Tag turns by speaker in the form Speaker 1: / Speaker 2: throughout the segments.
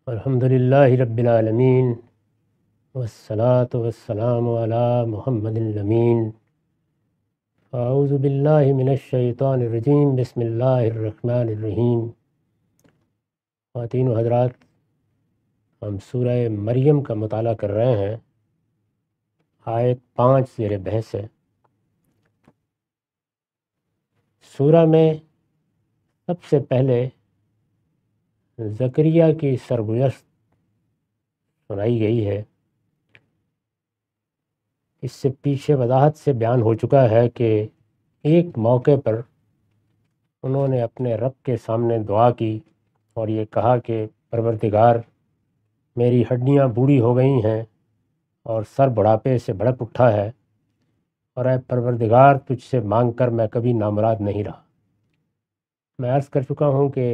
Speaker 1: الحمدللہ رب العالمین والصلاة والسلام علی محمد الامین۔ اعوذ باللہ من الشیطان الرجیم، بسم اللہ الرحمن الرحیم۔ خواتین و حضرات، ہم سورہ مریم کا مطالعہ کر رہے ہیں۔ آیت 5 زیر بحث ہے۔ سورہ میں سب سے پہلے زکریا کی سرگزشت سنائی گئی ہے۔ اس سے پیچھے وضاحت سے بیان ہو چکا ہے کہ ایک موقع پر انہوں نے اپنے رب کے سامنے دعا کی اور یہ کہا کہ پروردگار، میری ہڈیاں بوڑھی ہو گئی ہیں اور سر بڑھاپے سے بھڑک اٹھا ہے، اور اے پروردگار، تجھ سے مانگ کر میں کبھی نامراد نہیں رہا۔ میں عرض کر چکا ہوں کہ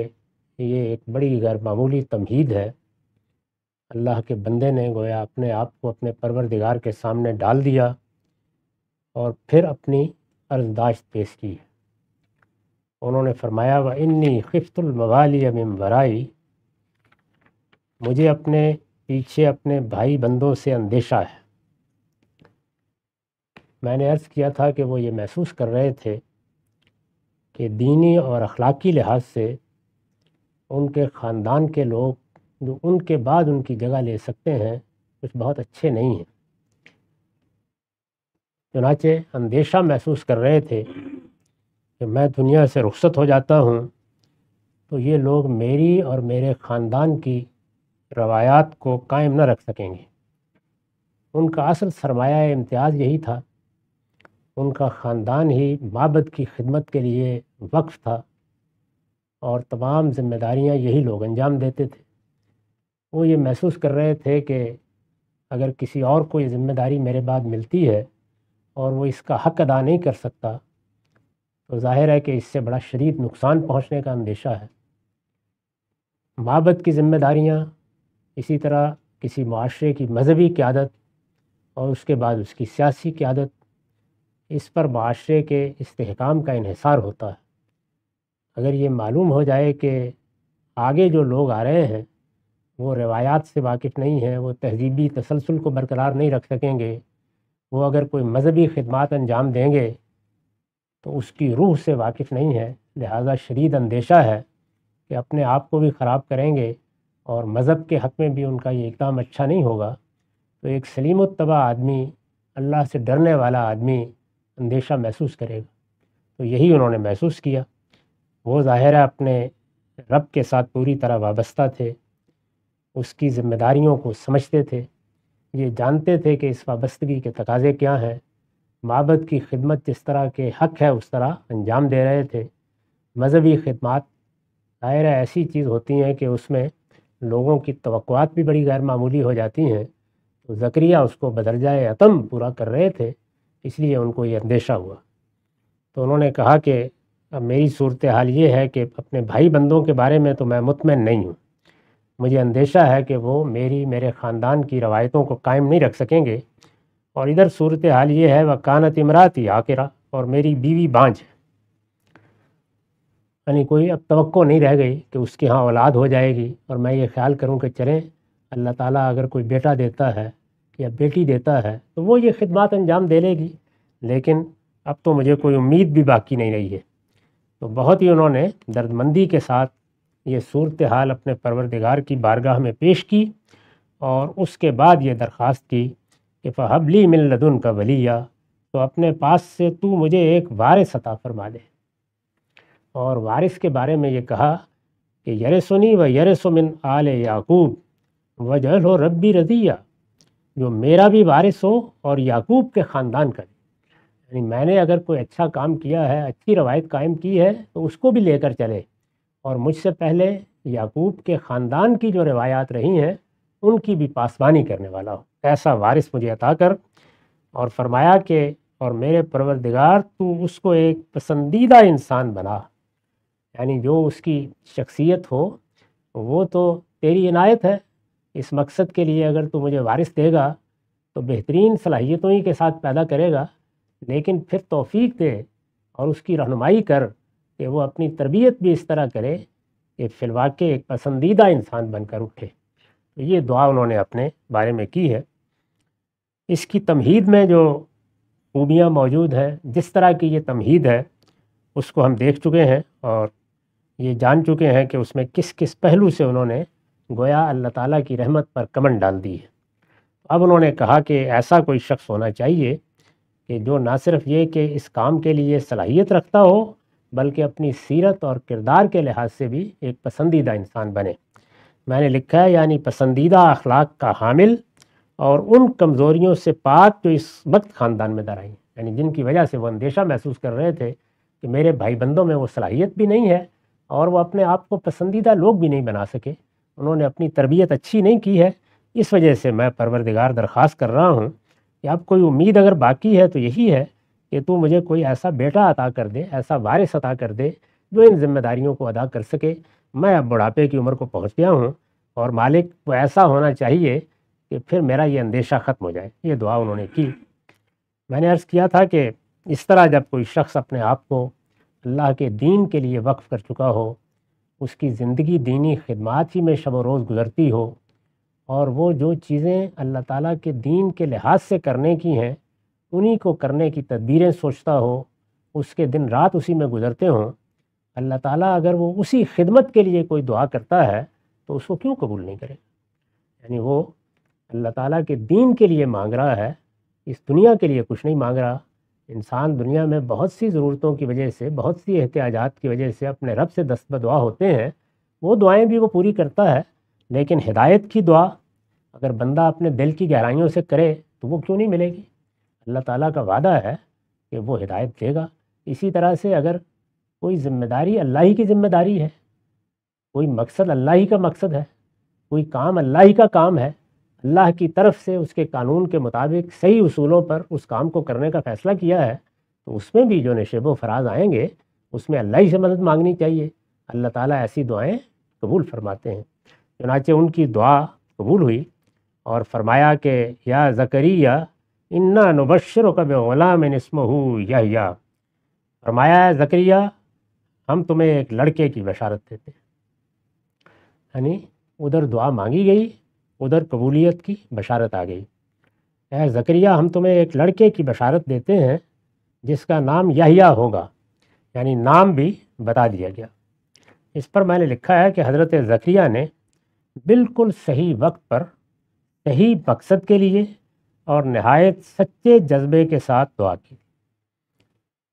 Speaker 1: یہ ایک بڑی غیر معمولی تمہید ہے۔ اللہ کے بندے نے گویا اپنے آپ کو اپنے پروردگار کے سامنے ڈال دیا اور پھر اپنی عرضداشت پیش کی۔ انہوں نے فرمایا وَإِنِّي خِفْتُ الْمَوَالِيَ مِنْ وَرَائِي، مجھے اپنے پیچھے اپنے بھائی بندوں سے اندیشہ ہے۔ میں نے عرض کیا تھا کہ وہ یہ محسوس کر رہے تھے کہ دینی اور اخلاقی لحاظ سے ان کے خاندان کے لوگ جو ان کے بعد ان کی جگہ لے سکتے ہیں کچھ بہت اچھے نہیں ہیں۔ چنانچہ اندیشہ محسوس کر رہے تھے کہ میں دنیا سے رخصت ہو جاتا ہوں تو یہ لوگ میری اور میرے خاندان کی روایات کو قائم نہ رکھ سکیں گے۔ ان کا اصل سرمایہ امتیاز یہی تھا، ان کا خاندان ہی معبد کی خدمت کے لیے وقف تھا اور تمام ذمہ داریاں یہی لوگ انجام دیتے تھے۔ وہ یہ محسوس کر رہے تھے کہ اگر کسی اور کو یہ ذمہ داری میرے بعد ملتی ہے اور وہ اس کا حق ادا نہیں کر سکتا تو ظاہر ہے کہ اس سے بڑا شدید نقصان پہنچنے کا اندیشہ ہے۔ معبد کی ذمہ داریاں، اسی طرح کسی معاشرے کی مذہبی قیادت اور اس کے بعد اس کی سیاسی قیادت، اس پر معاشرے کے استحکام کا انحصار ہوتا ہے۔ اگر یہ معلوم ہو جائے کہ آگے جو لوگ آ رہے ہیں وہ روایات سے واقف نہیں ہیں، وہ تہذیبی تسلسل کو برقرار نہیں رکھ سکیں گے، وہ اگر کوئی مذہبی خدمات انجام دیں گے تو اس کی روح سے واقف نہیں ہے، لہٰذا شدید اندیشہ ہے کہ اپنے آپ کو بھی خراب کریں گے اور مذہب کے حق میں بھی ان کا یہ اقدام اچھا نہیں ہوگا۔ تو ایک سلیم الطبع آدمی، اللہ سے ڈرنے والا آدمی اندیشہ محسوس کرے گا۔ تو یہی انہوں نے محسوس کیا۔ وہ ظاہر ہے اپنے رب کے ساتھ پوری طرح وابستہ تھے، اس کی ذمہ داریوں کو سمجھتے تھے، یہ جانتے تھے کہ اس وابستگی کے تقاضے کیا ہیں۔ معبد کی خدمت جس طرح کے حق ہے اس طرح انجام دے رہے تھے۔ مذہبی خدمات ظاہر ہے ایسی چیز ہوتی ہیں کہ اس میں لوگوں کی توقعات بھی بڑی غیر معمولی ہو جاتی ہیں، تو زکریا اس کو بدرجۂ اتم پورا کر رہے تھے، اس لیے ان کو یہ اندیشہ ہوا۔ تو انہوں نے کہا کہ اب میری صورتحال یہ ہے کہ اپنے بھائی بندوں کے بارے میں تو میں مطمئن نہیں ہوں، مجھے اندیشہ ہے کہ وہ میرے خاندان کی روایتوں کو قائم نہیں رکھ سکیں گے، اور ادھر صورتحال یہ ہے وکانت امراتی عاقرہ، اور میری بیوی بانجھ ہے، یعنی کوئی اب توقع نہیں رہ گئی کہ اس کے ہاں اولاد ہو جائے گی، اور میں یہ خیال کروں کہ چلیں اللہ تعالیٰ اگر کوئی بیٹا دیتا ہے یا بیٹی دیتا ہے تو وہ یہ خدمات انجام دے لے گی، لیکن اب تو مجھے کوئی امید بھی باقی نہیں رہی ہے۔ تو بہت ہی انہوں نے دردمندی کے ساتھ یہ صورتحال اپنے پروردگار کی بارگاہ میں پیش کی، اور اس کے بعد یہ درخواست کی کہ فَهَبْ لِي مِن لَدُنْكَ وَلِيًّا، تو اپنے پاس سے تو مجھے ایک وارث عطا فرما دے۔ اور وارث کے بارے میں یہ کہا کہ یرثنی و یرث من آل یعقوب وجعلہ ربی رضیہ، جو میرا بھی وارث ہو اور یعقوب کے خاندان کا بھی، یعنی میں نے اگر کوئی اچھا کام کیا ہے، اچھی روایت قائم کی ہے تو اس کو بھی لے کر چلے، اور مجھ سے پہلے یعقوب کے خاندان کی جو روایات رہی ہیں ان کی بھی پاسبانی کرنے والا ہو، ایسا وارث مجھے عطا کر۔ اور فرمایا کہ اور میرے پروردگار تو اس کو ایک پسندیدہ انسان بنا، یعنی جو اس کی شخصیت ہو وہ تو تیری عنایت ہے، اس مقصد کے لیے اگر تو مجھے وارث دے گا تو بہترین صلاحیتوں ہی کے ساتھ پیدا کرے گا، لیکن پھر توفیق دے اور اس کی رہنمائی کر کہ وہ اپنی تربیت بھی اس طرح کرے کہ فی الواقع ایک پسندیدہ انسان بن کر اٹھے۔ تو یہ دعا انہوں نے اپنے بارے میں کی ہے۔ اس کی تمہید میں جو خوبیاں موجود ہیں، جس طرح کی یہ تمہید ہے، اس کو ہم دیکھ چکے ہیں اور یہ جان چکے ہیں کہ اس میں کس کس پہلو سے انہوں نے گویا اللہ تعالیٰ کی رحمت پر کمند ڈال دی ہے۔ اب انہوں نے کہا کہ ایسا کوئی شخص ہونا چاہیے کہ جو نہ صرف یہ کہ اس کام کے لیے صلاحیت رکھتا ہو، بلکہ اپنی سیرت اور کردار کے لحاظ سے بھی ایک پسندیدہ انسان بنے۔ میں نے لکھا ہے یعنی پسندیدہ اخلاق کا حامل اور ان کمزوریوں سے پاک جو اس وقت خاندان میں در آئی، یعنی جن کی وجہ سے وہ اندیشہ محسوس کر رہے تھے کہ میرے بھائی بندوں میں وہ صلاحیت بھی نہیں ہے اور وہ اپنے آپ کو پسندیدہ لوگ بھی نہیں بنا سکے، انہوں نے اپنی تربیت اچھی نہیں کی ہے۔ اس وجہ سے میں پروردگار درخواست کر رہا ہوں کہ اب کوئی امید اگر باقی ہے تو یہی ہے کہ تو مجھے کوئی ایسا بیٹا عطا کر دے، ایسا وارث عطا کر دے جو ان ذمہ داریوں کو ادا کر سکے۔ میں اب بڑھاپے کی عمر کو پہنچ گیا ہوں اور مالک کو ایسا ہونا چاہیے کہ پھر میرا یہ اندیشہ ختم ہو جائے۔ یہ دعا انہوں نے کی۔ میں نے عرض کیا تھا کہ اس طرح جب کوئی شخص اپنے آپ کو اللہ کے دین کے لیے وقف کر چکا ہو، اس کی زندگی دینی خدمات ہی میں شب و روز گزرتی ہو اور وہ جو چیزیں اللہ تعالیٰ کے دین کے لحاظ سے کرنے کی ہیں انہی کو کرنے کی تدبیریں سوچتا ہو، اس کے دن رات اسی میں گزرتے ہوں، اللہ تعالیٰ اگر وہ اسی خدمت کے لیے کوئی دعا کرتا ہے تو اس کو کیوں قبول نہیں کرے؟ یعنی وہ اللہ تعالیٰ کے دین کے لیے مانگ رہا ہے، اس دنیا کے لیے کچھ نہیں مانگ رہا۔ انسان دنیا میں بہت سی ضرورتوں کی وجہ سے، بہت سی احتیاجات کی وجہ سے اپنے رب سے دست بدعا ہوتے ہیں، وہ دعائیں بھی وہ پوری کرتا ہے، لیکن ہدایت کی دعا اگر بندہ اپنے دل کی گہرائیوں سے کرے تو وہ کیوں نہیں ملے گی؟ اللہ تعالیٰ کا وعدہ ہے کہ وہ ہدایت دے گا۔ اسی طرح سے اگر کوئی ذمہ داری اللہ ہی کی ذمہ داری ہے، کوئی مقصد اللہ ہی کا مقصد ہے، کوئی کام اللہ ہی کا کام ہے، اللہ کی طرف سے اس کے قانون کے مطابق صحیح اصولوں پر اس کام کو کرنے کا فیصلہ کیا ہے، تو اس میں بھی جو نشیب و فراز آئیں گے اس میں اللہ ہی سے مدد مانگنی چاہیے۔ اللہ تعالیٰ ایسی دعائیں قبول فرماتے ہیں۔ چنانچہ ان کی دعا قبول ہوئی اور فرمایا کہ یا زکریہ انا نبشرک بغلام اسمہ یحییٰ، فرمایا ہے زکریہ ہم تمہیں ایک لڑکے کی بشارت دیتے ہیں۔ یعنی ادھر دعا مانگی گئی، ادھر قبولیت کی بشارت آ گئی۔ اے زکریہ ہم تمہیں ایک لڑکے کی بشارت دیتے ہیں جس کا نام یحییٰ ہوگا، یعنی نام بھی بتا دیا گیا۔ اس پر میں نے لکھا ہے کہ حضرت زکریہ نے بالکل صحیح وقت پر، صحیح مقصد کے لیے اور نہایت سچے جذبے کے ساتھ دعا کی۔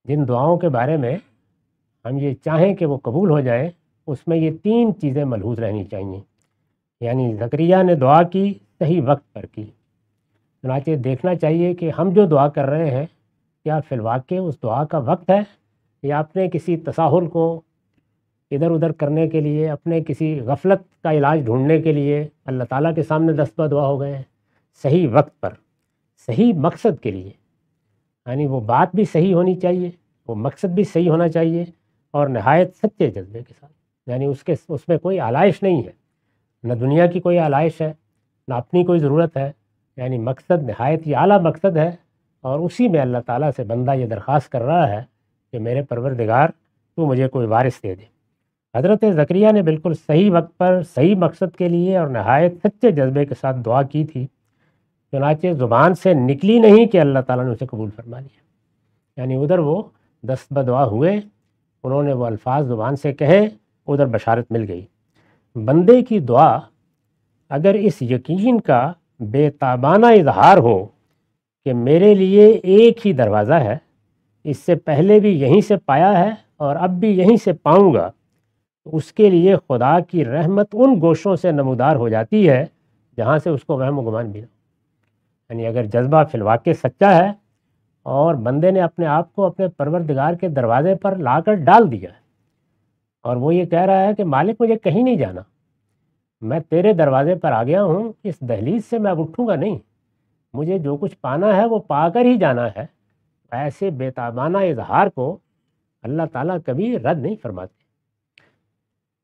Speaker 1: جن دعاؤں کے بارے میں ہم یہ چاہیں کہ وہ قبول ہو جائے، اس میں یہ 3 چیزیں ملحوظ رہنی چاہیے۔ یعنی زکریہ نے دعا کی، صحیح وقت پر کی۔ چنانچہ دیکھنا چاہیے کہ ہم جو دعا کر رہے ہیں کیا فی الواقع اس دعا کا وقت ہے یا اپنے کسی تساہل کو ادھر ادھر کرنے کے لیے، اپنے کسی غفلت کا علاج ڈھونڈنے کے لیے اللہ تعالیٰ کے سامنے دست بدعا ہو گئے ہیں۔ صحیح وقت پر، صحیح مقصد کے لیے، یعنی وہ بات بھی صحیح ہونی چاہیے، وہ مقصد بھی صحیح ہونا چاہیے اور نہایت سچے جذبے کے ساتھ، یعنی اس میں کوئی آلائش نہیں ہے، نہ دنیا کی کوئی آلائش ہے، نہ اپنی کوئی ضرورت ہے، یعنی مقصد نہایت ہی اعلیٰ مقصد ہے اور اسی میں اللہ تعالیٰ سے بندہ یہ درخواست کر رہا ہے کہ میرے پروردگار تو مجھے کوئی وارث دے دے۔ حضرت زکریہ نے بالکل صحیح وقت پر، صحیح مقصد کے لیے اور نہایت سچے جذبے کے ساتھ دعا کی تھی، چنانچہ زبان سے نکلی نہیں کہ اللہ تعالیٰ نے اسے قبول فرما لیا۔ یعنی ادھر وہ دست بدعا ہوئے، انہوں نے وہ الفاظ زبان سے کہے، ادھر بشارت مل گئی۔ بندے کی دعا اگر اس یقین کا بے تابانہ اظہار ہو کہ میرے لیے ایک ہی دروازہ ہے، اس سے پہلے بھی یہیں سے پایا ہے اور اب بھی یہیں سے پاؤں گا، تو اس کے لیے خدا کی رحمت ان گوشوں سے نمودار ہو جاتی ہے جہاں سے اس کو وہم و گمان بھی نہ۔ یعنی اگر جذبہ فی الواقع سچا ہے اور بندے نے اپنے آپ کو اپنے پروردگار کے دروازے پر لا کر ڈال دیا ہے اور وہ یہ کہہ رہا ہے کہ مالک مجھے کہیں نہیں جانا، میں تیرے دروازے پر آ گیا ہوں، اس دہلیز سے میں اب اٹھوں گا نہیں، مجھے جو کچھ پانا ہے وہ پا کر ہی جانا ہے، ایسے بے تابانہ اظہار کو اللہ تعالیٰ کبھی رد نہیں فرماتے۔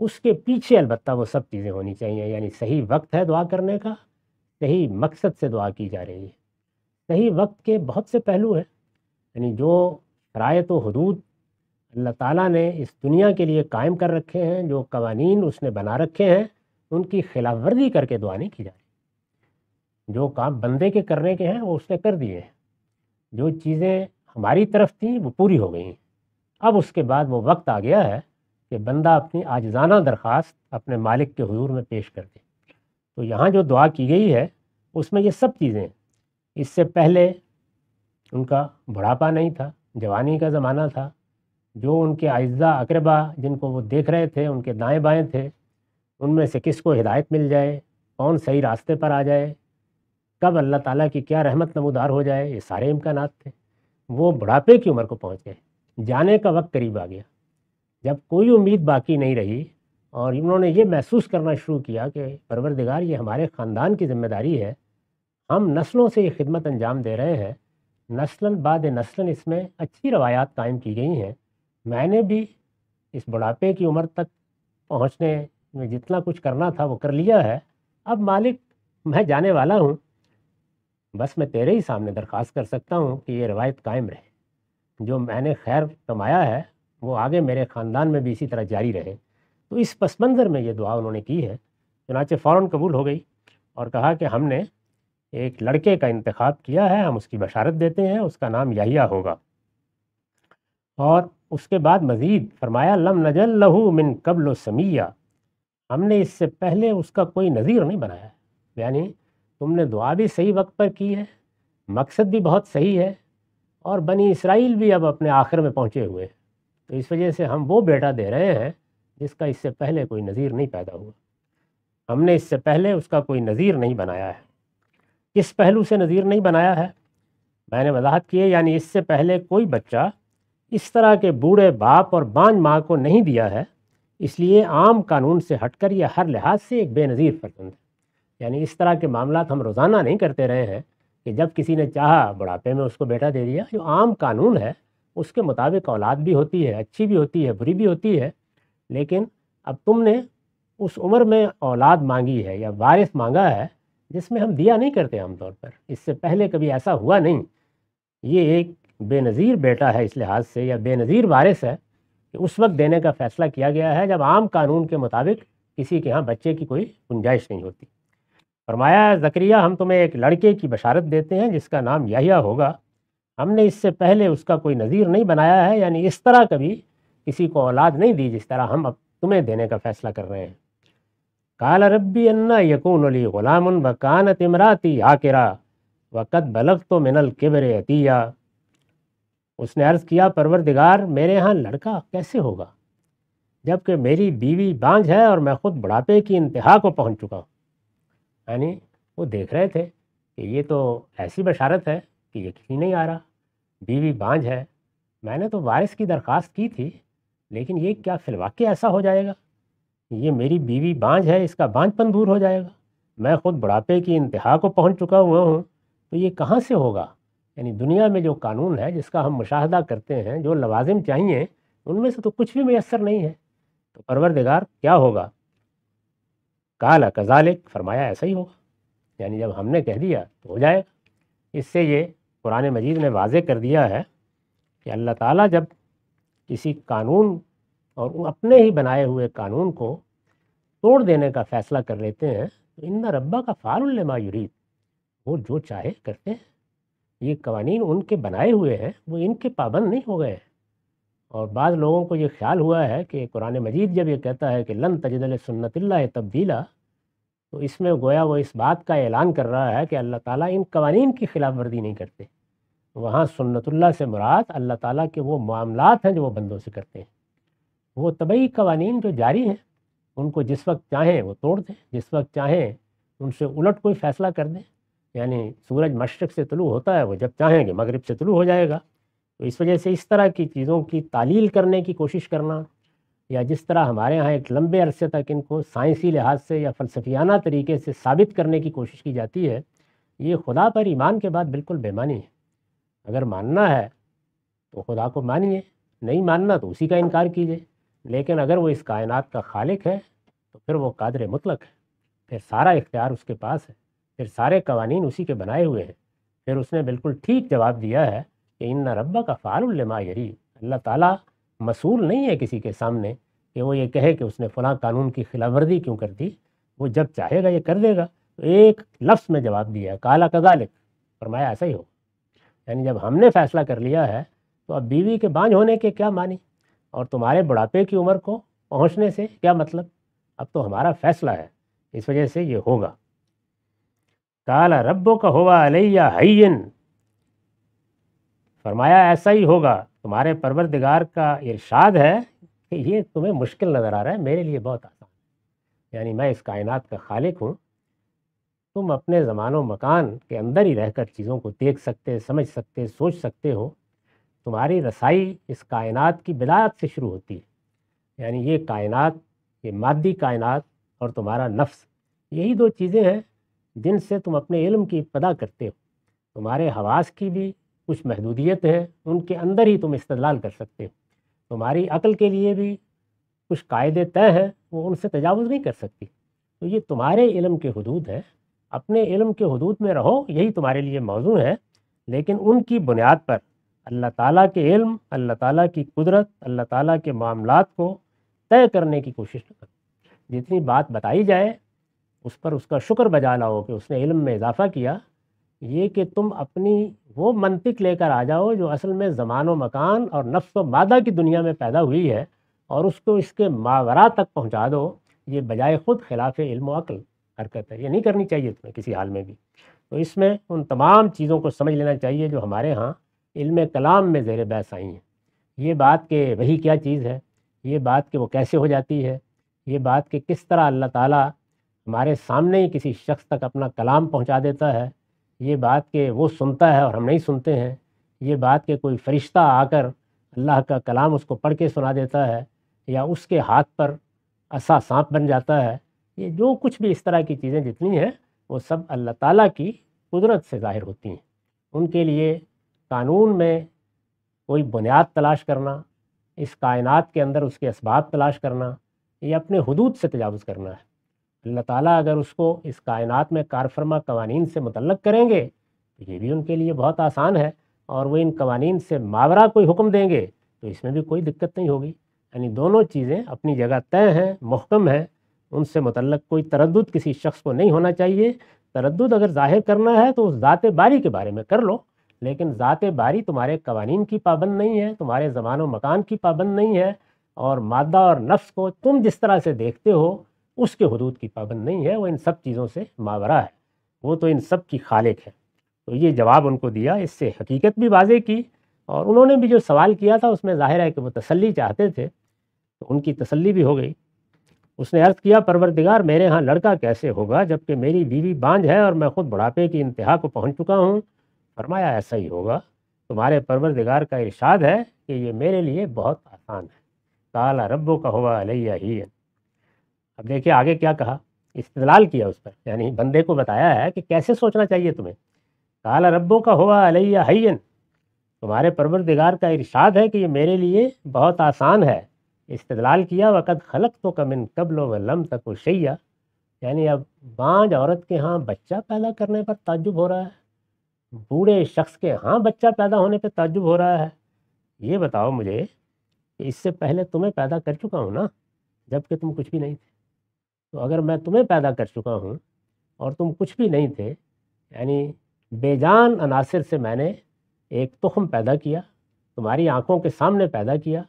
Speaker 1: اس کے پیچھے البتہ وہ سب چیزیں ہونی چاہیے، یعنی صحیح وقت ہے دعا کرنے کا، صحیح مقصد سے دعا کی جا رہی ہے۔ صحیح وقت کے بہت سے پہلو ہیں، یعنی جو شرائط و حدود اللہ تعالیٰ نے اس دنیا کے لیے قائم کر رکھے ہیں، جو قوانین اس نے بنا رکھے ہیں ان کی خلاف ورزی کر کے دعا نہیں کی جائے۔ جو کام بندے کے کرنے کے ہیں وہ اس نے کر دیے ہیں، جو چیزیں ہماری طرف تھیں وہ پوری ہو گئی ہیں۔ اب اس کے بعد وہ وقت آ گیا ہے کہ بندہ اپنی عاجزانہ درخواست اپنے مالک کے حضور میں پیش کر دے۔ تو یہاں جو دعا کی گئی ہے اس میں یہ سب چیزیں ہیں۔ اس سے پہلے ان کا بڑھاپا نہیں تھا، جوانی کا زمانہ تھا، جو ان کے اعزاء اقربا جن کو وہ دیکھ رہے تھے ان کے دائیں بائیں تھے، ان میں سے کس کو ہدایت مل جائے، کون صحیح راستے پر آ جائے، کب اللہ تعالیٰ کی کیا رحمت نمودار ہو جائے، یہ سارے امکانات تھے۔ وہ بڑھاپے کی عمر کو پہنچ گئے، جانے کا وقت قریب آ گیا، جب کوئی امید باقی نہیں رہی اور انہوں نے یہ محسوس کرنا شروع کیا کہ پروردگار یہ ہمارے خاندان کی ذمہ داری ہے، ہم نسلوں سے یہ خدمت انجام دے رہے ہیں، نسلاً بعد نسلاً اس میں اچھی روایات قائم کی گئی ہیں، میں نے بھی اس بڑھاپے کی عمر تک پہنچنے میں جتنا کچھ کرنا تھا وہ کر لیا ہے، اب مالک میں جانے والا ہوں، بس میں تیرے ہی سامنے درخواست کر سکتا ہوں کہ یہ روایت قائم رہے، جو میں نے خیر کمایا ہے وہ آگے میرے خاندان میں بھی اسی طرح جاری رہے۔ تو اس پس منظر میں یہ دعا انہوں نے کی ہے، چنانچہ فوراً قبول ہو گئی اور کہا کہ ہم نے ایک لڑکے کا انتخاب کیا ہے، ہم اس کی بشارت دیتے ہیں، اس کا نام یحییٰ ہوگا۔ اور اس کے بعد مزید فرمایا لم نجل لہو من قبل سمیہ، ہم نے اس سے پہلے اس کا کوئی نظیر نہیں بنایا ہے، یعنی تم نے دعا بھی صحیح وقت پر کی ہے، مقصد بھی بہت صحیح ہے، اور بنی اسرائیل بھی اب اپنے آخر میں پہنچے ہوئے ہیں، تو اس وجہ سے ہم وہ بیٹا دے رہے ہیں جس کا اس سے پہلے کوئی نظیر نہیں پیدا ہوا، ہم نے اس سے پہلے اس کا کوئی نظیر نہیں بنایا ہے۔ کس پہلو سے نظیر نہیں بنایا ہے میں نے وضاحت کی ہے، یعنی اس سے پہلے کوئی بچہ اس طرح کے بوڑھے باپ اور بانجھ ماں کو نہیں دیا ہے، اس لیے عام قانون سے ہٹ کر یہ ہر لحاظ سے ایک بے نظیر فرزند ہے۔ یعنی اس طرح کے معاملات ہم روزانہ نہیں کرتے رہے ہیں کہ جب کسی نے چاہا بڑھاپے میں اس کو بیٹا دے دیا، جو عام قانون ہے اس کے مطابق اولاد بھی ہوتی ہے، اچھی بھی ہوتی ہے، بری بھی ہوتی ہے، لیکن اب تم نے اس عمر میں اولاد مانگی ہے یا وارث مانگا ہے جس میں ہم دیا نہیں کرتے عام طور پر، اس سے پہلے کبھی ایسا ہوا نہیں، یہ ایک بے نظیر بیٹا ہے اس لحاظ سے، یا بے نظیر وارث ہے کہ اس وقت دینے کا فیصلہ کیا گیا ہے جب عام قانون کے مطابق کسی کے ہاں بچے کی کوئی گنجائش نہیں ہوتی۔ فرمایا زکریہ ہم تمہیں ایک لڑکے کی بشارت دیتے ہیں جس کا نام یحییٰ ہوگا، ہم نے اس سے پہلے اس کا کوئی نظیر نہیں بنایا ہے، یعنی اس طرح کبھی کسی کو اولاد نہیں دی جس طرح ہم اب تمہیں دینے کا فیصلہ کر رہے ہیں۔ قال ربی انا یکون لی غلام وکانت امراتی عاقرا وقد بلغت من الکبر عتیہ، اس نے عرض کیا پروردگار میرے ہاں لڑکا کیسے ہوگا جبکہ میری بیوی بانجھ ہے اور میں خود بڑھاپے کی انتہا کو پہنچ چکا ہوں۔ یعنی وہ دیکھ رہے تھے کہ یہ تو ایسی بشارت ہے کہ یقین نہیں آ رہا، بیوی بانجھ ہے، میں نے تو وارث کی درخواست کی تھی لیکن یہ کیا فی الواقع ایسا ہو جائے گا، یہ میری بیوی بانجھ ہے، اس کا بانجھ پن دور ہو جائے گا، میں خود بڑھاپے کی انتہا کو پہنچ چکا ہوا ہوں، تو یہ کہاں سے ہوگا؟ یعنی دنیا میں جو قانون ہے جس کا ہم مشاہدہ کرتے ہیں، جو لوازم چاہیے ان میں سے تو کچھ بھی میسر نہیں ہے، تو پروردگار کیا ہوگا؟ قال کذالک، فرمایا ایسا ہی ہوگا، یعنی جب ہم نے کہہ دیا تو ہو جائے گا۔ اس سے یہ قرآن مجید نے واضح کر دیا ہے کہ اللہ تعالیٰ جب کسی قانون اور اپنے ہی بنائے ہوئے قانون کو توڑ دینے کا فیصلہ کر لیتے ہیں تو ان ربا کا فعال لما یرید، وہ جو چاہے کرتے ہیں، یہ قوانین ان کے بنائے ہوئے ہیں، وہ ان کے پابند نہیں ہو گئے ہیں۔ اور بعض لوگوں کو یہ خیال ہوا ہے کہ قرآن مجید جب یہ کہتا ہے کہ لن تجد لسنت اللہ تبدیلا، تو اس میں گویا وہ اس بات کا اعلان کر رہا ہے کہ اللہ تعالیٰ ان قوانین کی خلاف ورزی نہیں کرتے، وہاں سنت اللہ سے مراد اللہ تعالیٰ کے وہ معاملات ہیں جو وہ بندوں سے کرتے ہیں، وہ طبعی قوانین جو جاری ہیں ان کو جس وقت چاہیں وہ توڑ دیں، جس وقت چاہیں ان سے الٹ کوئی فیصلہ کر دیں، یعنی سورج مشرق سے طلوع ہوتا ہے، وہ جب چاہیں گے مغرب سے طلوع ہو جائے گا، تو اس وجہ سے اس طرح کی چیزوں کی تعلیل کرنے کی کوشش کرنا، یا جس طرح ہمارے ہاں ایک لمبے عرصے تک ان کو سائنسی لحاظ سے یا فلسفیانہ طریقے سے ثابت کرنے کی کوشش کی جاتی ہے، یہ خدا پر ایمان کے بعد بالکل بے معنی ہے۔ اگر ماننا ہے تو خدا کو مانیے، نہیں ماننا تو اسی کا انکار کیجیے، لیکن اگر وہ اس کائنات کا خالق ہے تو پھر وہ قادر مطلق ہے، پھر سارا اختیار اس کے پاس ہے، پھر سارے قوانین اسی کے بنائے ہوئے ہیں۔ پھر اس نے بالکل ٹھیک جواب دیا ہے کہ ان ربک کا فعال لما یرید، اللہ تعالیٰ مسئول نہیں ہے کسی کے سامنے کہ وہ یہ کہے کہ اس نے فلاں قانون کی خلاف ورزی کیوں کر دی، وہ جب چاہے گا یہ کر دے گا۔ تو ایک لفظ میں جواب دیا ہے، قال کذالک، فرمایا ایسا ہی ہو، یعنی جب ہم نے فیصلہ کر لیا ہے تو اب بیوی کے بانجھ ہونے کے کیا معنی، اور تمہارے بڑھاپے کی عمر کو پہنچنے سے کیا مطلب، اب تو ہمارا فیصلہ ہے، اس وجہ سے یہ ہوگا۔ قال ربک هو علی ہین، فرمایا ایسا ہی ہوگا، تمہارے پروردگار کا ارشاد ہے کہ یہ تمہیں مشکل نظر آ رہا ہے، میرے لیے بہت آسان ہے، یعنی میں اس کائنات کا خالق ہوں، تم اپنے زمان و مکان کے اندر ہی رہ کر چیزوں کو دیکھ سکتے، سمجھ سکتے، سوچ سکتے ہو، تمہاری رسائی اس کائنات کی بدایت سے شروع ہوتی ہے، یعنی یہ کائنات، یہ مادی کائنات اور تمہارا نفس، یہی دو چیزیں ہیں جن سے تم اپنے علم کی ابتدا کرتے ہو۔ تمہارے حواس کی بھی کچھ محدودیت ہے، ان کے اندر ہی تم استدلال کر سکتے ہو، تمہاری عقل کے لیے بھی کچھ قاعدے طے ہیں، وہ ان سے تجاوز نہیں کر سکتی، تو یہ تمہارے علم کے حدود ہیں، اپنے علم کے حدود میں رہو، یہی تمہارے لیے موضوع ہے، لیکن ان کی بنیاد پر اللہ تعالیٰ کے علم، اللہ تعالیٰ کی قدرت، اللہ تعالیٰ کے معاملات کو طے کرنے کی کوشش نہ کرو۔ جتنی بات بتائی جائے اس پر اس کا شکر بجا لاؤ کہ اس نے علم میں اضافہ کیا، یہ کہ تم اپنی وہ منطق لے کر آ جاؤ جو اصل میں زمان و مکان اور نفس و مادہ کی دنیا میں پیدا ہوئی ہے، اور اس کو اس کے ماورا تک پہنچا دو، یہ بجائے خود خلاف علم و عقل حرکت ہے، یہ نہیں کرنی چاہیے تمہیں کسی حال میں بھی۔ تو اس میں ان تمام چیزوں کو سمجھ لینا چاہیے جو ہمارے ہاں علم کلام میں زیر بحث آئی ہیں، یہ بات کہ وہی کیا چیز ہے، یہ بات کہ وہ کیسے ہو جاتی ہے، یہ بات کہ کس طرح اللہ تعالیٰ ہمارے سامنے ہی کسی شخص تک اپنا کلام پہنچا دیتا ہے، یہ بات کہ وہ سنتا ہے اور ہم نہیں سنتے ہیں، یہ بات کہ کوئی فرشتہ آ کر اللہ کا کلام اس کو پڑھ کے سنا دیتا ہے، یا اس کے ہاتھ پر عصا سانپ بن جاتا ہے، یہ جو کچھ بھی اس طرح کی چیزیں جتنی ہیں وہ سب اللہ تعالیٰ کی قدرت سے ظاہر ہوتی ہیں۔ ان کے لیے قانون میں کوئی بنیاد تلاش کرنا، اس کائنات کے اندر اس کے اسباب تلاش کرنا، یہ اپنے حدود سے تجاوز کرنا ہے۔ اللہ تعالیٰ اگر اس کو اس کائنات میں کار فرما قوانین سے متعلق کریں گے تو یہ بھی ان کے لیے بہت آسان ہے، اور وہ ان قوانین سے ماورا کوئی حکم دیں گے تو اس میں بھی کوئی دقت نہیں ہوگی، یعنی دونوں چیزیں اپنی جگہ طے ہیں، محکم ہیں، ان سے متعلق کوئی تردد کسی شخص کو نہیں ہونا چاہیے۔ تردد اگر ظاہر کرنا ہے تو اس ذات باری کے بارے میں کر لو، لیکن ذات باری تمہارے قوانین کی پابند نہیں ہے، تمہارے زمان و مکان کی پابند نہیں ہے، اور مادہ اور نفس کو تم جس طرح سے دیکھتے ہو اس کے حدود کی پابند نہیں ہے، وہ ان سب چیزوں سے ماورا ہے، وہ تو ان سب کی خالق ہے۔ تو یہ جواب ان کو دیا، اس سے حقیقت بھی واضح کی، اور انہوں نے بھی جو سوال کیا تھا اس میں ظاہر ہے کہ وہ تسلی چاہتے تھے، تو ان کی تسلی بھی ہو گئی۔ اس نے عرض کیا، پروردگار میرے ہاں لڑکا کیسے ہوگا جبکہ میری بیوی بانجھ ہے اور میں خود بڑھاپے کی انتہا کو پہنچ چکا ہوں؟ فرمایا ایسا ہی ہوگا، تمہارے پروردگار کا ارشاد ہے کہ یہ میرے لیے بہت آسان ہے۔ قال ربک هو علی ہین، اب دیکھیے آگے کیا کہا، استدلال کیا اس پر، یعنی بندے کو بتایا ہے کہ کیسے سوچنا چاہیے تمہیں۔ قال ربک هو علی ہین، تمہارے پروردگار کا ارشاد ہے کہ یہ میرے لیے بہت آسان ہے۔ استدلال کیا، وقد خلقتک من قبل ولم تک شیئا، یعنی اب بانجھ عورت کے ہاں بچہ پیدا کرنے پر تعجب ہو رہا ہے، بوڑھے شخص کے ہاں بچہ پیدا ہونے پہ تعجب ہو رہا ہے۔ یہ بتاؤ مجھے کہ اس سے پہلے تمہیں پیدا کر چکا ہوں نا، جب کہ تم کچھ بھی نہیں تھے، تو اگر میں تمہیں پیدا کر چکا ہوں اور تم کچھ بھی نہیں تھے، یعنی بے جان عناصر سے میں نے ایک تخم پیدا کیا، تمہاری آنکھوں کے سامنے پیدا کیا،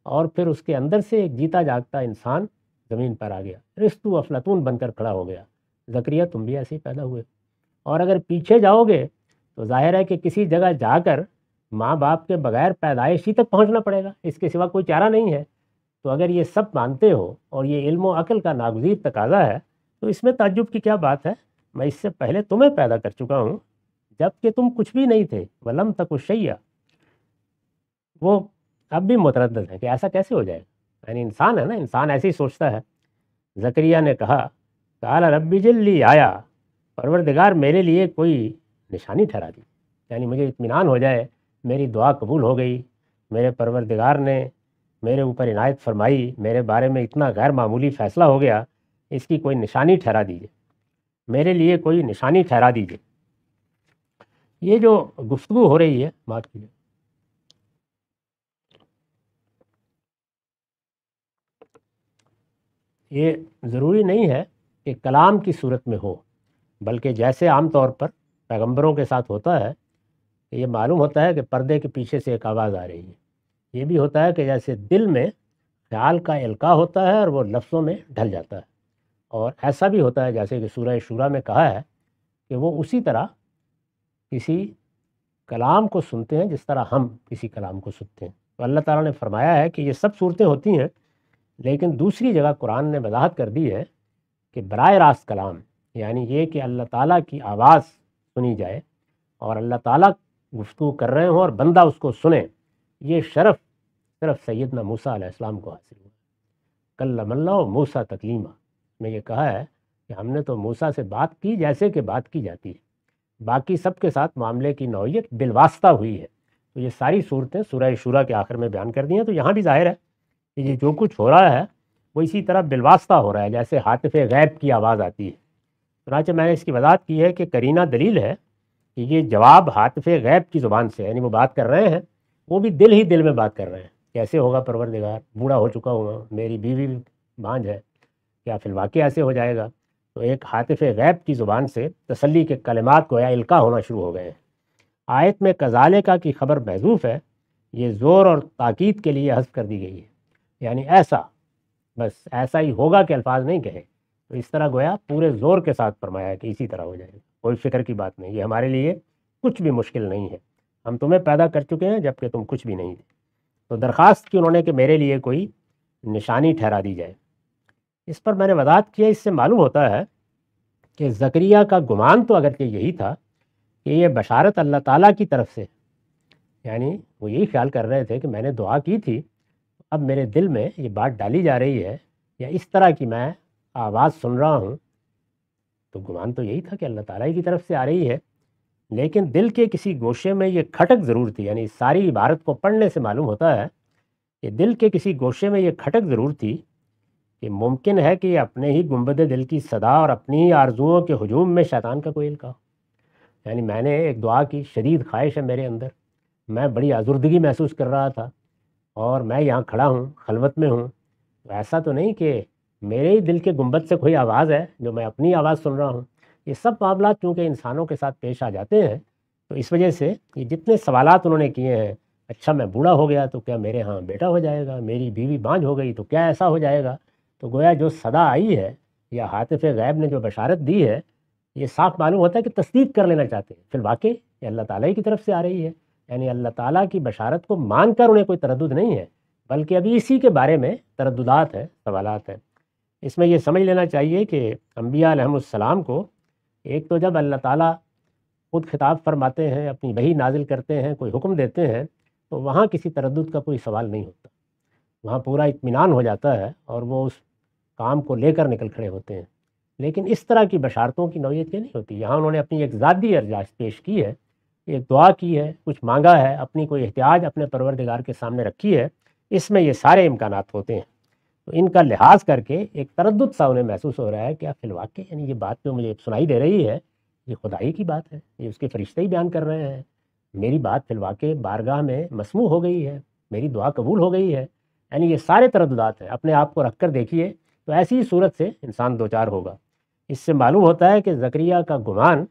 Speaker 1: اور پھر اس کے اندر سے ایک جیتا جاگتا انسان زمین پر آ گیا، رستو افلاطون بن کر کھڑا ہو گیا۔ زکریا تم بھی ایسے ہی پیدا ہوئے، اور اگر پیچھے جاؤ گے تو ظاہر ہے کہ کسی جگہ جا کر ماں باپ کے بغیر پیدائشی تک پہنچنا پڑے گا، اس کے سوا کوئی چارہ نہیں ہے۔ تو اگر یہ سب مانتے ہو اور یہ علم و عقل کا ناگزیر تقاضا ہے تو اس میں تعجب کی کیا بات ہے؟ میں اس سے پہلے تمہیں پیدا کر چکا ہوں جب کہ تم کچھ بھی نہیں تھے، ولم تک شیئا۔ وہ اب بھی متردد ہے کہ ایسا کیسے ہو جائے گا، یعنی انسان ہے نا، انسان ایسے ہی سوچتا ہے۔ زکریا نے کہا، قال رب اجعل لی آیا، پروردگار میرے لیے کوئی نشانی ٹھہرا دی، یعنی مجھے اطمینان ہو جائے میری دعا قبول ہو گئی، میرے پروردگار نے میرے اوپر عنایت فرمائی، میرے بارے میں اتنا غیر معمولی فیصلہ ہو گیا، اس کی کوئی نشانی ٹھہرا دیجیے، میرے لیے کوئی نشانی ٹھہرا دیجیے۔ یہ جو گفتگو ہو رہی ہے، معاف کیجیے، یہ ضروری نہیں ہے کہ کلام کی صورت میں ہو، بلکہ جیسے عام طور پر پیغمبروں کے ساتھ ہوتا ہے، یہ معلوم ہوتا ہے کہ پردے کے پیچھے سے ایک آواز آ رہی ہے۔ یہ بھی ہوتا ہے کہ جیسے دل میں خیال کا القاء ہوتا ہے اور وہ لفظوں میں ڈھل جاتا ہے، اور ایسا بھی ہوتا ہے جیسے کہ سورہ شورا میں کہا ہے کہ وہ اسی طرح کسی کلام کو سنتے ہیں جس طرح ہم کسی کلام کو سنتے ہیں۔ تو اللہ تعالیٰ نے فرمایا ہے کہ یہ سب صورتیں ہوتی ہیں، لیکن دوسری جگہ قرآن نے وضاحت کر دی ہے کہ براہ راست کلام، یعنی یہ کہ اللہ تعالیٰ کی آواز سنی جائے اور اللہ تعالیٰ گفتگو کر رہے ہوں اور بندہ اس کو سنے، یہ شرف صرف سیدنا موسیٰ علیہ السلام کو حاصل ہوا۔ کلم اللہ موسیٰ تکلیما میں یہ کہا ہے کہ ہم نے تو موسیٰ سے بات کی جیسے کہ بات کی جاتی ہے، باقی سب کے ساتھ معاملے کی نوعیت بالواسطہ ہوئی ہے۔ تو یہ ساری صورتیں سورہ شورا کے آخر میں بیان کر دی ہیں۔ تو یہاں بھی ظاہر ہے کہ یہ جو کچھ ہو رہا ہے وہ اسی طرح بالواسطہ ہو رہا ہے جیسے ہاتف غیب کی آواز آتی ہے۔ چنانچہ میں نے اس کی وضاحت کی ہے کہ قرینہ دلیل ہے کہ یہ جواب ہاتف غیب کی زبان سے، یعنی وہ بات کر رہے ہیں، وہ بھی دل ہی دل میں بات کر رہے ہیں۔ کیسے ہوگا پروردگار، بوڑھا ہو چکا ہوں، میری بیوی بانجھ ہے، کیا فی الواقع ایسے ہو جائے گا؟ تو ایک ہاتف غیب کی زبان سے تسلی کے کلمات گویا القاء ہونا شروع ہو گئے ہیں۔ آیت میں کذالکا کی خبر محذوف ہے، یہ زور اور تاکید کے لیے حذف کر دی گئی ہے، یعنی ایسا، بس ایسا ہی ہوگا کہ الفاظ نہیں کہے۔ تو اس طرح گویا پورے زور کے ساتھ فرمایا کہ اسی طرح ہو جائے گا، کوئی فکر کی بات نہیں، یہ ہمارے لیے کچھ بھی مشکل نہیں ہے، ہم تمہیں پیدا کر چکے ہیں جبکہ تم کچھ بھی نہیں تھے۔ تو درخواست کی انہوں نے کہ میرے لیے کوئی نشانی ٹھہرا دی جائے۔ اس پر میں نے وضاحت کیا، اس سے معلوم ہوتا ہے کہ زکریا کا گمان تو اگرچہ یہی تھا کہ یہ بشارت اللہ تعالیٰ کی طرف سے، یعنی وہ یہی خیال کر رہے تھے کہ میں نے دعا کی تھی، اب میرے دل میں یہ بات ڈالی جا رہی ہے یا اس طرح کی میں آواز سن رہا ہوں، تو گمان تو یہی تھا کہ اللہ تعالیٰ کی طرف سے آ رہی ہے، لیکن دل کے کسی گوشے میں یہ کھٹک ضرور تھی۔ یعنی ساری عبارت کو پڑھنے سے معلوم ہوتا ہے کہ دل کے کسی گوشے میں یہ کھٹک ضرور تھی کہ ممکن ہے کہ اپنے ہی گنبد دل کی صدا اور اپنی ہی آرزوؤں کے ہجوم میں شیطان کا کوئی القاء ہو۔ یعنی میں نے ایک دعا کی، شدید خواہش ہے میرے اندر، میں بڑی آزردگی محسوس کر رہا تھا اور میں یہاں کھڑا ہوں، خلوت میں ہوں، تو ایسا تو نہیں کہ میرے ہی دل کے گنبد سے کوئی آواز ہے جو میں اپنی آواز سن رہا ہوں۔ یہ سب معاملات چونکہ انسانوں کے ساتھ پیش آ جاتے ہیں، تو اس وجہ سے یہ جتنے سوالات انہوں نے کیے ہیں، اچھا میں بوڑھا ہو گیا تو کیا میرے ہاں بیٹا ہو جائے گا، میری بیوی بانجھ ہو گئی تو کیا ایسا ہو جائے گا؟ تو گویا جو صدا آئی ہے یا ہاتف غیب نے جو بشارت دی ہے، یہ صاف معلوم ہوتا ہے کہ تصدیق کر لینا چاہتے ہیں، فی الواقع یہ اللہ تعالیٰ کی طرف سے آ رہی ہے۔ یعنی اللہ تعالیٰ کی بشارت کو مان کر انہیں کوئی تردد نہیں ہے، بلکہ ابھی اسی کے بارے میں ترددات ہیں، سوالات ہیں۔ اس میں یہ سمجھ لینا چاہیے کہ انبیاء علیہم السلام کو ایک تو جب اللہ تعالیٰ خود خطاب فرماتے ہیں، اپنی وحی نازل کرتے ہیں، کوئی حکم دیتے ہیں، تو وہاں کسی تردد کا کوئی سوال نہیں ہوتا، وہاں پورا اطمینان ہو جاتا ہے اور وہ اس کام کو لے کر نکل کھڑے ہوتے ہیں۔ لیکن اس طرح کی بشارتوں کی نوعیت یہ نہیں ہوتی۔ یہاں انہوں نے اپنی ایک ذاتی ارجاش پیش کی ہے، ایک دعا کی ہے، کچھ مانگا ہے، اپنی کوئی احتیاج اپنے پروردگار کے سامنے رکھی ہے، اس میں یہ سارے امکانات ہوتے ہیں۔ تو ان کا لحاظ کر کے ایک تردد سا انہیں محسوس ہو رہا ہے کہ فی الواقع یعنی یہ بات جو مجھے سنائی دے رہی ہے یہ خدائی کی بات ہے، یہ اس کے فرشتے ہی بیان کر رہے ہیں، میری بات فی الواقع بارگاہ میں مسموع ہو گئی ہے، میری دعا قبول ہو گئی ہے۔ یعنی یہ سارے ترددات ہیں، اپنے آپ کو رکھ کر دیکھیے تو ایسی ہی صورت سے انسان دوچار ہوگا۔ اس سے معلوم ہوتا ہے کہ زکریا کا گمان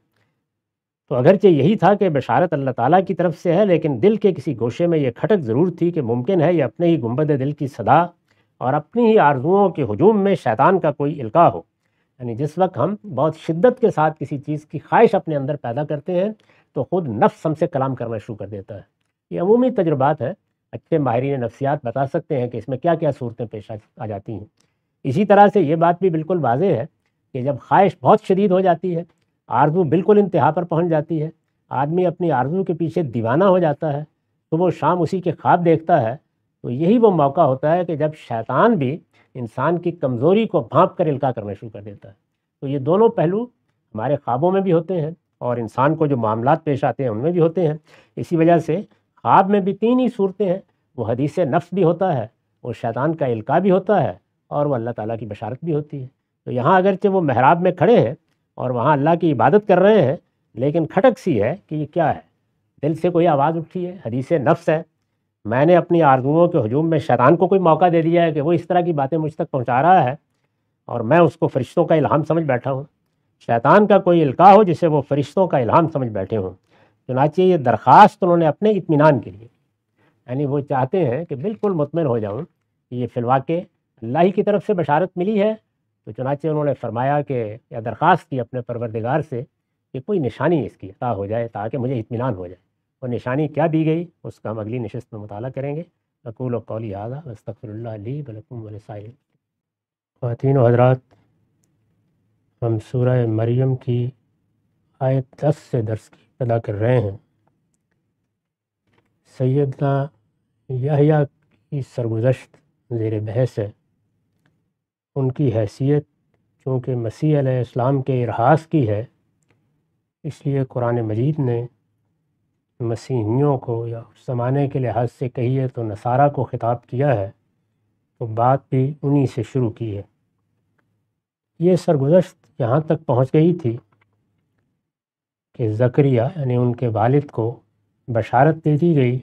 Speaker 1: تو اگرچہ یہی تھا کہ بشارت اللہ تعالیٰ کی طرف سے ہے، لیکن دل کے کسی گوشے میں یہ کھٹک ضرور تھی کہ ممکن ہے یہ اپنے ہی گنبد دل کی صدا اور اپنی ہی آرزوؤں کے ہجوم میں شیطان کا کوئی القاء ہو۔ یعنی جس وقت ہم بہت شدت کے ساتھ کسی چیز کی خواہش اپنے اندر پیدا کرتے ہیں تو خود نفس ہم سے کلام کرنا شروع کر دیتا ہے۔ یہ عمومی تجربات ہے، اچھے ماہرین نفسیات بتا سکتے ہیں کہ اس میں کیا کیا صورتیں پیش آ جاتی ہیں۔ اسی طرح سے یہ بات بھی بالکل واضح ہے کہ جب خواہش بہت شدید ہو جاتی ہے، آرزو بالکل انتہا پر پہنچ جاتی ہے، آدمی اپنی آرزو کے پیچھے دیوانہ ہو جاتا ہے، صبح شام اسی کے خواب دیکھتا ہے، تو یہی وہ موقع ہوتا ہے کہ جب شیطان بھی انسان کی کمزوری کو بھانپ کر القاء کرنا شروع کر دیتا ہے۔ تو یہ دونوں پہلو ہمارے خوابوں میں بھی ہوتے ہیں اور انسان کو جو معاملات پیش آتے ہیں ان میں بھی ہوتے ہیں۔ اسی وجہ سے خواب میں بھی تین ہی صورتیں ہیں، وہ حدیث نفس بھی ہوتا ہے، وہ شیطان کا القاء بھی ہوتا ہے، اور وہ اللہ تعالیٰ کی بشارت بھی ہوتی ہے۔ تو یہاں اگرچہ وہ محراب میں کھڑے ہیں اور وہاں اللہ کی عبادت کر رہے ہیں، لیکن کھٹک سی ہے کہ یہ کیا ہے، دل سے کوئی آواز اٹھی ہے، حدیث نفس ہے، میں نے اپنی آرزوؤں کے ہجوم میں شیطان کو کوئی موقع دے دیا ہے کہ وہ اس طرح کی باتیں مجھ تک پہنچا رہا ہے۔ اور میں اس کو فرشتوں کا الہام سمجھ بیٹھا ہوں، شیطان کا کوئی القاء ہو جسے وہ فرشتوں کا الہام سمجھ بیٹھے ہوں۔ چنانچہ یہ درخواست انہوں نے اپنے اطمینان کے لیے، یعنی وہ چاہتے ہیں کہ بالکل مطمئن ہو جاؤں کہ یہ فی الواقع اللہ ہی کی طرف سے بشارت ملی ہے، تو چنانچہ انہوں نے فرمایا کہ یا درخواست کی اپنے پروردگار سے کہ کوئی نشانی اس کی عطا ہو جائے تاکہ مجھے اطمینان ہو جائے۔ اور نشانی کیا دی گئی اس کا ہم اگلی نشست میں مطالعہ کریں گے۔ اقول قولی ھذا واستغفر اللہ لی ولکم ولسائر۔ خواتین و حضرات، ہم سورہ مریم کی آیت 10 سے درس کی ابتدا کر رہے ہیں۔ سیدنا یحییٰ کی سرگزشت زیر بحث ہے۔ ان کی حیثیت چونکہ مسیح علیہ السلام کے ارہاس کی ہے، اس لیے قرآن مجید نے مسیحیوں کو یا اس زمانے کے لحاظ سے کہیے تو نصارہ کو خطاب کیا ہے، تو بات بھی انہی سے شروع کی ہے۔ یہ سرگزشت یہاں تک پہنچ گئی تھی کہ زکریا یعنی ان کے والد کو بشارت دے دی گئی،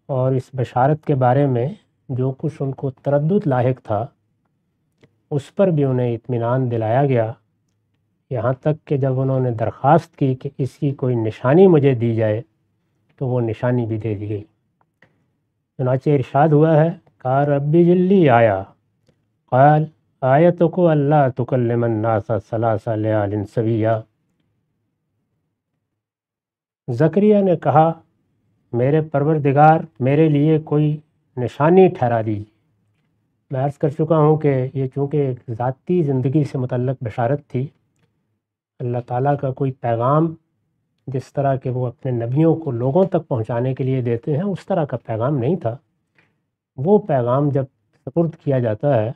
Speaker 1: اور اس بشارت کے بارے میں جو کچھ ان کو تردد لاحق تھا اس پر بھی انہیں اطمینان دلایا گیا، یہاں تک کہ جب انہوں نے درخواست کی کہ اس کی کوئی نشانی مجھے دی جائے تو وہ نشانی بھی دے دی گئی۔ چنانچہ ارشاد ہوا ہے قال ربی جلی آیا قال آیتک اللہ تکلم الناس ثلاث لیال سویا۔ زکریا نے کہا میرے پروردگار میرے لیے کوئی نشانی ٹھہرا دیجیے۔ میں عرض کر چکا ہوں کہ یہ چونکہ ایک ذاتی زندگی سے متعلق بشارت تھی، اللہ تعالیٰ کا کوئی پیغام جس طرح کہ وہ اپنے نبیوں کو لوگوں تک پہنچانے کے لیے دیتے ہیں اس طرح کا پیغام نہیں تھا۔ وہ پیغام جب سپرد کیا جاتا ہے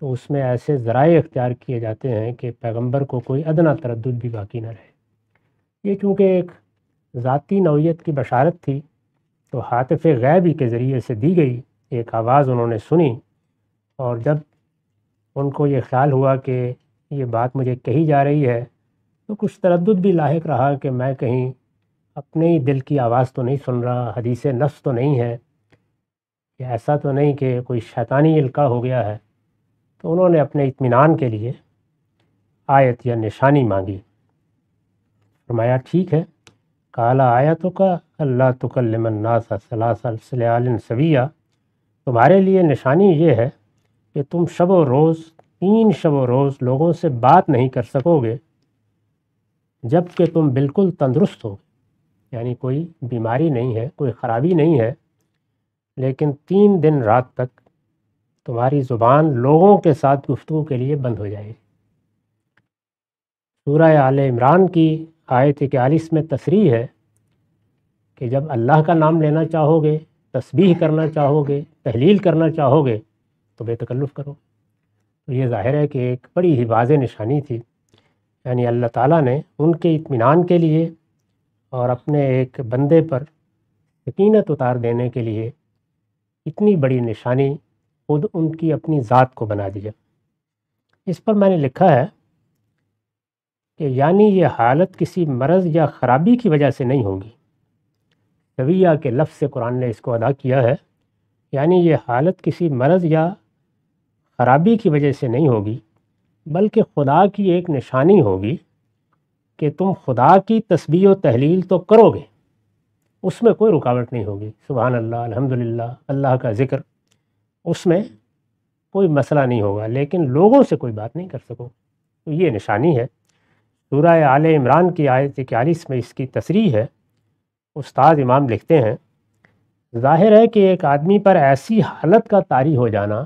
Speaker 1: تو اس میں ایسے ذرائع اختیار کیے جاتے ہیں کہ پیغمبر کو کوئی ادنیٰ تردد بھی باقی نہ رہے۔ یہ چونکہ ایک ذاتی نوعیت کی بشارت تھی تو ہاتف غیبی کے ذریعے سے دی گئی ایک آواز انہوں نے سنی، اور جب ان کو یہ خیال ہوا کہ یہ بات مجھے کہی جا رہی ہے تو کچھ تردد بھی لاحق رہا کہ میں کہیں اپنے ہی دل کی آواز تو نہیں سن رہا، حدیث نفس تو نہیں ہے، یا ایسا تو نہیں کہ کوئی شیطانی القاء ہو گیا ہے۔ تو انہوں نے اپنے اطمینان کے لیے آیت یا نشانی مانگی۔ فرمایا ٹھیک ہے، قال آیتک اللہ تکلم الناس ثلاث لیال سویا، تمہارے لیے نشانی یہ ہے کہ تم شب و روز 3 شب و روز لوگوں سے بات نہیں کر سکو گے جب کہ تم بالکل تندرست ہو، یعنی کوئی بیماری نہیں ہے، کوئی خرابی نہیں ہے، لیکن 3 دن رات تک تمہاری زبان لوگوں کے ساتھ گفتگو کے لیے بند ہو جائے گی۔ سورہ آل عمران کی آیت 41 میں تصریح ہے کہ جب اللہ کا نام لینا چاہو گے، تسبیح کرنا چاہو گے، تحلیل کرنا چاہو گے تو بے تکلف کرو۔ تو یہ ظاہر ہے کہ ایک بڑی ہی واضح نشانی تھی، یعنی اللہ تعالیٰ نے ان کے اطمینان کے لیے اور اپنے ایک بندے پر سکینت اتار دینے کے لیے اتنی بڑی نشانی خود ان کی اپنی ذات کو بنا دیا۔ اس پر میں نے لکھا ہے کہ یعنی یہ حالت کسی مرض یا خرابی کی وجہ سے نہیں ہوگی۔ سویہ کے لفظ سے قرآن نے اس کو ادا کیا ہے، یعنی یہ حالت کسی مرض یا خرابی کی وجہ سے نہیں ہوگی، بلکہ خدا کی ایک نشانی ہوگی کہ تم خدا کی تسبیح و تحلیل تو کرو گے، اس میں کوئی رکاوٹ نہیں ہوگی۔ سبحان اللہ، الحمدللہ، اللہ کا ذکر، اس میں کوئی مسئلہ نہیں ہوگا، لیکن لوگوں سے کوئی بات نہیں کر سکو۔ تو یہ نشانی ہے۔ سورہ آل عمران کی آیت 41 میں اس کی تصریح ہے۔ استاد امام لکھتے ہیں ظاہر ہے کہ ایک آدمی پر ایسی حالت کا طاری ہو جانا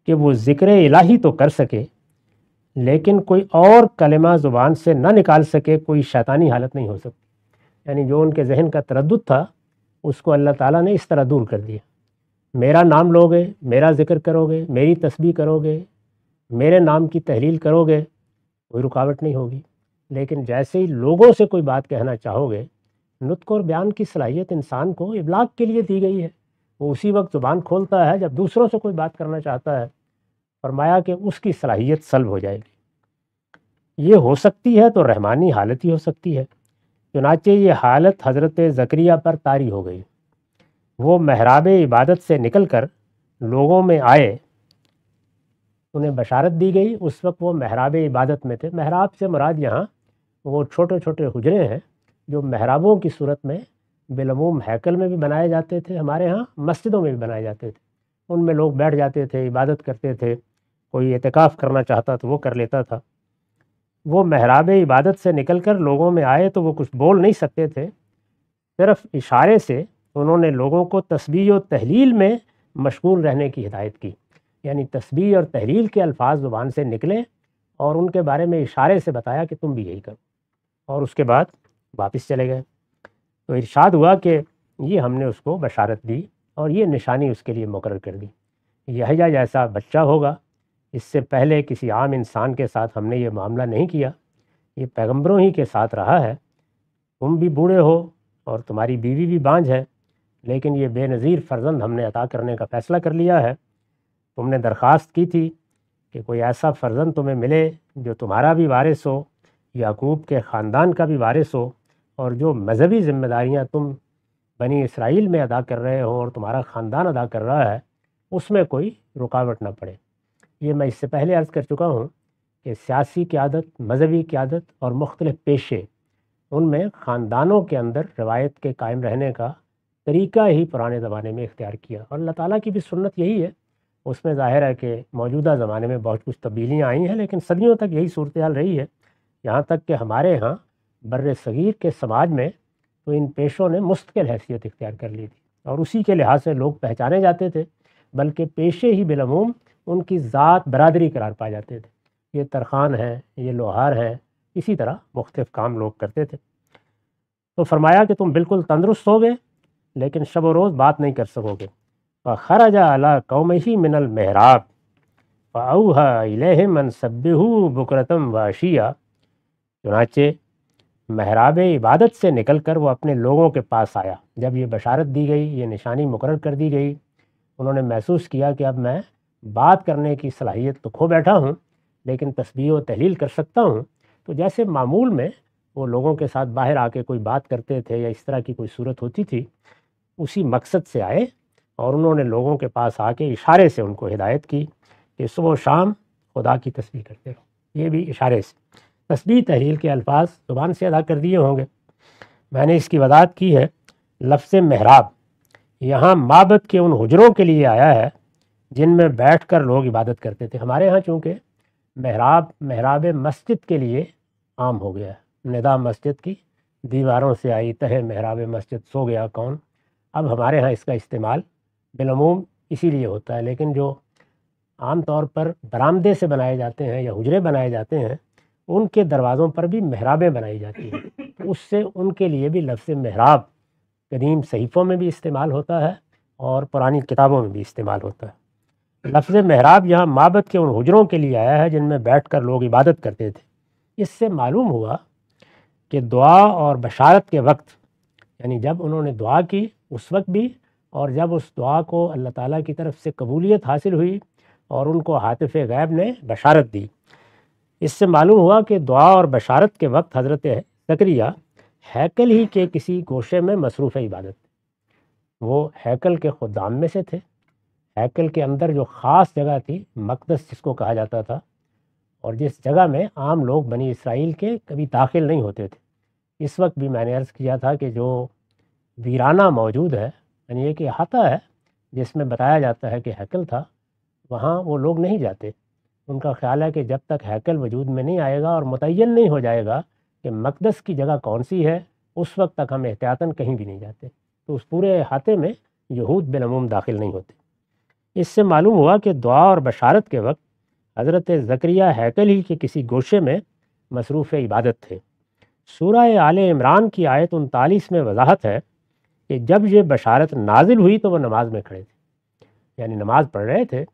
Speaker 1: کہ وہ ذکر الہی تو کر سکے لیکن کوئی اور کلمہ زبان سے نہ نکال سکے، کوئی شیطانی حالت نہیں ہو سکتی۔ یعنی جو ان کے ذہن کا تردد تھا اس کو اللہ تعالیٰ نے اس طرح دور کر دیا۔ میرا نام لو گے، میرا ذکر کرو گے، میری تسبیح کرو گے، میرے نام کی تحلیل کرو گے، کوئی رکاوٹ نہیں ہوگی۔ لیکن جیسے ہی لوگوں سے کوئی بات کہنا چاہو گے، نطق اور بیان کی صلاحیت انسان کو ابلاغ کے لیے دی گئی ہے، وہ اسی وقت زبان کھولتا ہے جب دوسروں سے کوئی بات کرنا چاہتا ہے۔ فرمایا کہ اس کی صلاحیت سلب ہو جائے گی۔ یہ ہو سکتی ہے تو رحمانی حالت ہی ہو سکتی ہے۔ چنانچہ یہ حالت حضرت زکریا پر طاری ہو گئی۔ وہ محراب عبادت سے نکل کر لوگوں میں آئے انہیں بشارت دی گئی، اس وقت وہ محراب عبادت میں تھے۔ محراب سے مراد یہاں وہ چھوٹے چھوٹے حجرے ہیں جو محرابوں کی صورت میں بالعموم ہیکل میں بھی بنائے جاتے تھے، ہمارے ہاں مسجدوں میں بھی بنائے جاتے تھے۔ ان میں لوگ بیٹھ جاتے تھے، عبادت کرتے تھے، کوئی اعتکاف کرنا چاہتا تو وہ کر لیتا تھا۔ وہ محراب عبادت سے نکل کر لوگوں میں آئے تو وہ کچھ بول نہیں سکتے تھے، صرف اشارے سے انہوں نے لوگوں کو تسبیح و تحلیل میں مشغول رہنے کی ہدایت کی، یعنی تسبیح اور تحلیل کے الفاظ زبان سے نکلے اور ان کے بارے میں اشارے سے بتایا کہ تم بھی یہی کرو، اور اس کے بعد واپس چلے گئے۔ تو ارشاد ہوا کہ یہ ہم نے اس کو بشارت دی اور یہ نشانی اس کے لیے مقرر کر دی، یحییٰ جیسا بچہ ہوگا، اس سے پہلے کسی عام انسان کے ساتھ ہم نے یہ معاملہ نہیں کیا، یہ پیغمبروں ہی کے ساتھ رہا ہے۔ تم بھی بوڑھے ہو اور تمہاری بیوی بھی بانجھ ہے، لیکن یہ بے نظیر فرزند ہم نے عطا کرنے کا فیصلہ کر لیا ہے۔ تم نے درخواست کی تھی کہ کوئی ایسا فرزند تمہیں ملے جو تمہارا بھی وارث ہو، یعقوب کے خاندان کا بھی وارث ہو، اور جو مذہبی ذمہ داریاں تم بنی اسرائیل میں ادا کر رہے ہو اور تمہارا خاندان ادا کر رہا ہے اس میں کوئی رکاوٹ نہ پڑے۔ یہ میں اس سے پہلے عرض کر چکا ہوں کہ سیاسی قیادت، مذہبی قیادت اور مختلف پیشے، ان میں خاندانوں کے اندر روایت کے قائم رہنے کا طریقہ ہی پرانے زمانے میں اختیار کیا، اور اللہ تعالیٰ کی بھی سنت یہی ہے۔ اس میں ظاہر ہے کہ موجودہ زمانے میں بہت کچھ تبدیلیاں آئی ہیں، لیکن صدیوں تک یہی صورتحال رہی ہے، یہاں تک کہ ہمارے ہاں بر صغیر کے سماج میں تو ان پیشوں نے مستقل حیثیت اختیار کر لی تھی، اور اسی کے لحاظ سے لوگ پہچانے جاتے تھے، بلکہ پیشے ہی بالعموم ان کی ذات برادری قرار پا جاتے تھے۔ یہ ترخان ہیں، یہ لوہار ہیں، اسی طرح مختلف کام لوگ کرتے تھے۔ تو فرمایا کہ تم بالکل تندرست ہوگے لیکن شب و روز بات نہیں کر سکو گے۔ فخرج علی قومہ من المحراب فاوحی الیہم ان سبحوا بکرۃ وعشیا، چنانچہ محراب عبادت سے نکل کر وہ اپنے لوگوں کے پاس آیا۔ جب یہ بشارت دی گئی، یہ نشانی مقرر کر دی گئی، انہوں نے محسوس کیا کہ اب میں بات کرنے کی صلاحیت تو کھو بیٹھا ہوں لیکن تسبیح و تحلیل کر سکتا ہوں۔ تو جیسے معمول میں وہ لوگوں کے ساتھ باہر آ کے کوئی بات کرتے تھے یا اس طرح کی کوئی صورت ہوتی تھی، اسی مقصد سے آئے اور انہوں نے لوگوں کے پاس آ کے اشارے سے ان کو ہدایت کی کہ صبح و شام خدا کی تسبیح کرتے رہو۔ یہ بھی اشارے سے تسبیح تحلیل کے الفاظ زبان سے ادا کر دیے ہوں گے۔ میں نے اس کی وضاحت کی ہے۔ لفظ محراب یہاں معبد کے ان حجروں کے لیے آیا ہے جن میں بیٹھ کر لوگ عبادت کرتے تھے۔ ہمارے ہاں چونکہ محراب مسجد کے لیے عام ہو گیا ہے، ندا مسجد کی دیواروں سے آئی تہ محراب مسجد سو گیا کون، اب ہمارے ہاں اس کا استعمال بالعموم اسی لیے ہوتا ہے، لیکن جو عام طور پر برآمدے سے بنائے جاتے ہیں یا حجرے بنائے جاتے ہیں ان کے دروازوں پر بھی محرابیں بنائی جاتی ہیں، تو اس سے ان کے لیے بھی لفظ محراب قدیم صحیفوں میں بھی استعمال ہوتا ہے اور پرانی کتابوں میں بھی استعمال ہوتا ہے۔ لفظ محراب یہاں معبد کے ان حجروں کے لیے آیا ہے جن میں بیٹھ کر لوگ عبادت کرتے تھے۔ اس سے معلوم ہوا کہ دعا اور بشارت کے وقت، یعنی جب انہوں نے دعا کی اس وقت بھی، اور جب اس دعا کو اللہ تعالیٰ کی طرف سے قبولیت حاصل ہوئی اور ان کو ہاتف غیب نے بشارت دی، اس سے معلوم ہوا کہ دعا اور بشارت کے وقت حضرت زکریا ہیکل ہی کے کسی گوشے میں مصروف عبادت تھے۔ وہ ہیکل کے خدام میں سے تھے۔ ہیکل کے اندر جو خاص جگہ تھی، مقدس جس کو کہا جاتا تھا، اور جس جگہ میں عام لوگ بنی اسرائیل کے کبھی داخل نہیں ہوتے تھے۔ اس وقت بھی میں نے عرض کیا تھا کہ جو ویرانہ موجود ہے، یعنی یہ کہ احاطہ ہے جس میں بتایا جاتا ہے کہ ہیکل تھا، وہاں وہ لوگ نہیں جاتے۔ ان کا خیال ہے کہ جب تک ہیکل وجود میں نہیں آئے گا اور متعین نہیں ہو جائے گا کہ مقدس کی جگہ کون سی ہے، اس وقت تک ہم احتیاطاً کہیں بھی نہیں جاتے۔ تو اس پورے احاطے میں یہود بالعموم داخل نہیں ہوتے۔ اس سے معلوم ہوا کہ دعا اور بشارت کے وقت حضرت زکریا ہیکل ہی کے کسی گوشے میں مصروف عبادت تھے۔ سورہ آل عمران کی آیت 39 میں وضاحت ہے کہ جب یہ بشارت نازل ہوئی تو وہ نماز میں کھڑے تھے، یعنی نماز پڑھ رہے تھے۔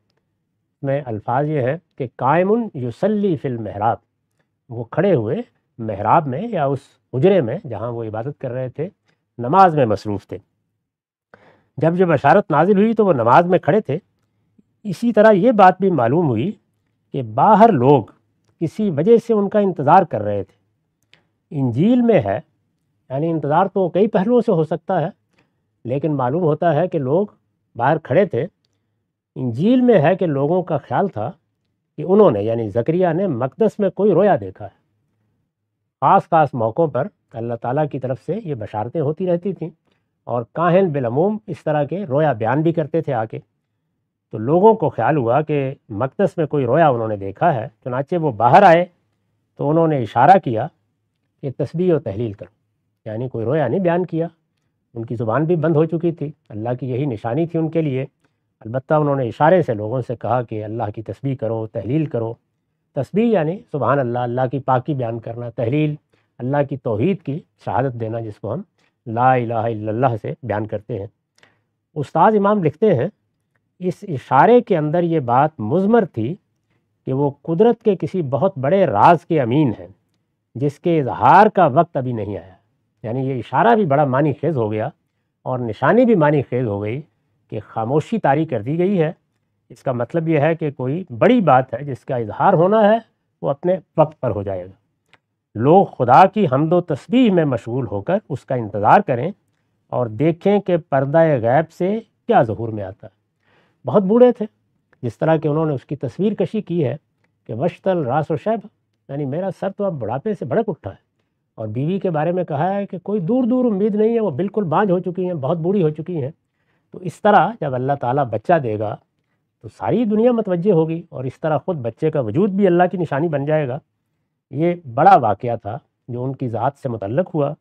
Speaker 1: میں الفاظ یہ ہے کہ قائم یصلی فی المحراب، وہ کھڑے ہوئے محراب میں یا اس حجرے میں جہاں وہ عبادت کر رہے تھے، نماز میں مصروف تھے۔ جب یہ بشارت نازل ہوئی تو وہ نماز میں کھڑے تھے۔ اسی طرح یہ بات بھی معلوم ہوئی کہ باہر لوگ کسی وجہ سے ان کا انتظار کر رہے تھے۔ انجیل میں ہے، یعنی انتظار تو کئی پہلوؤں سے ہو سکتا ہے، لیکن معلوم ہوتا ہے کہ لوگ باہر کھڑے تھے۔ انجیل میں ہے کہ لوگوں کا خیال تھا کہ انہوں نے یعنی زکریا نے مقدس میں کوئی رویا دیکھا ہے۔ خاص خاص موقعوں پر اللہ تعالیٰ کی طرف سے یہ بشارتیں ہوتی رہتی تھیں، اور کاہن بالعموم اس طرح کے رویا بیان بھی کرتے تھے آ کے۔ تو لوگوں کو خیال ہوا کہ مقدس میں کوئی رویا انہوں نے دیکھا ہے، چنانچہ وہ باہر آئے تو انہوں نے اشارہ کیا کہ تسبیح و تحلیل کرو، یعنی کوئی رویا نہیں بیان کیا۔ ان کی زبان بھی بند ہو چکی تھی، اللہ کی یہی نشانی تھی ان کے لیے۔ البتہ انہوں نے اشارے سے لوگوں سے کہا کہ اللہ کی تسبیح کرو، تحلیل کرو۔ تسبیح یعنی سبحان اللہ، اللہ کی پاکی بیان کرنا، تحلیل اللہ کی توحید کی شہادت دینا، جس کو ہم لا الہ الا اللہ سے بیان کرتے ہیں۔ استاد امام لکھتے ہیں اس اشارے کے اندر یہ بات مضمر تھی کہ وہ قدرت کے کسی بہت بڑے راز کے امین ہیں جس کے اظہار کا وقت ابھی نہیں آیا۔ یعنی یہ اشارہ بھی بڑا معنی خیز ہو گیا اور نشانی بھی معنی خیز ہو گئی کہ خاموشی طاری کر دی گئی ہے۔ اس کا مطلب یہ ہے کہ کوئی بڑی بات ہے جس کا اظہار ہونا ہے، وہ اپنے وقت پر ہو جائے گا۔ لوگ خدا کی حمد و تسبیح میں مشغول ہو کر اس کا انتظار کریں اور دیکھیں کہ پردہ غیب سے کیا ظہور میں آتا ہے۔ بہت بوڑھے تھے، جس طرح کہ انہوں نے اس کی تصویر کشی کی ہے کہ وشتل راس و شیب، یعنی میرا سر تو اب بڑھاپے سے بھڑک اٹھا ہے، اور بیوی کے بارے میں کہا ہے کہ کوئی دور دور امید نہیں ہے، وہ بالکل بانجھ ہو چکی ہیں، بہت بوڑھی ہو چکی ہیں۔ تو اس طرح جب اللہ تعالیٰ بچہ دے گا تو ساری دنیا متوجہ ہوگی، اور اس طرح خود بچے کا وجود بھی اللہ کی نشانی بن جائے گا۔ یہ بڑا واقعہ تھا جو ان کی ذات سے متعلق ہوا۔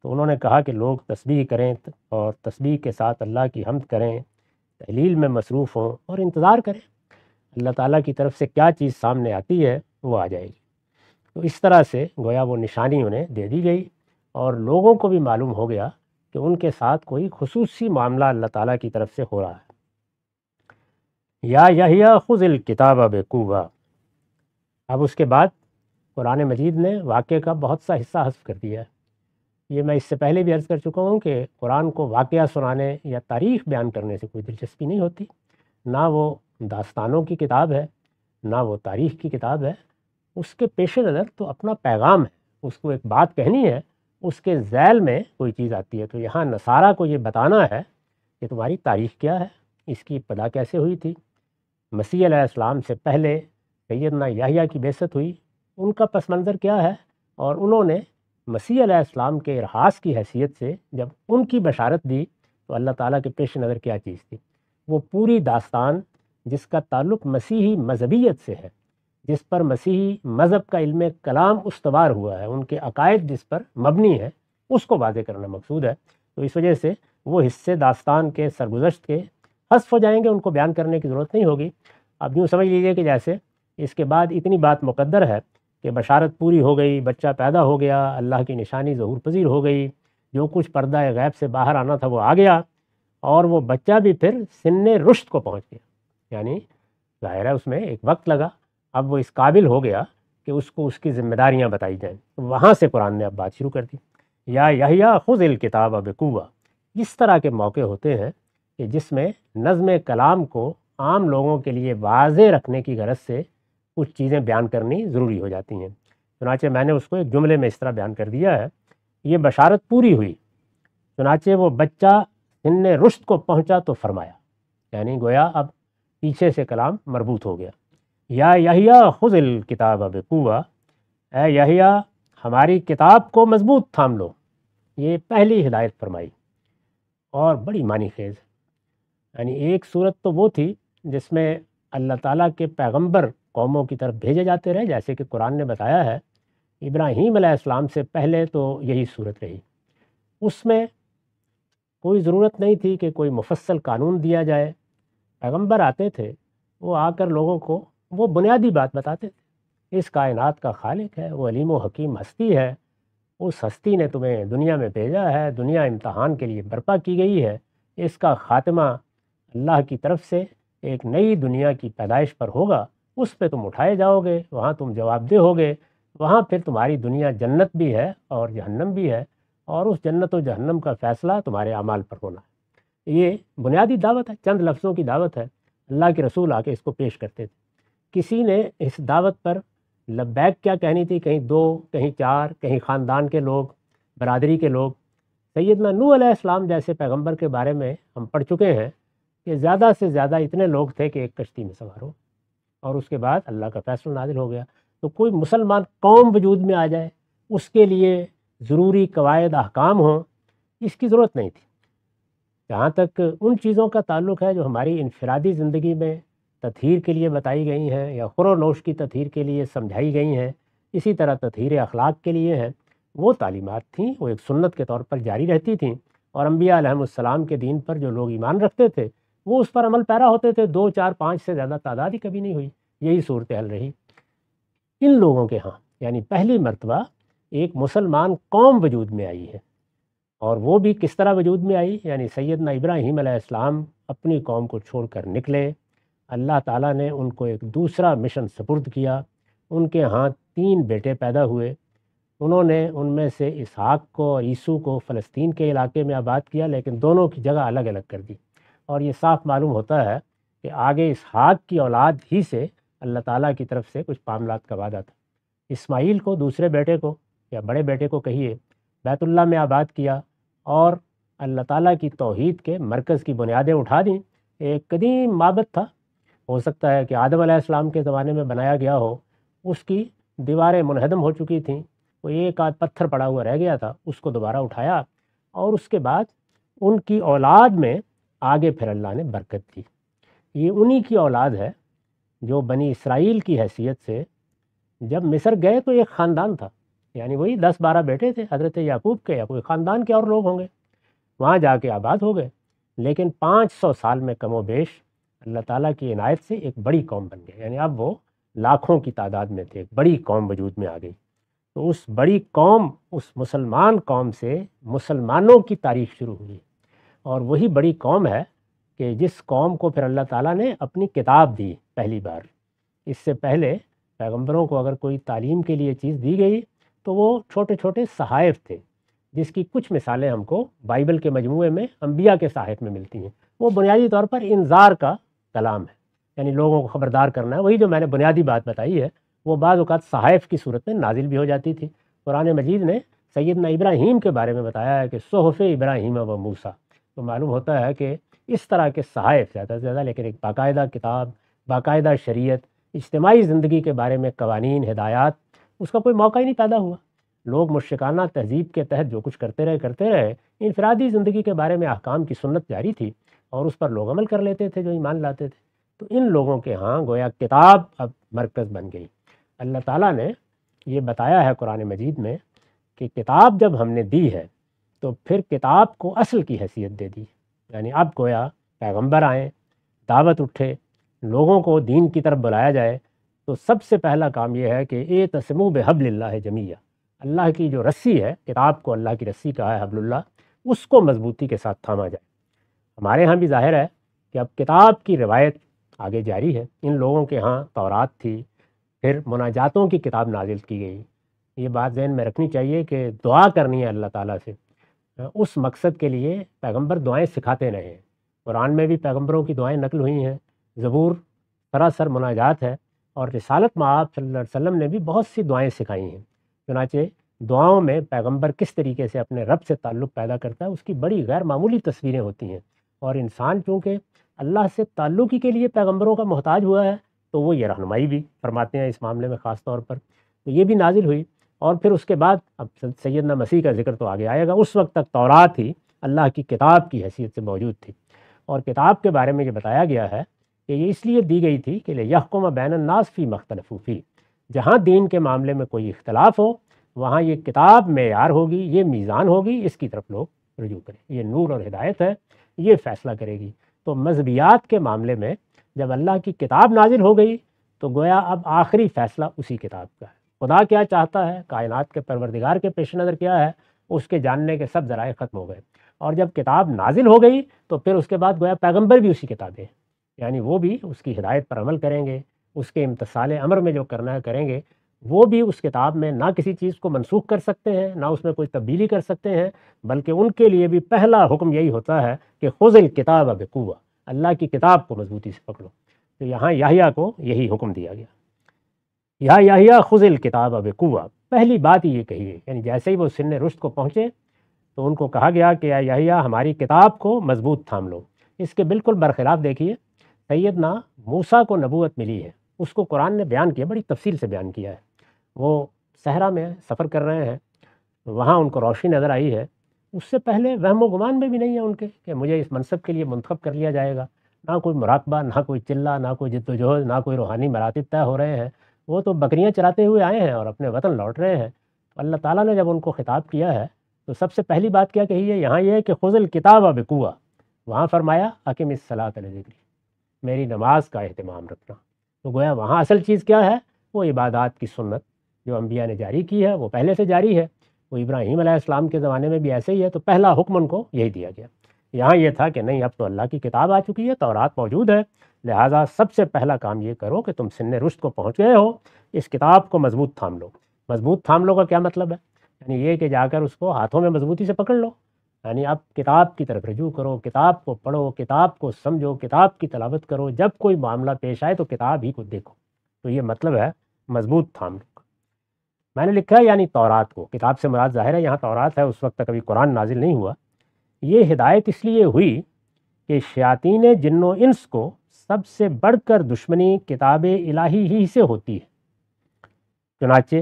Speaker 1: تو انہوں نے کہا کہ لوگ تسبیح کریں اور تسبیح کے ساتھ اللہ کی حمد کریں، تحلیل میں مصروف ہوں اور انتظار کریں، اللہ تعالیٰ کی طرف سے کیا چیز سامنے آتی ہے وہ آ جائے گی۔ تو اس طرح سے گویا وہ نشانی انہیں دے دی گئی، اور لوگوں کو بھی معلوم ہو گیا کہ ان کے ساتھ کوئی خصوصی معاملہ اللہ تعالیٰ کی طرف سے ہو رہا ہے۔ یا یحییٰ خذ الکتاب بقوۃ۔ اب اس کے بعد قرآن مجید نے واقعے کا بہت سا حصہ حذف کر دیا ہے۔ یہ میں اس سے پہلے بھی عرض کر چکا ہوں کہ قرآن کو واقعہ سنانے یا تاریخ بیان کرنے سے کوئی دلچسپی نہیں ہوتی، نہ وہ داستانوں کی کتاب ہے نہ وہ تاریخ کی کتاب ہے۔ اس کے پیش نظر تو اپنا پیغام ہے، اس کو ایک بات کہنی ہے، اس کے ذیل میں کوئی چیز آتی ہے۔ تو یہاں نصارہ کو یہ بتانا ہے کہ تمہاری تاریخ کیا ہے، اس کی ابتدا کیسے ہوئی تھی، مسیح علیہ السلام سے پہلے سیدنا یحییٰ کی بعثت ہوئی، ان کا پس منظر کیا ہے، اور انہوں نے مسیح علیہ السلام کے ارحاس کی حیثیت سے جب ان کی بشارت دی تو اللہ تعالیٰ کے پیش نظر کیا چیز تھی۔ وہ پوری داستان جس کا تعلق مسیحی مذہبیت سے ہے، جس پر مسیحی مذہب کا علم کلام استوار ہوا ہے، ان کے عقائد جس پر مبنی ہے، اس کو واضح کرنا مقصود ہے۔ تو اس وجہ سے وہ حصے داستان کے سرگزشت کے حذف ہو جائیں گے، ان کو بیان کرنے کی ضرورت نہیں ہوگی۔ اب یوں سمجھ لیجئے کہ جیسے اس کے بعد اتنی بات مقدر ہے کہ بشارت پوری ہو گئی، بچہ پیدا ہو گیا، اللہ کی نشانی ظہور پذیر ہو گئی، جو کچھ پردہ غیب سے باہر آنا تھا وہ آ گیا، اور وہ بچہ بھی پھر سن رشد کو پہنچ گیا، یعنی ظاہر ہے اس میں ایک وقت لگا، اب وہ اس قابل ہو گیا کہ اس کو اس کی ذمہ داریاں بتائی جائیں۔ وہاں سے قرآن نے اب بات شروع کر دی، یا یحییٰ خذ الکتاب بقوۃ۔ اس طرح کے موقع ہوتے ہیں کہ جس میں نظم کلام کو عام لوگوں کے لیے واضح رکھنے کی غرض سے کچھ چیزیں بیان کرنی ضروری ہو جاتی ہیں۔ چنانچہ میں نے اس کو ایک جملے میں اس طرح بیان کر دیا ہے، یہ بشارت پوری ہوئی، چنانچہ وہ بچہ سن رشد کو پہنچا تو فرمایا، یعنی گویا اب پیچھے سے کلام مربوط ہو گیا۔ یا یحییٰ خذ الکتاب بقوۃ، اے یحییٰ ہماری کتاب کو مضبوط تھام لو، یہ پہلی ہدایت فرمائی، اور بڑی معنی خیز ہے۔ یعنی ایک صورت تو وہ تھی جس میں اللہ تعالیٰ کے پیغمبر قوموں کی طرف بھیجے جاتے رہے، جیسے کہ قرآن نے بتایا ہے ابراہیم علیہ السلام سے پہلے تو یہی صورت رہی۔ اس میں کوئی ضرورت نہیں تھی کہ کوئی مفصل قانون دیا جائے، پیغمبر آتے تھے، وہ آ کر لوگوں کو وہ بنیادی بات بتاتے تھے، اس کائنات کا خالق ہے، وہ علیم و حکیم ہستی ہے، اس ہستی نے تمہیں دنیا میں بھیجا ہے، دنیا امتحان کے لیے برپا کی گئی ہے، اس کا خاتمہ اللہ کی طرف سے ایک نئی دنیا کی پیدائش پر ہوگا، اس پہ تم اٹھائے جاؤ گے، وہاں تم جواب دہ ہوگے، وہاں پھر تمہاری دنیا جنت بھی ہے اور جہنم بھی ہے، اور اس جنت و جہنم کا فیصلہ تمہارے اعمال پر ہونا ہے۔ یہ بنیادی دعوت ہے، چند لفظوں کی دعوت ہے، اللہ کے رسول آ کے اس کو پیش کرتے تھے۔ کسی نے اس دعوت پر لبیک کیا کہنی تھی، کہیں 2 کہیں 4، کہیں خاندان کے لوگ، برادری کے لوگ۔ سیدنا نوح علیہ السلام جیسے پیغمبر کے بارے میں ہم پڑھ چکے ہیں کہ زیادہ سے زیادہ اتنے لوگ تھے کہ ایک کشتی میں سوار ہو، اور اس کے بعد اللہ کا فیصلہ نازل ہو گیا۔ تو کوئی مسلمان قوم وجود میں آ جائے، اس کے لیے ضروری قواعد احکام ہوں، اس کی ضرورت نہیں تھی۔ جہاں تک ان چیزوں کا تعلق ہے جو ہماری انفرادی زندگی میں تطہیر کے لیے بتائی گئی ہیں یا خور و نوش کی تطہیر کے لیے سمجھائی گئی ہیں، اسی طرح تطہیر اخلاق کے لیے ہیں، وہ تعلیمات تھیں، وہ ایک سنت کے طور پر جاری رہتی تھیں، اور انبیاء علیہم السلام کے دین پر جو لوگ ایمان رکھتے تھے وہ اس پر عمل پیرا ہوتے تھے۔ 2 4 5 سے زیادہ تعداد ہی کبھی نہیں ہوئی، یہی صورتحال رہی۔ ان لوگوں کے ہاں یعنی پہلی مرتبہ ایک مسلمان قوم وجود میں آئی ہے، اور وہ بھی کس طرح وجود میں آئی؟ یعنی سیدنا ابراہیم علیہ السلام اپنی قوم کو چھوڑ کر نکلے، اللہ تعالیٰ نے ان کو ایک دوسرا مشن سپرد کیا، ان کے ہاں 3 بیٹے پیدا ہوئے، انہوں نے ان میں سے اسحاق کو اور عیسو کو فلسطین کے علاقے میں آباد کیا، لیکن دونوں کی جگہ الگ الگ کر دی، اور یہ صاف معلوم ہوتا ہے کہ آگے اسحاق کی اولاد ہی سے اللہ تعالیٰ کی طرف سے کچھ معاملات کا وعدہ تھا۔ اسماعیل کو، دوسرے بیٹے کو یا بڑے بیٹے کو کہیے، بیت اللہ میں آباد کیا اور اللہ تعالیٰ کی توحید کے مرکز کی بنیادیں اٹھا دیں۔ ایک قدیم معبد تھا، ہو سکتا ہے کہ آدم علیہ السلام کے زمانے میں بنایا گیا ہو، اس کی دیواریں منہدم ہو چکی تھیں، وہ ایک آدھ پتھر پڑا ہوا رہ گیا تھا، اس کو دوبارہ اٹھایا، اور اس کے بعد ان کی اولاد میں آگے پھر اللہ نے برکت دی۔ یہ انہی کی اولاد ہے جو بنی اسرائیل کی حیثیت سے جب مصر گئے تو ایک خاندان تھا، یعنی وہی 10 12 بیٹے تھے حضرت یعقوب کے، یا کوئی خاندان کے اور لوگ ہوں گے، وہاں جا کے آباد ہو گئے، لیکن 500 سال میں کم و بیش اللہ تعالیٰ کی عنایت سے ایک بڑی قوم بن گئے، یعنی اب وہ لاکھوں کی تعداد میں تھے، ایک بڑی قوم وجود میں آ گئی۔ تو اس بڑی قوم، اس مسلمان قوم سے مسلمانوں کی تاریخ شروع ہوئی، اور وہی بڑی قوم ہے کہ جس قوم کو پھر اللہ تعالیٰ نے اپنی کتاب دی پہلی بار۔ اس سے پہلے پیغمبروں کو اگر کوئی تعلیم کے لیے چیز دی گئی تو وہ چھوٹے چھوٹے صحائف تھے، جس کی کچھ مثالیں ہم کو بائبل کے مجموعے میں انبیاء کے صحائف میں ملتی ہیں۔ وہ بنیادی طور پر انذار کا کلام ہے، یعنی لوگوں کو خبردار کرنا ہے، وہی جو میں نے بنیادی بات بتائی ہے، وہ بعض اوقات صحائف کی صورت میں نازل بھی ہو جاتی تھی۔ قرآن مجید نے سیدنا ابراہیم کے بارے میں بتایا ہے کہ صحف ابراہیم و موسیٰ، تو معلوم ہوتا ہے کہ اس طرح کے صحائف زیادہ سے زیادہ، لیکن ایک باقاعدہ کتاب، باقاعدہ شریعت، اجتماعی زندگی کے بارے میں قوانین، ہدایات، اس کا کوئی موقع ہی نہیں پیدا ہوا۔ لوگ مشرکانہ تہذیب کے تحت جو کچھ کرتے رہے، انفرادی زندگی کے بارے میں احکام کی سنت جاری تھی، اور اس پر لوگ عمل کر لیتے تھے جو ایمان لاتے تھے۔ تو ان لوگوں کے ہاں گویا کتاب اب مرکز بن گئی۔ اللہ تعالیٰ نے یہ بتایا ہے قرآن مجید میں کہ کتاب جب ہم نے دی ہے تو پھر کتاب کو اصل کی حیثیت دے دی، یعنی اب گویا پیغمبر آئیں، دعوت اٹھے، لوگوں کو دین کی طرف بلایا جائے، تو سب سے پہلا کام یہ ہے کہ اعتصموا بحبل اللہ جمیعا، اللہ کی جو رسی ہے، کتاب کو اللہ کی رسی کہا ہے حبل اللہ، اس کو مضبوطی کے ساتھ تھاما جائے۔ ہمارے ہاں بھی ظاہر ہے کہ اب کتاب کی روایت آگے جاری ہے۔ ان لوگوں کے ہاں تورات تھی، پھر مناجاتوں کی کتاب نازل کی گئی۔ یہ بات ذہن میں رکھنی چاہیے کہ دعا کرنی ہے اللہ تعالیٰ سے، اس مقصد کے لیے پیغمبر دعائیں سکھاتے رہے ہیں۔ قرآن میں بھی پیغمبروں کی دعائیں نقل ہوئی ہیں، زبور سراسر مناجات ہے، اور رسالت مآب صلی اللہ علیہ وسلم نے بھی بہت سی دعائیں سکھائی ہیں۔ چنانچہ دعاؤں میں پیغمبر کس طریقے سے اپنے رب سے تعلق پیدا کرتا ہے، اس کی بڑی غیر معمولی تصویریں ہوتی ہیں، اور انسان چونکہ اللہ سے تعلق ہی کے لیے پیغمبروں کا محتاج ہوا ہے، تو وہ یہ رہنمائی بھی فرماتے ہیں اس معاملے میں خاص طور پر۔ تو یہ بھی نازل ہوئی، اور پھر اس کے بعد اب سیدنا مسیح کا ذکر تو آگے آئے گا۔ اس وقت تک تورات ہی اللہ کی کتاب کی حیثیت سے موجود تھی، اور کتاب کے بارے میں یہ بتایا گیا ہے کہ یہ اس لیے دی گئی تھی کہ لِیَحْکُمَ بَیْنَ النَّاسِ فِی مَا اخْتَلَفُوا فِیہ، جہاں دین کے معاملے میں کوئی اختلاف ہو وہاں یہ کتاب معیار ہوگی، یہ میزان ہوگی، اس کی طرف لوگ رجوع کریں، یہ نور اور ہدایت ہے، یہ فیصلہ کرے گی۔ تو مذہبیات کے معاملے میں جب اللہ کی کتاب نازل ہو گئی تو گویا اب آخری فیصلہ اسی کتاب کا ہے۔ خدا کیا چاہتا ہے، کائنات کے پروردگار کے پیش نظر کیا ہے، اس کے جاننے کے سب ذرائع ختم ہو گئے، اور جب کتاب نازل ہو گئی تو پھر اس کے بعد گویا پیغمبر بھی اسی کتابیں، یعنی وہ بھی اس کی ہدایت پر عمل کریں گے، اس کے امتثال امر میں جو کرنا ہے کریں گے۔ وہ بھی اس کتاب میں نہ کسی چیز کو منسوخ کر سکتے ہیں، نہ اس میں کوئی تبدیلی کر سکتے ہیں، بلکہ ان کے لیے بھی پہلا حکم یہی ہوتا ہے کہ خذ الکتاب بقوہ، اللہ کی کتاب کو مضبوطی سے پکڑو۔ تو یہاں یحییٰ کو یہی حکم دیا گیا، یا یحییٰ خذ الکتاب بقوہ، پہلی بات ہی یہ کہی ہے، یعنی جیسے ہی وہ سن رشد کو پہنچے تو ان کو کہا گیا کہ اے یحییٰ ہماری کتاب کو مضبوط تھام لو۔ اس کے بالکل برخلاف دیکھیے، سیدنا موسیٰ کو نبوت ملی ہے، اس کو قرآن نے بیان کیا، بڑی تفصیل سے بیان کیا ہے۔ وہ صحرا میں سفر کر رہے ہیں، وہاں ان کو روشنی نظر آئی ہے، اس سے پہلے وہم و گمان میں بھی نہیں ہے ان کے کہ مجھے اس منصب کے لیے منتخب کر لیا جائے گا، نہ کوئی مراقبہ، نہ کوئی چلہ، نہ کوئی جد و جہد، نہ کوئی روحانی مراتب طے ہو رہے ہیں۔ وہ تو بکریاں چراتے ہوئے آئے ہیں اور اپنے وطن لوٹ رہے ہیں۔ اللہ تعالیٰ نے جب ان کو خطاب کیا ہے تو سب سے پہلی بات کیا کہی ہے یہاں، یہ ہے کہ خذ الکتاب بقوہ، وہاں فرمایا اقم الصلاۃ لذکری، میری نماز کا اہتمام رکھنا۔ تو گویا وہاں اصل چیز کیا ہے؟ وہ عبادات کی سنت جو انبیاء نے جاری کی ہے، وہ پہلے سے جاری ہے، وہ ابراہیم علیہ السلام کے زمانے میں بھی ایسے ہی ہے، تو پہلا حکم ان کو یہی دیا گیا۔ یہاں یہ تھا کہ نہیں، اب تو اللہ کی کتاب آ چکی ہے، تورات موجود ہے، لہٰذا سب سے پہلا کام یہ کرو کہ تم سن رشد کو پہنچ گئے ہو، اس کتاب کو مضبوط تھام لو۔ مضبوط تھام لو کا کیا مطلب ہے؟ یعنی یہ کہ جا کر اس کو ہاتھوں میں مضبوطی سے پکڑ لو، یعنی اب کتاب کی طرف رجوع کرو، کتاب کو پڑھو، کتاب کو سمجھو، کتاب کی تلاوت کرو، جب کوئی معاملہ پیش آئے تو کتاب ہی کو دیکھو۔ تو یہ مطلب ہے مضبوط تھام لو۔ میں نے لکھا ہے یعنی تورات کو، کتاب سے مراد ظاہر ہے یہاں تورات ہے، اس وقت تک ابھی قرآن نازل نہیں ہوا۔ یہ ہدایت اس لیے ہوئی کہ شیاطین جن و انس کو سب سے بڑھ کر دشمنی کتاب الہی ہی سے ہوتی ہے، چنانچہ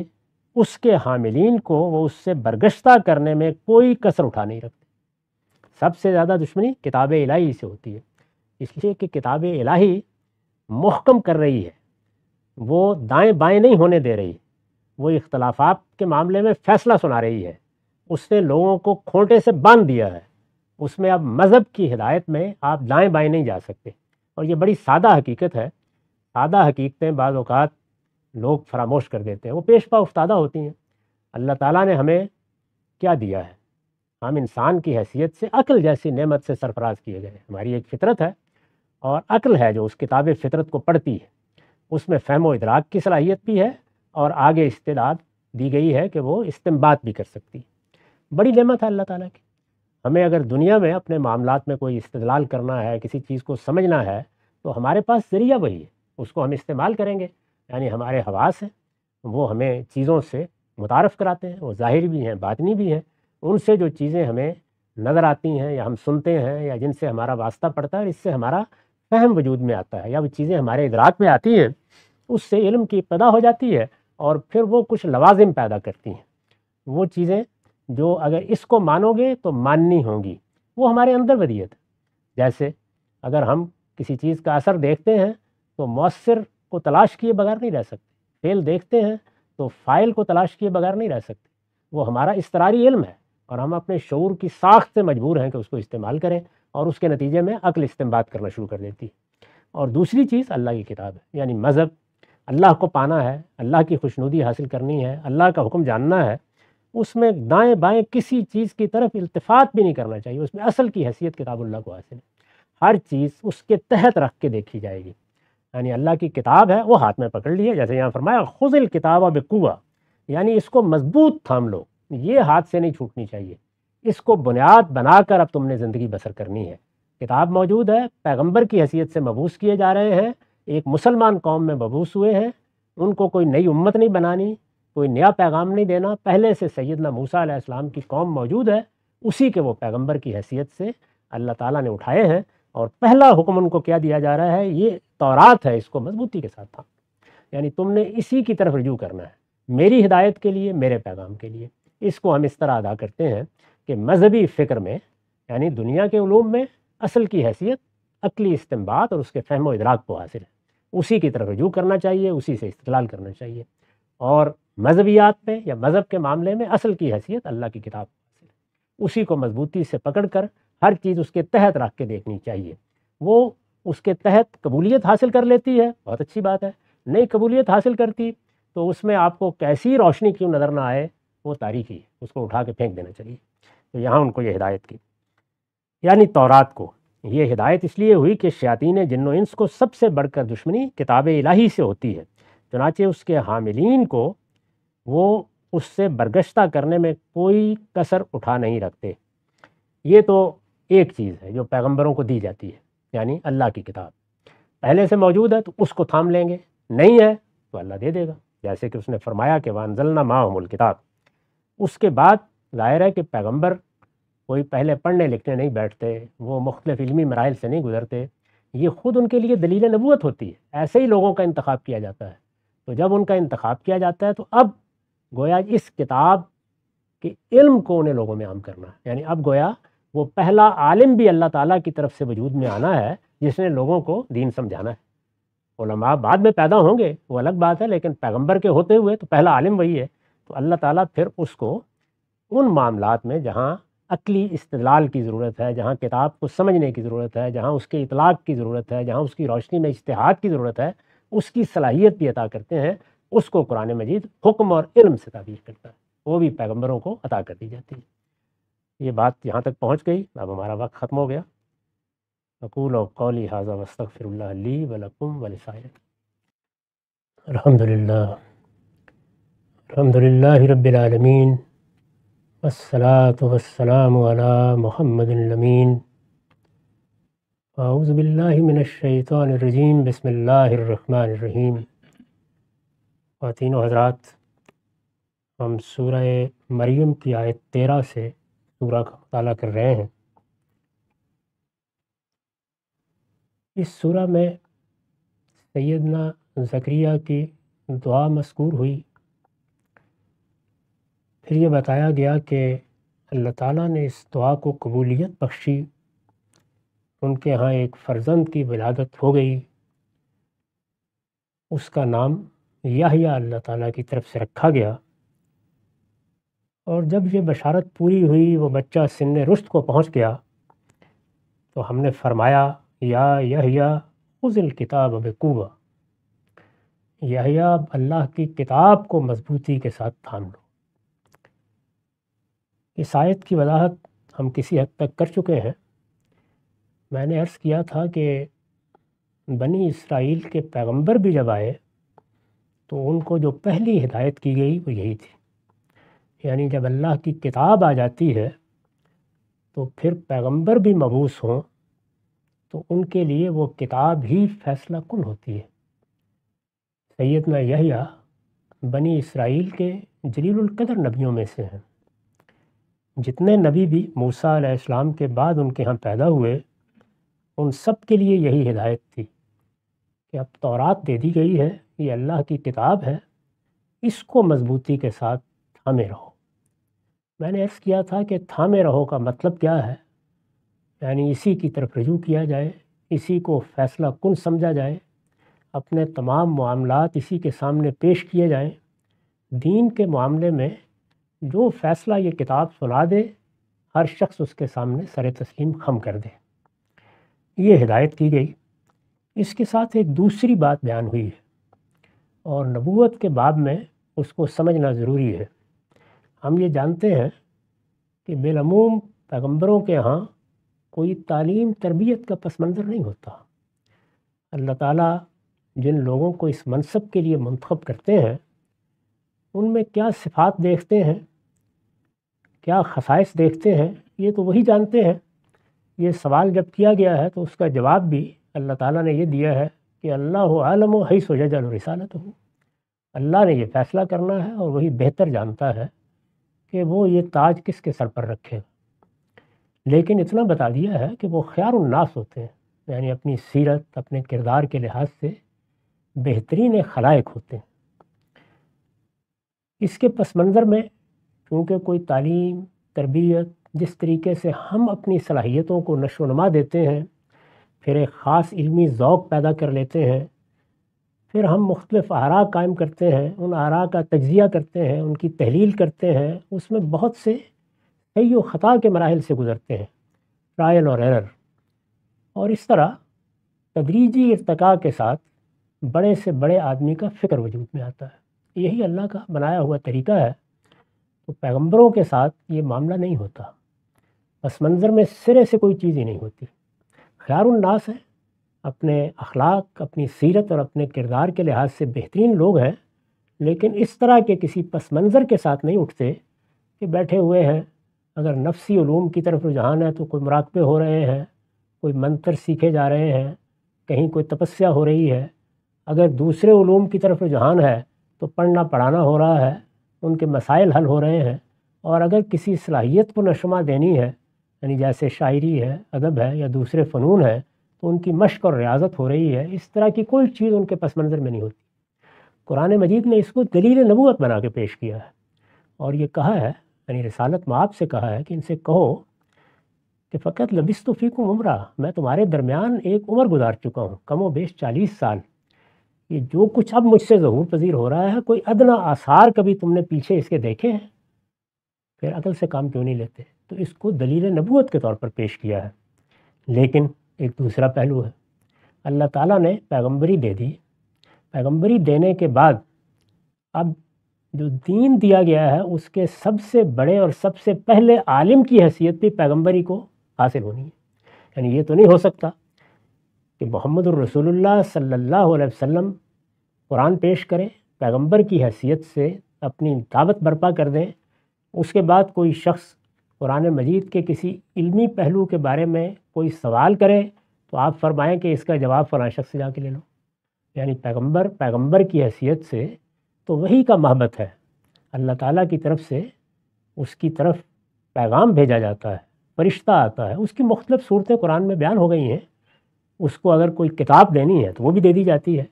Speaker 1: اس کے حاملین کو وہ اس سے برگشتہ کرنے میں کوئی کسر اٹھا نہیں رکھتے۔ سب سے زیادہ دشمنی کتاب الہی سے ہوتی ہے، اس لیے کہ کتاب الہی محکم کر رہی ہے، وہ دائیں بائیں نہیں ہونے دے رہی، وہ اختلافات کے معاملے میں فیصلہ سنا رہی ہے، اس نے لوگوں کو کھوٹے سے باندھ دیا ہے، اس میں اب مذہب کی ہدایت میں آپ دائیں بائیں نہیں جا سکتے۔ اور یہ بڑی سادہ حقیقت ہے، سادہ حقیقتیں بعض اوقات لوگ فراموش کر دیتے ہیں، وہ پیش پا افتادہ ہوتی ہیں۔ اللہ تعالیٰ نے ہمیں کیا دیا ہے؟ ہم انسان کی حیثیت سے عقل جیسی نعمت سے سرفراز کیے گئے، ہماری ایک فطرت ہے، اور عقل ہے جو اس کتاب فطرت کو پڑھتی ہے، اس میں فہم و ادراک کی صلاحیت بھی ہے، اور آگے استعداد دی گئی ہے کہ وہ استنباط بھی کر سکتی ہے۔ بڑی نعمت ہے اللہ تعالیٰ کی۔ ہمیں اگر دنیا میں اپنے معاملات میں کوئی استدلال کرنا ہے، کسی چیز کو سمجھنا ہے، تو ہمارے پاس ذریعہ وہی ہے، اس کو ہم استعمال کریں گے۔ یعنی ہمارے حواس ہیں، وہ ہمیں چیزوں سے متعارف کراتے ہیں، وہ ظاہری بھی ہیں، باطنی بھی ہیں۔ ان سے جو چیزیں ہمیں نظر آتی ہیں یا ہم سنتے ہیں یا جن سے ہمارا واسطہ پڑتا ہے، اس سے ہمارا فہم وجود میں آتا ہے، یا وہ چیزیں ہمارے ادراک میں آتی ہیں، اس سے علم کی ابتدا ہو جاتی ہے، اور پھر وہ کچھ لوازم پیدا کرتی ہیں۔ وہ چیزیں جو اگر اس کو مانو گے تو ماننی ہوں گی، وہ ہمارے اندر ودیت ہے۔ جیسے اگر ہم کسی چیز کا اثر دیکھتے ہیں تو مؤثر کو تلاش کیے بغیر نہیں رہ سکتے، فعل دیکھتے ہیں تو فاعل کو تلاش کیے بغیر نہیں رہ سکتے، وہ ہمارا اضطراری علم ہے، اور ہم اپنے شعور کی ساخت سے مجبور ہیں کہ اس کو استعمال کریں، اور اس کے نتیجے میں عقل استنباط کرنا شروع کر دیتی ہے۔ اور دوسری چیز اللہ کی کتاب ہے، یعنی مذہب۔ اللہ کو پانا ہے، اللہ کی خوشنودی حاصل کرنی ہے، اللہ کا حکم جاننا ہے، اس میں دائیں بائیں کسی چیز کی طرف التفات بھی نہیں کرنا چاہیے، اس میں اصل کی حیثیت کتاب اللہ کو حاصل ہے، ہر چیز اس کے تحت رکھ کے دیکھی جائے گی۔ یعنی اللہ کی کتاب ہے، وہ ہاتھ میں پکڑ لی ہے، جیسے یہاں فرمایا خذ الکتاب بقوہ، یعنی اس کو مضبوط تھام لو، یہ ہاتھ سے نہیں چھوٹنی چاہیے، اس کو بنیاد بنا کر اب تم نے زندگی بسر کرنی ہے۔ کتاب موجود ہے، پیغمبر کی حیثیت سے مبعوث کیے جا رہے ہیں، ایک مسلمان قوم میں مبعوث ہوئے ہیں، ان کو کوئی نئی امت نہیں بنانی، کوئی نیا پیغام نہیں دینا، پہلے سے سیدنا موسیٰ علیہ السلام کی قوم موجود ہے، اسی کے وہ پیغمبر کی حیثیت سے اللہ تعالیٰ نے اٹھائے ہیں، اور پہلا حکم ان کو کیا دیا جا رہا ہے؟ یہ تورات ہے، اس کو مضبوطی کے ساتھ تھا، یعنی تم نے اسی کی طرف رجوع کرنا ہے، میری ہدایت کے لیے، میرے پیغام کے لیے۔ اس کو ہم اس طرح ادا کرتے ہیں کہ مذہبی فکر میں، یعنی دنیا کے علوم میں، اصل کی حیثیت عقلی استنباط اور اس کے فہم و ادراک کو حاصل ہے، اسی کی طرف رجوع کرنا چاہیے، اسی سے استدلال کرنا چاہیے۔ اور مذہبیات میں یا مذہب کے معاملے میں اصل کی حیثیت اللہ کی کتاب حاصل ہے، اسی کو مضبوطی سے پکڑ کر ہر چیز اس کے تحت رکھ کے دیکھنی چاہیے۔ وہ اس کے تحت قبولیت حاصل کر لیتی ہے، بہت اچھی بات ہے، نہیں قبولیت حاصل کرتی تو اس میں آپ کو کیسی روشنی کیوں نظر نہ آئے، وہ تاریکی ہے، اس کو اٹھا کے پھینک دینا چاہیے۔ تو یہاں ان کو یہ ہدایت کی، یعنی تورات کو یہ ہدایت اس لیے ہوئی کہ شیاطین جن و انس کو سب سے بڑھ کر دشمنی کتاب الہی سے ہوتی ہے، چنانچہ اس کے حاملین کو وہ اس سے برگشتہ کرنے میں کوئی کسر اٹھا نہیں رکھتے۔ یہ تو ایک چیز ہے جو پیغمبروں کو دی جاتی ہے، یعنی اللہ کی کتاب پہلے سے موجود ہے تو اس کو تھام لیں گے، نہیں ہے تو اللہ دے دے گا، جیسے کہ اس نے فرمایا کہ وَأَنزَلْنَا مَعَهُمُ الْكِتَابَ۔ اس کے بعد ظاہر ہے کہ پیغمبر کوئی پہلے پڑھنے لکھنے نہیں بیٹھتے، وہ مختلف علمی مراحل سے نہیں گزرتے، یہ خود ان کے لیے دلیل نبوت ہوتی ہے، ایسے ہی لوگوں کا انتخاب کیا جاتا ہے۔ تو جب ان کا انتخاب کیا جاتا ہے تو اب گویا اس کتاب کے علم کو انہیں لوگوں میں عام کرنا ہے، یعنی اب گویا وہ پہلا عالم بھی اللہ تعالیٰ کی طرف سے وجود میں آنا ہے جس نے لوگوں کو دین سمجھانا ہے۔ علماء بعد میں پیدا ہوں گے وہ الگ بات ہے، لیکن پیغمبر کے ہوتے ہوئے تو پہلا عالم وہی ہے۔ تو اللہ تعالیٰ پھر اس کو ان معاملات میں جہاں عقلی استدلال کی ضرورت ہے، جہاں کتاب کو سمجھنے کی ضرورت ہے، جہاں اس کے اطلاق کی ضرورت ہے، جہاں اس کی روشنی میں اجتہاد کی ضرورت ہے، اس کی صلاحیت بھی عطا کرتے ہیں۔ اس کو قرآن مجید حکم اور علم سے تعبیر کرتا ہے، وہ بھی پیغمبروں کو عطا کر دی جاتی ہے۔ یہ بات یہاں تک پہنچ گئی، اب ہمارا وقت ختم ہو گیا۔ اقول قولی ھذا واستغفر اللہ لی ولکم ولسائر۔ الحمدللہ رب العالمین، والصلاة والسلام علی محمد الامین۔ اعوذ باللہ من الشیطان الرجیم، بسم اللہ الرحمن الرحیم۔ خواتین و حضرات، ہم سورہ مریم کی آیت 13 سے سورہ کا مطالعہ کر رہے ہیں۔ اس سورہ میں سیدنا زکریا کی دعا مذکور ہوئی، پھر یہ بتایا گیا کہ اللہ تعالیٰ نے اس دعا کو قبولیت بخشی، ان کے ہاں ایک فرزند کی ولادت ہو گئی، اس کا نام یحییٰ اللہ تعالیٰ کی طرف سے رکھا گیا۔ اور جب یہ بشارت پوری ہوئی، وہ بچہ سن رشد کو پہنچ گیا، تو ہم نے فرمایا یا یحییٰ خذ الکتاب بقوہ، یحییٰ اللہ کی کتاب کو مضبوطی کے ساتھ تھام لو۔ اس آیت کی وضاحت ہم کسی حد تک کر چکے ہیں۔ میں نے عرض کیا تھا کہ بنی اسرائیل کے پیغمبر بھی جب آئے تو ان کو جو پہلی ہدایت کی گئی وہ یہی تھی، یعنی جب اللہ کی کتاب آ جاتی ہے تو پھر پیغمبر بھی مبعوث ہوں تو ان کے لیے وہ کتاب ہی فیصلہ کن ہوتی ہے۔ سیدنا یحییٰ بنی اسرائیل کے جلیل القدر نبیوں میں سے ہیں۔ جتنے نبی بھی موسیٰ علیہ السلام کے بعد ان کے ہاں پیدا ہوئے، ان سب کے لیے یہی ہدایت تھی کہ اب تورات دے دی گئی ہے، یہ اللہ کی کتاب ہے، اس کو مضبوطی کے ساتھ تھامے رہو۔ میں نے عرض کیا تھا کہ تھامے رہو کا مطلب کیا ہے، یعنی اسی کی طرف رجوع کیا جائے، اسی کو فیصلہ کن سمجھا جائے، اپنے تمام معاملات اسی کے سامنے پیش کیے جائیں۔ دین کے معاملے میں جو فیصلہ یہ کتاب سنا دے، ہر شخص اس کے سامنے سر تسلیم خم کر دے، یہ ہدایت کی گئی۔ اس کے ساتھ ایک دوسری بات بیان ہوئی ہے، اور نبوت کے باب میں اس کو سمجھنا ضروری ہے۔ ہم یہ جانتے ہیں کہ بالعموم پیغمبروں کے ہاں کوئی تعلیم تربیت کا پس منظر نہیں ہوتا۔ اللہ تعالیٰ جن لوگوں کو اس منصب کے لیے منتخب کرتے ہیں، ان میں کیا صفات دیکھتے ہیں، کیا خصائص دیکھتے ہیں، یہ تو وہی جانتے ہیں۔ یہ سوال جب کیا گیا ہے تو اس کا جواب بھی اللہ تعالیٰ نے یہ دیا ہے کہ اللہ عالم حیث یجعل رسالتہ، اللہ نے یہ فیصلہ کرنا ہے اور وہی بہتر جانتا ہے کہ وہ یہ تاج کس کے سر پر رکھے گا۔ لیکن اتنا بتا دیا ہے کہ وہ خیار الناس ہوتے ہیں، یعنی اپنی سیرت، اپنے کردار کے لحاظ سے بہترین خلائق ہوتے ہیں۔ اس کے پس منظر میں کیونکہ کوئی تعلیم تربیت جس طریقے سے ہم اپنی صلاحیتوں کو نشو و نما دیتے ہیں، پھر ایک خاص علمی ذوق پیدا کر لیتے ہیں، پھر ہم مختلف آراء قائم کرتے ہیں، ان آراء کا تجزیہ کرتے ہیں، ان کی تحلیل کرتے ہیں، اس میں بہت سے صحیح و خطا کے مراحل سے گزرتے ہیں، ٹرائل اور ایرر، اور اس طرح تدریجی ارتقاء کے ساتھ بڑے سے بڑے آدمی کا فکر وجود میں آتا ہے۔ یہی اللہ کا بنایا ہوا طریقہ ہے۔ تو پیغمبروں کے ساتھ یہ معاملہ نہیں ہوتا، پس منظر میں سرے سے کوئی چیز ہی نہیں ہوتی۔ خیار الناس ہیں، اپنے اخلاق، اپنی سیرت اور اپنے کردار کے لحاظ سے بہترین لوگ ہیں، لیکن اس طرح کے کسی پس منظر کے ساتھ نہیں اٹھتے کہ بیٹھے ہوئے ہیں۔ اگر نفسی علوم کی طرف رجحان ہے تو کوئی مراقبے ہو رہے ہیں، کوئی منتر سیکھے جا رہے ہیں، کہیں کوئی تپسیا ہو رہی ہے۔ اگر دوسرے علوم کی طرف رجحان ہے تو پڑھنا پڑھانا ہو رہا ہے، ان کے مسائل حل ہو رہے ہیں۔ اور اگر کسی صلاحیت کو نشو و نما دینی ہے، یعنی جیسے شاعری ہے، ادب ہے یا دوسرے فنون ہے، تو ان کی مشق اور ریاضت ہو رہی ہے، اس طرح کی کوئی چیز ان کے پس منظر میں نہیں ہوتی۔ قرآن مجید نے اس کو دلیل نبوت بنا کے پیش کیا ہے اور یہ کہا ہے، یعنی رسالت مآب سے کہا ہے کہ ان سے کہو کہ فقط لبثت فیکم عمرہ، میں تمہارے درمیان ایک عمر گزار چکا ہوں، کم و بیش 40 سال۔ یہ جو کچھ اب مجھ سے ظہور پذیر ہو رہا ہے، کوئی ادنا آثار کبھی تم نے پیچھے اس کے دیکھے ہیں؟ پھر عقل سے کام کیوں نہیں لیتے؟ تو اس کو دلیل نبوت کے طور پر پیش کیا ہے۔ لیکن ایک دوسرا پہلو ہے، اللہ تعالیٰ نے پیغمبری دے دی، پیغمبری دینے کے بعد اب جو دین دیا گیا ہے اس کے سب سے بڑے اور سب سے پہلے عالم کی حیثیت بھی پیغمبری کو حاصل ہونی ہے۔ یعنی یہ تو نہیں ہو سکتا کہ محمد الرسول اللہ صلی اللہ علیہ وسلم قرآن پیش کریں، پیغمبر کی حیثیت سے اپنی دعوت برپا کر دیں، اس کے بعد کوئی شخص قرآن مجید کے کسی علمی پہلو کے بارے میں کوئی سوال کرے تو آپ فرمائیں کہ اس کا جواب فلاں شخص سے جا کے لے لو۔ یعنی پیغمبر کی حیثیت سے تو وہی کا محبت ہے، اللہ تعالیٰ کی طرف سے اس کی طرف پیغام بھیجا جاتا ہے، فرشتہ آتا ہے، اس کی مختلف صورتیں قرآن میں بیان ہو گئی ہیں۔ اس کو اگر کوئی کتاب دینی ہے تو وہ بھی دے دی جاتی ہے،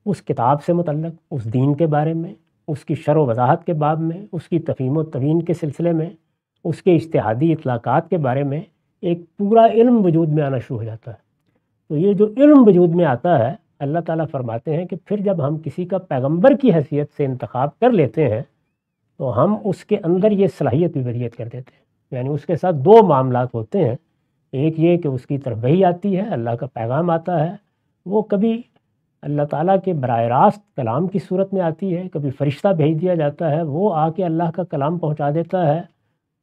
Speaker 1: اس کتاب سے متعلق، اس دین کے بارے میں، اس کی شرح و وضاحت کے باب میں، اس کی تفہیم و تبیین کے سلسلے میں، اس کے اجتہادی اطلاقات کے بارے میں ایک پورا علم وجود میں آنا شروع ہو جاتا ہے۔ تو یہ جو علم وجود میں آتا ہے، اللہ تعالیٰ فرماتے ہیں کہ پھر جب ہم کسی کا پیغمبر کی حیثیت سے انتخاب کر لیتے ہیں تو ہم اس کے اندر یہ صلاحیت بھی ولیت کر دیتے ہیں۔ یعنی اس کے ساتھ دو معاملات ہوتے ہیں، ایک یہ کہ اس کی طرف وحی آتی ہے، اللہ کا پیغام آتا ہے، وہ کبھی اللہ تعالیٰ کے براہ راست کلام کی صورت میں آتی ہے، کبھی فرشتہ بھیج دیا جاتا ہے، وہ آ کے اللہ کا کلام پہنچا دیتا ہے،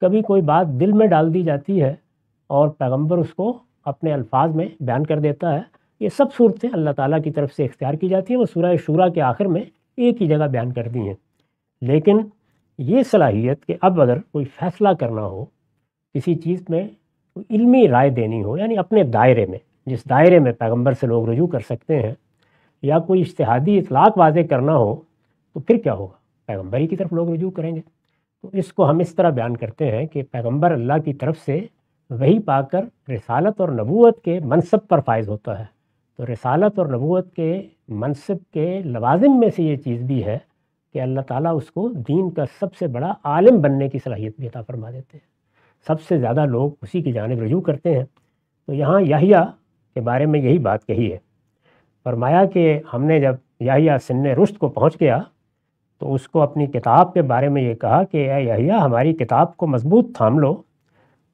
Speaker 1: کبھی کوئی بات دل میں ڈال دی جاتی ہے اور پیغمبر اس کو اپنے الفاظ میں بیان کر دیتا ہے۔ یہ سب صورتیں اللہ تعالیٰ کی طرف سے اختیار کی جاتی ہیں، وہ سورہ شورا کے آخر میں ایک ہی جگہ بیان کر دی ہیں۔ لیکن یہ صلاحیت کہ اب اگر کوئی فیصلہ کرنا ہو، کسی چیز میں علمی رائے دینی ہو، یعنی اپنے دائرے میں، جس دائرے میں پیغمبر سے لوگ رجوع کر سکتے ہیں، یا کوئی اجتہادی اطلاق واضح کرنا ہو، تو پھر کیا ہوگا؟ پیغمبری کی طرف لوگ رجوع کریں گے۔ تو اس کو ہم اس طرح بیان کرتے ہیں کہ پیغمبر اللہ کی طرف سے وحی پا کر رسالت اور نبوت کے منصب پر فائز ہوتا ہے۔ تو رسالت اور نبوت کے منصب کے لوازم میں سے یہ چیز بھی ہے کہ اللہ تعالیٰ اس کو دین کا سب سے بڑا عالم بننے کی صلاحیت بھی عطا فرما دیتے ہیں، سب سے زیادہ لوگ اسی کی جانب رجوع کرتے ہیں۔ تو یہاں یحییٰ کے بارے میں یہی بات کہی ہے، فرمایا کہ ہم نے جب یحییٰ سن رشد کو پہنچ گیا تو اس کو اپنی کتاب کے بارے میں یہ کہا کہ اے یحییٰ، ہماری کتاب کو مضبوط تھام لو،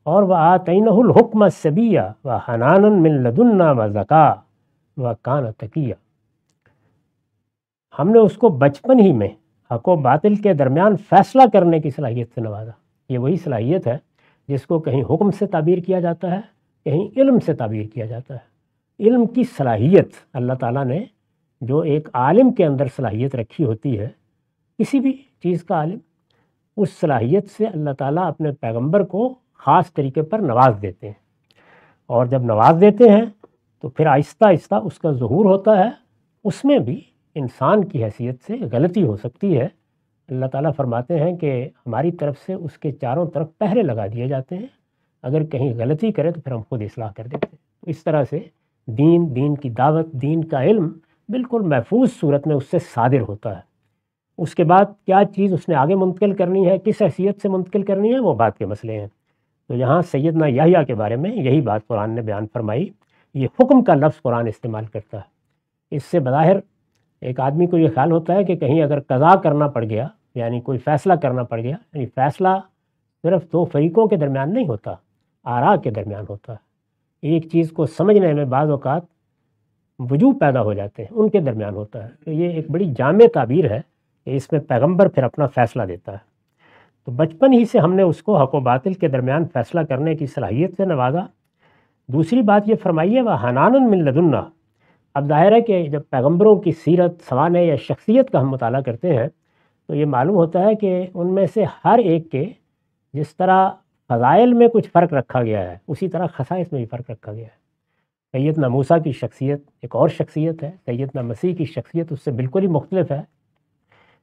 Speaker 1: اور وَآتَيْنَهُ الْحُكْمَ السَّبِيًّا وَحَنَانًا مِّن لَدُنَّا وَزَكَاةً وَكَانَ تَقِيًّا۔ ہم نے اس کو بچپن ہی میں حق و باطل کے درمیان فیصلہ کرنے کی صلاحیت سے نوازا۔ یہ وہی صلاحیت ہے جس کو کہیں حکم سے تعبیر کیا جاتا ہے، کہیں علم سے تعبیر کیا جاتا ہے۔ علم کی صلاحیت اللہ تعالیٰ نے جو ایک عالم کے اندر صلاحیت رکھی ہوتی ہے، کسی بھی چیز کا عالم، اس صلاحیت سے اللہ تعالیٰ اپنے پیغمبر کو خاص طریقے پر نواز دیتے ہیں، اور جب نواز دیتے ہیں تو پھر آہستہ آہستہ اس کا ظہور ہوتا ہے۔ اس میں بھی انسان کی حیثیت سے غلطی ہو سکتی ہے۔ اللہ تعالیٰ فرماتے ہیں کہ ہماری طرف سے اس کے چاروں طرف پہرے لگا دیے جاتے ہیں، اگر کہیں غلطی کرے تو پھر ہم خود اصلاح کر دیتے ہیں۔ تو اس طرح سے دین کی دعوت، دین کا علم بالکل محفوظ صورت میں اس سے صادر ہوتا ہے۔ اس کے بعد کیا چیز اس نے آگے منتقل کرنی ہے، کس حیثیت سے منتقل کرنی ہے، وہ بات کے مسئلے ہیں۔ تو یہاں سیدنا یحییٰ کے بارے میں یہی بات قرآن نے بیان فرمائی۔ یہ حکم کا لفظ قرآن استعمال کرتا ہے۔ اس سے بظاہر ایک آدمی کو یہ خیال ہوتا ہے کہ کہیں اگر قضا کرنا پڑ گیا، یعنی کوئی فیصلہ کرنا پڑ گیا، یعنی فیصلہ صرف دو فریقوں کے درمیان نہیں ہوتا، آراء کے درمیان ہوتا ہے۔ ایک چیز کو سمجھنے میں بعض اوقات وجوہ پیدا ہو جاتے ہیں، ان کے درمیان ہوتا ہے۔ تو یہ ایک بڑی جامع تعبیر ہے کہ اس میں پیغمبر پھر اپنا فیصلہ دیتا ہے۔ تو بچپن ہی سے ہم نے اس کو حق و باطل کے درمیان فیصلہ کرنے کی صلاحیت سے نوازا۔ دوسری بات یہ فرمائی ہے وَحَنَانًا مِّن لَدُنَّا۔ اب ظاہر ہے کہ جب پیغمبروں کی سیرت، سوانح یا شخصیت کا ہم مطالعہ کرتے ہیں تو یہ معلوم ہوتا ہے کہ ان میں سے ہر ایک کے جس طرح فضائل میں کچھ فرق رکھا گیا ہے، اسی طرح خصائص میں بھی فرق رکھا گیا ہے۔ سیدنا موسیٰ کی شخصیت ایک اور شخصیت ہے، سیدنا مسیح کی شخصیت اس سے بالکل ہی مختلف ہے۔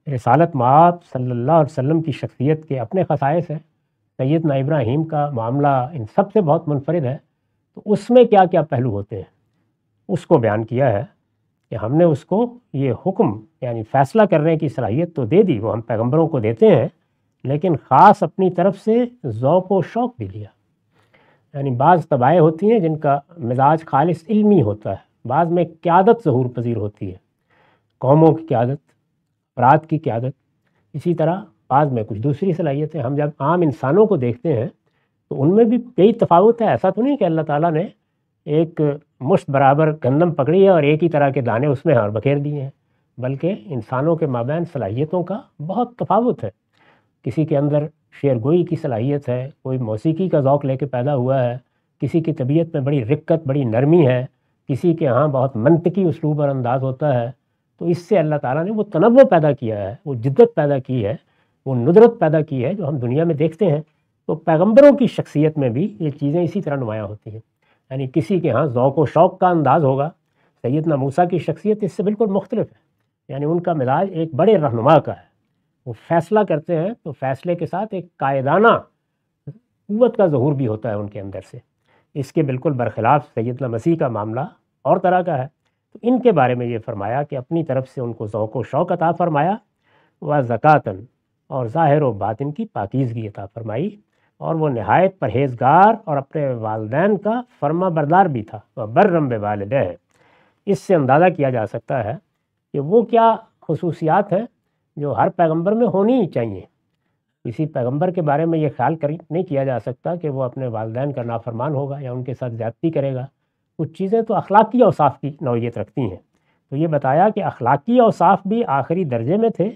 Speaker 1: رسالت مآب صلی اللہ علیہ وسلم کی شخصیت کے اپنے خصائص ہیں۔ سیدنا ابراہیم کا معاملہ ان سب سے بہت منفرد ہے۔ تو اس میں کیا کیا پہلو ہوتے ہیں، اس کو بیان کیا ہے کہ ہم نے اس کو یہ حکم یعنی فیصلہ کرنے کی صلاحیت تو دے دی، وہ ہم پیغمبروں کو دیتے ہیں، لیکن خاص اپنی طرف سے ذوق و شوق بھی دیا۔ یعنی بعض طبائع ہوتی ہیں جن کا مزاج خالص علمی ہوتا ہے، بعض میں قیادت ظہور پذیر ہوتی ہے، قوموں کی قیادت، افراد کی قیادت، اسی طرح بعض میں کچھ دوسری صلاحیتیں۔ ہم جب عام انسانوں کو دیکھتے ہیں تو ان میں بھی کئی تفاوت ہے۔ ایسا تو نہیں کہ اللہ تعالیٰ نے ایک مشت برابر گندم پکڑی ہے اور ایک ہی طرح کے دانے اس میں اور بکھیر دیے ہیں، بلکہ انسانوں کے مابین صلاحیتوں کا بہت تفاوت ہے۔ کسی کے اندر شعر گوئی کی صلاحیت ہے، کوئی موسیقی کا ذوق لے کے پیدا ہوا ہے، کسی کی طبیعت میں بڑی رقت، بڑی نرمی ہے، کسی کے ہاں بہت منطقی اسلوب اور انداز ہوتا ہے۔ تو اس سے اللہ تعالیٰ نے وہ تنوع پیدا کیا ہے، وہ جدت پیدا کی ہے، وہ ندرت پیدا کی ہے جو ہم دنیا میں دیکھتے ہیں۔ تو پیغمبروں کی شخصیت میں بھی یہ چیزیں اسی طرح نمایاں ہوتی ہیں۔ یعنی کسی کے ہاں ذوق و شوق کا انداز ہوگا، سیدنا موسیٰ کی شخصیت اس سے بالکل مختلف ہے۔ یعنی ان کا مزاج ایک بڑے رہنما کا ہے، وہ فیصلہ کرتے ہیں تو فیصلے کے ساتھ ایک قائدانہ قوت کا ظہور بھی ہوتا ہے ان کے اندر سے۔ اس کے بالکل برخلاف سیدنا مسیح کا معاملہ اور طرح کا ہے۔ تو ان کے بارے میں یہ فرمایا کہ اپنی طرف سے ان کو ذوق و شوق عطا فرمایا، و زکاتن، اور ظاہر و باطن کی پاکیزگی عطا فرمائی، اور وہ نہایت پرہیزگار اور اپنے والدین کا فرما بردار بھی تھا، وہ برم بوالدہ۔ اس سے اندازہ کیا جا سکتا ہے کہ وہ کیا خصوصیات ہیں جو ہر پیغمبر میں ہونی ہی چاہیے۔ کسی پیغمبر کے بارے میں یہ خیال نہیں کیا جا سکتا کہ وہ اپنے والدین کا نافرمان ہوگا یا ان کے ساتھ زیادتی کرے گا۔ کچھ چیزیں تو اخلاقی اوصاف کی نوعیت رکھتی ہیں، تو یہ بتایا کہ اخلاقی اوصاف بھی آخری درجے میں تھے،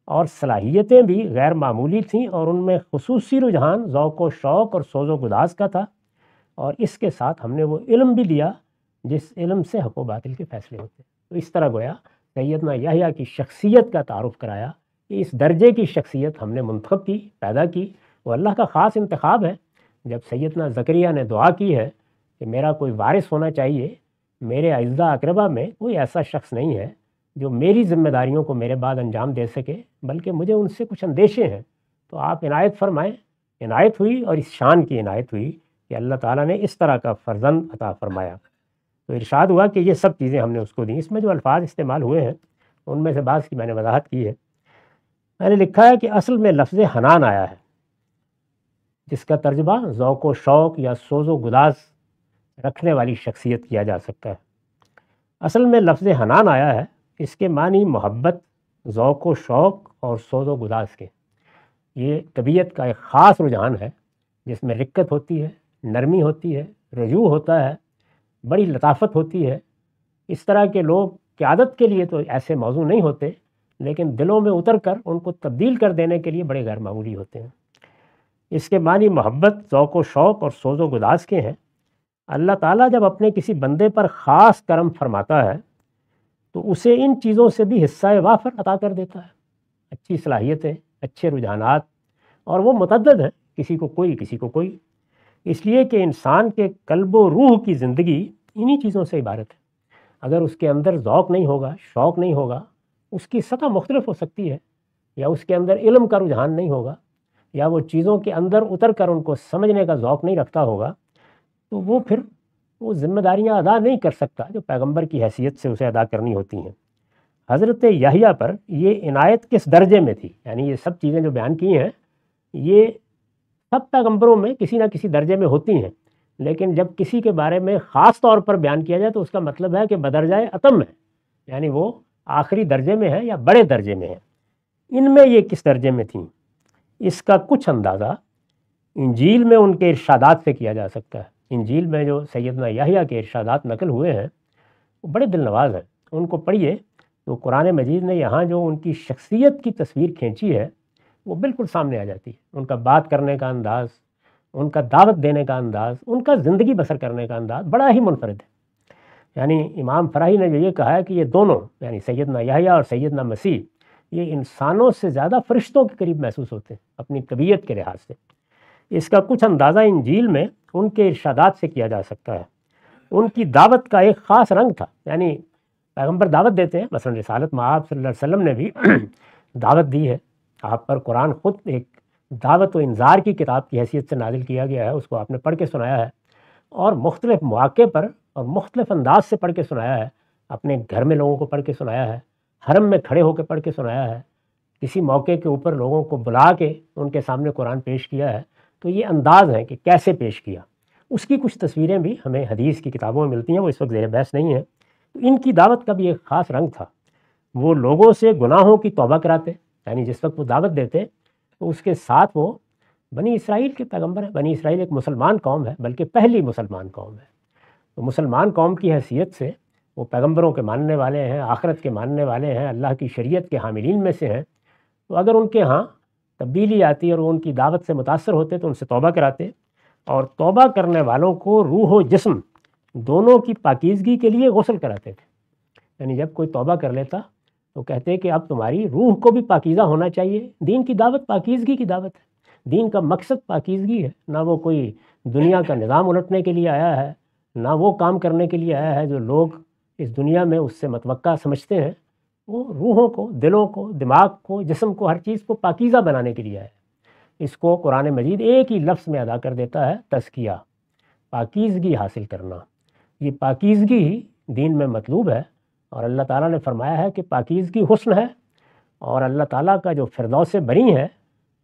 Speaker 1: اور صلاحیتیں بھی غیر معمولی تھیں، اور ان میں خصوصی رجحان ذوق و شوق اور سوز و گداز کا تھا۔ اور اس کے ساتھ ہم نے وہ علم بھی دیا جس علم سے حق و باطل کے فیصلے ہوتے ہیں۔ تو اس طرح گویا سیدنا یحییٰ کی شخصیت کا تعارف کرایا کہ اس درجے کی شخصیت ہم نے منتخب کی، پیدا کی، وہ اللہ کا خاص انتخاب ہے۔ جب سیدنا زکریا نے دعا کی ہے کہ میرا کوئی وارث ہونا چاہیے، میرے اعزاء اقربا میں کوئی ایسا شخص نہیں ہے جو میری ذمہ داریوں کو میرے بعد انجام دے سکے، بلکہ مجھے ان سے کچھ اندیشے ہیں، تو آپ عنایت فرمائیں۔ عنایت ہوئی، اور اس شان کی عنایت ہوئی کہ اللہ تعالیٰ نے اس طرح کا فرزند عطا فرمایا۔ تو ارشاد ہوا کہ یہ سب چیزیں ہم نے اس کو دیں۔ اس میں جو الفاظ استعمال ہوئے ہیں ان میں سے بعض کی میں نے وضاحت کی ہے۔ میں نے لکھا ہے کہ اصل میں لفظ حنان آیا ہے، جس کا ترجمہ ذوق و شوق یا سوز و گداز رکھنے والی شخصیت کیا جا سکتا ہے۔ اصل میں لفظ حنان آیا ہے، اس کے معنی محبت، ذوق و شوق اور سوز و گداز کے۔ یہ طبیعت کا ایک خاص رجحان ہے جس میں رقت ہوتی ہے، نرمی ہوتی ہے، رجوع ہوتا ہے، بڑی لطافت ہوتی ہے۔ اس طرح کے لوگ قیادت کے لیے تو ایسے موضوع نہیں ہوتے، لیکن دلوں میں اتر کر ان کو تبدیل کر دینے کے لیے بڑے غیر معمولی ہوتے ہیں۔ اس کے معنی محبت، ذوق و شوق اور سوز و گداز کے ہیں۔ اللہ تعالیٰ جب اپنے کسی بندے پر خاص کرم فرماتا ہے تو اسے ان چیزوں سے بھی حصہ وافر عطا کر دیتا ہے، اچھی صلاحیتیں، اچھے رجحانات، اور وہ متعدد ہیں، کسی کو کوئی، کسی کو کوئی۔ اس لیے کہ انسان کے قلب و روح کی زندگی انہی چیزوں سے عبارت ہے۔ اگر اس کے اندر ذوق نہیں ہوگا، شوق نہیں ہوگا، اس کی سطح مختلف ہو سکتی ہے، یا اس کے اندر علم کا رجحان نہیں ہوگا، یا وہ چیزوں کے اندر اتر کر ان کو سمجھنے کا ذوق نہیں رکھتا ہوگا، تو وہ پھر وہ ذمہ داریاں ادا نہیں کر سکتا جو پیغمبر کی حیثیت سے اسے ادا کرنی ہوتی ہیں۔ حضرت یحییٰ پر یہ عنایت کس درجے میں تھی؟ یعنی یہ سب چیزیں جو بیان کی ہیں یہ سب پیغمبروں میں کسی نہ کسی درجے میں ہوتی ہیں، لیکن جب کسی کے بارے میں خاص طور پر بیان کیا جائے تو اس کا مطلب ہے کہ بدرجۂ اتم ہے، یعنی وہ آخری درجے میں ہے یا بڑے درجے میں ہے۔ ان میں یہ کس درجے میں تھیں، اس کا کچھ اندازہ انجیل میں ان کے ارشادات سے کیا جا سکتا ہے۔ انجیل میں جو سیدنا یحییٰ کے ارشادات نقل ہوئے ہیں وہ بڑے دل نواز ہیں۔ ان کو پڑھیے تو قرآن مجید نے یہاں جو ان کی شخصیت کی تصویر کھینچی ہے وہ بالکل سامنے آ جاتی ہے۔ ان کا بات کرنے کا انداز، ان کا دعوت دینے کا انداز، ان کا زندگی بسر کرنے کا انداز بڑا ہی منفرد ہے۔ یعنی امام فراہی نے جو یہ کہا ہے کہ یہ دونوں یعنی سیدنا یحییٰ اور سیدنا مسیح یہ انسانوں سے زیادہ فرشتوں کے قریب محسوس ہوتے ہیں اپنی طبیعت کے لحاظ سے۔ اس کا کچھ اندازہ انجیل میں ان کے ارشادات سے کیا جا سکتا ہے۔ ان کی دعوت کا ایک خاص رنگ تھا، یعنی پیغمبر دعوت دیتے ہیں، مثلا رسالت مآب صلی اللہ علیہ وسلم نے بھی دعوت دی ہے۔ آپ پر قرآن خود ایک دعوت و انذار کی کتاب کی حیثیت سے نازل کیا گیا ہے، اس کو آپ نے پڑھ کے سنایا ہے، اور مختلف مواقع پر اور مختلف انداز سے پڑھ کے سنایا ہے، اپنے گھر میں لوگوں کو پڑھ کے سنایا ہے، حرم میں کھڑے ہو کے پڑھ کے سنایا ہے، کسی موقع کے اوپر لوگوں کو بلا کے ان کے سامنے قرآن پیش کیا ہے. تو یہ انداز ہے کہ کیسے پیش کیا. اس کی کچھ تصویریں بھی ہمیں حدیث کی کتابوں میں ملتی ہیں، وہ اس وقت زیر بحث نہیں ہیں. تو ان کی دعوت کا بھی ایک خاص رنگ تھا. وہ لوگوں سے گناہوں کی توبہ کراتے، یعنی جس وقت وہ دعوت دیتے تو اس کے ساتھ وہ بنی اسرائیل کے پیغمبر ہیں. بنی اسرائیل ایک مسلمان قوم ہے، بلکہ پہلی مسلمان قوم ہے. تو مسلمان قوم کی حیثیت سے وہ پیغمبروں کے ماننے والے ہیں، آخرت کے ماننے والے ہیں، اللہ کی شریعت کے حاملین میں سے ہیں. تو اگر ان کے ہاں تبدیلی آتی اور وہ ان کی دعوت سے متاثر ہوتے تو ان سے توبہ کراتے، اور توبہ کرنے والوں کو روح و جسم دونوں کی پاکیزگی کے لیے غسل کراتے تھے. یعنی جب کوئی توبہ کر لیتا تو کہتے کہ اب تمہاری روح کو بھی پاکیزہ ہونا چاہیے. دین کی دعوت پاکیزگی کی دعوت ہے، دین کا مقصد پاکیزگی ہے. نہ وہ کوئی دنیا کا نظام الٹنے کے لیے آیا ہے، نہ وہ کام کرنے کے لیے آیا ہے جو لوگ اس دنیا میں اس سے متوقع سمجھتے ہیں. وہ روحوں کو، دلوں کو، دماغ کو، جسم کو، ہر چیز کو پاکیزہ بنانے کے لیے آیا ہے. اس کو قرآن مجید ایک ہی لفظ میں ادا کر دیتا ہے، تزکیہ، پاکیزگی حاصل کرنا. یہ پاکیزگی ہی دین میں مطلوب ہے. اور اللہ تعالیٰ نے فرمایا ہے کہ پاکیزگی حسن ہے، اور اللہ تعالیٰ کا جو فردوس بری ہے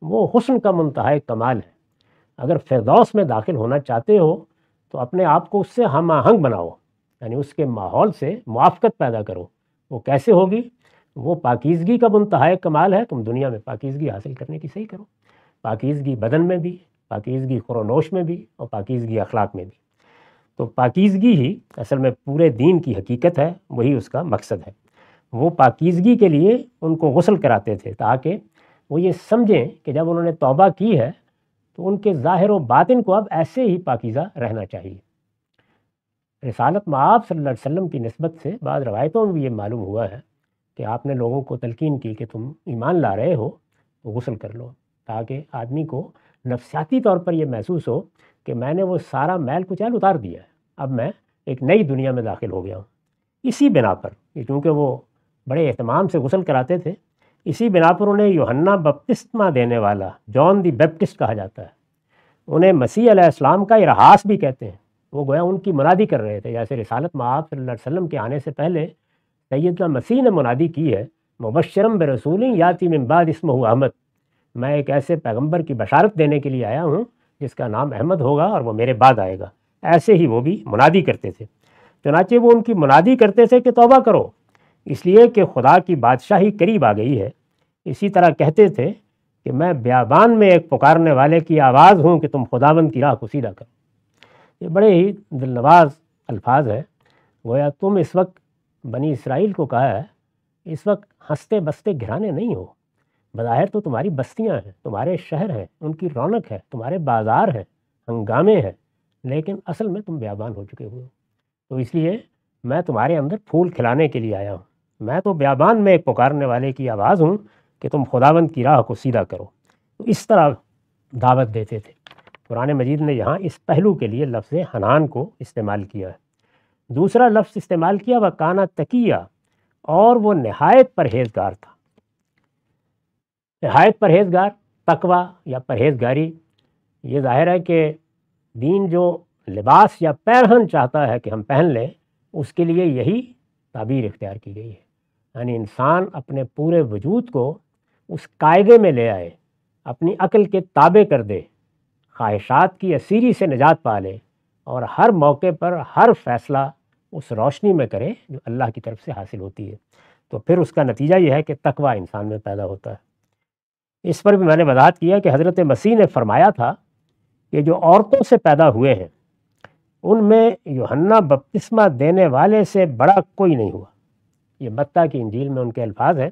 Speaker 1: وہ حسن کا منتہا کمال ہے. اگر فردوس میں داخل ہونا چاہتے ہو تو اپنے آپ کو اس سے ہم آہنگ بناؤ، یعنی اس کے ماحول سے موافقت پیدا کرو. وہ کیسے ہوگی؟ وہ پاکیزگی کا منتہا کمال ہے. تم دنیا میں پاکیزگی حاصل کرنے کی صحیح کرو، پاکیزگی بدن میں بھی، پاکیزگی خورونوش میں بھی، اور پاکیزگی اخلاق میں بھی. تو پاکیزگی ہی اصل میں پورے دین کی حقیقت ہے، وہی اس کا مقصد ہے. وہ پاکیزگی کے لیے ان کو غسل کراتے تھے تاکہ وہ یہ سمجھیں کہ جب انہوں نے توبہ کی ہے تو ان کے ظاہر و باطن کو اب ایسے ہی پاکیزہ رہنا چاہیے. رسالت مآب صلی اللہ علیہ وسلم کی نسبت سے بعض روایتوں میں بھی یہ معلوم ہوا ہے کہ آپ نے لوگوں کو تلقین کی کہ تم ایمان لا رہے ہو تو غسل کر لو، تاکہ آدمی کو نفسیاتی طور پر یہ محسوس ہو کہ میں نے وہ سارا میل کچیل اتار دیا ہے، اب میں ایک نئی دنیا میں داخل ہو گیا ہوں. اسی بنا پر چونکہ وہ بڑے اہتمام سے غسل کراتے تھے، اسی بنا پر انہیں یوحنا بپتسمہ دینے والا، جان دی بیپٹسٹ کہا جاتا ہے. انہیں مسیح علیہ السلام کا ارہاس بھی کہتے ہیں. وہ گویا ان کی منادی کر رہے تھے، جیسے رسالت مآب صلی اللہ علیہ وسلم کے آنے سے پہلے سیدنا مسیح نے منادی کی ہے، مبشرم برسول یاتی من بعد اسمہ احمد. میں ایک ایسے پیغمبر کی بشارت دینے کے لیے آیا ہوں جس کا نام احمد ہوگا اور وہ میرے بعد آئے گا. ایسے ہی وہ بھی منادی کرتے تھے. چنانچہ وہ ان کی منادی کرتے تھے کہ توبہ کرو، اس لیے کہ خدا کی بادشاہی قریب آ گئی ہے. اسی طرح کہتے تھے کہ میں بیابان میں ایک پکارنے والے کی آواز ہوں کہ تم خداوند کی راہ کو سیدھا کرو. یہ بڑے ہی دل نواز الفاظ ہیں. گویا تم اس وقت بنی اسرائیل کو کہا ہے، اس وقت ہنستے بستے گھرانے نہیں ہو. بظاہر تو تمہاری بستیاں ہیں، تمہارے شہر ہیں، ان کی رونق ہے، تمہارے بازار ہیں، ہنگامے ہیں، لیکن اصل میں تم بیابان ہو چکے ہوئے ہو. تو اس لیے میں تمہارے اندر پھول کھلانے کے لیے آیا ہوں. میں تو بیابان میں ایک پکارنے والے کی آواز ہوں کہ تم خداوند کی راہ کو سیدھا کرو. تو اس طرح دعوت دیتے تھے. قرآن مجید نے یہاں اس پہلو کے لیے لفظ حنان کو استعمال کیا ہے. دوسرا لفظ استعمال کیا وہ کانا تقیہ، اور وہ نہایت پرہیزگار تھا. نہایت پرہیزگار، تقوی یا پرہیزگاری، یہ ظاہر ہے کہ دین جو لباس یا پیرہن چاہتا ہے کہ ہم پہن لیں، اس کے لیے یہی تعبیر اختیار کی گئی ہے. یعنی انسان اپنے پورے وجود کو اس قاعدے میں لے آئے، اپنی عقل کے تابع کر دے، خواہشات کی اسیری سے نجات پا لے، اور ہر موقع پر ہر فیصلہ اس روشنی میں کرے جو اللہ کی طرف سے حاصل ہوتی ہے. تو پھر اس کا نتیجہ یہ ہے کہ تقوی انسان میں پیدا ہوتا ہے. اس پر بھی میں نے وضاحت کیا کہ حضرت مسیح نے فرمایا تھا کہ جو عورتوں سے پیدا ہوئے ہیں ان میں یوحنا بپتسمہ دینے والے سے بڑا کوئی نہیں ہوا. یہ متی کی انجیل میں ان کے الفاظ ہیں.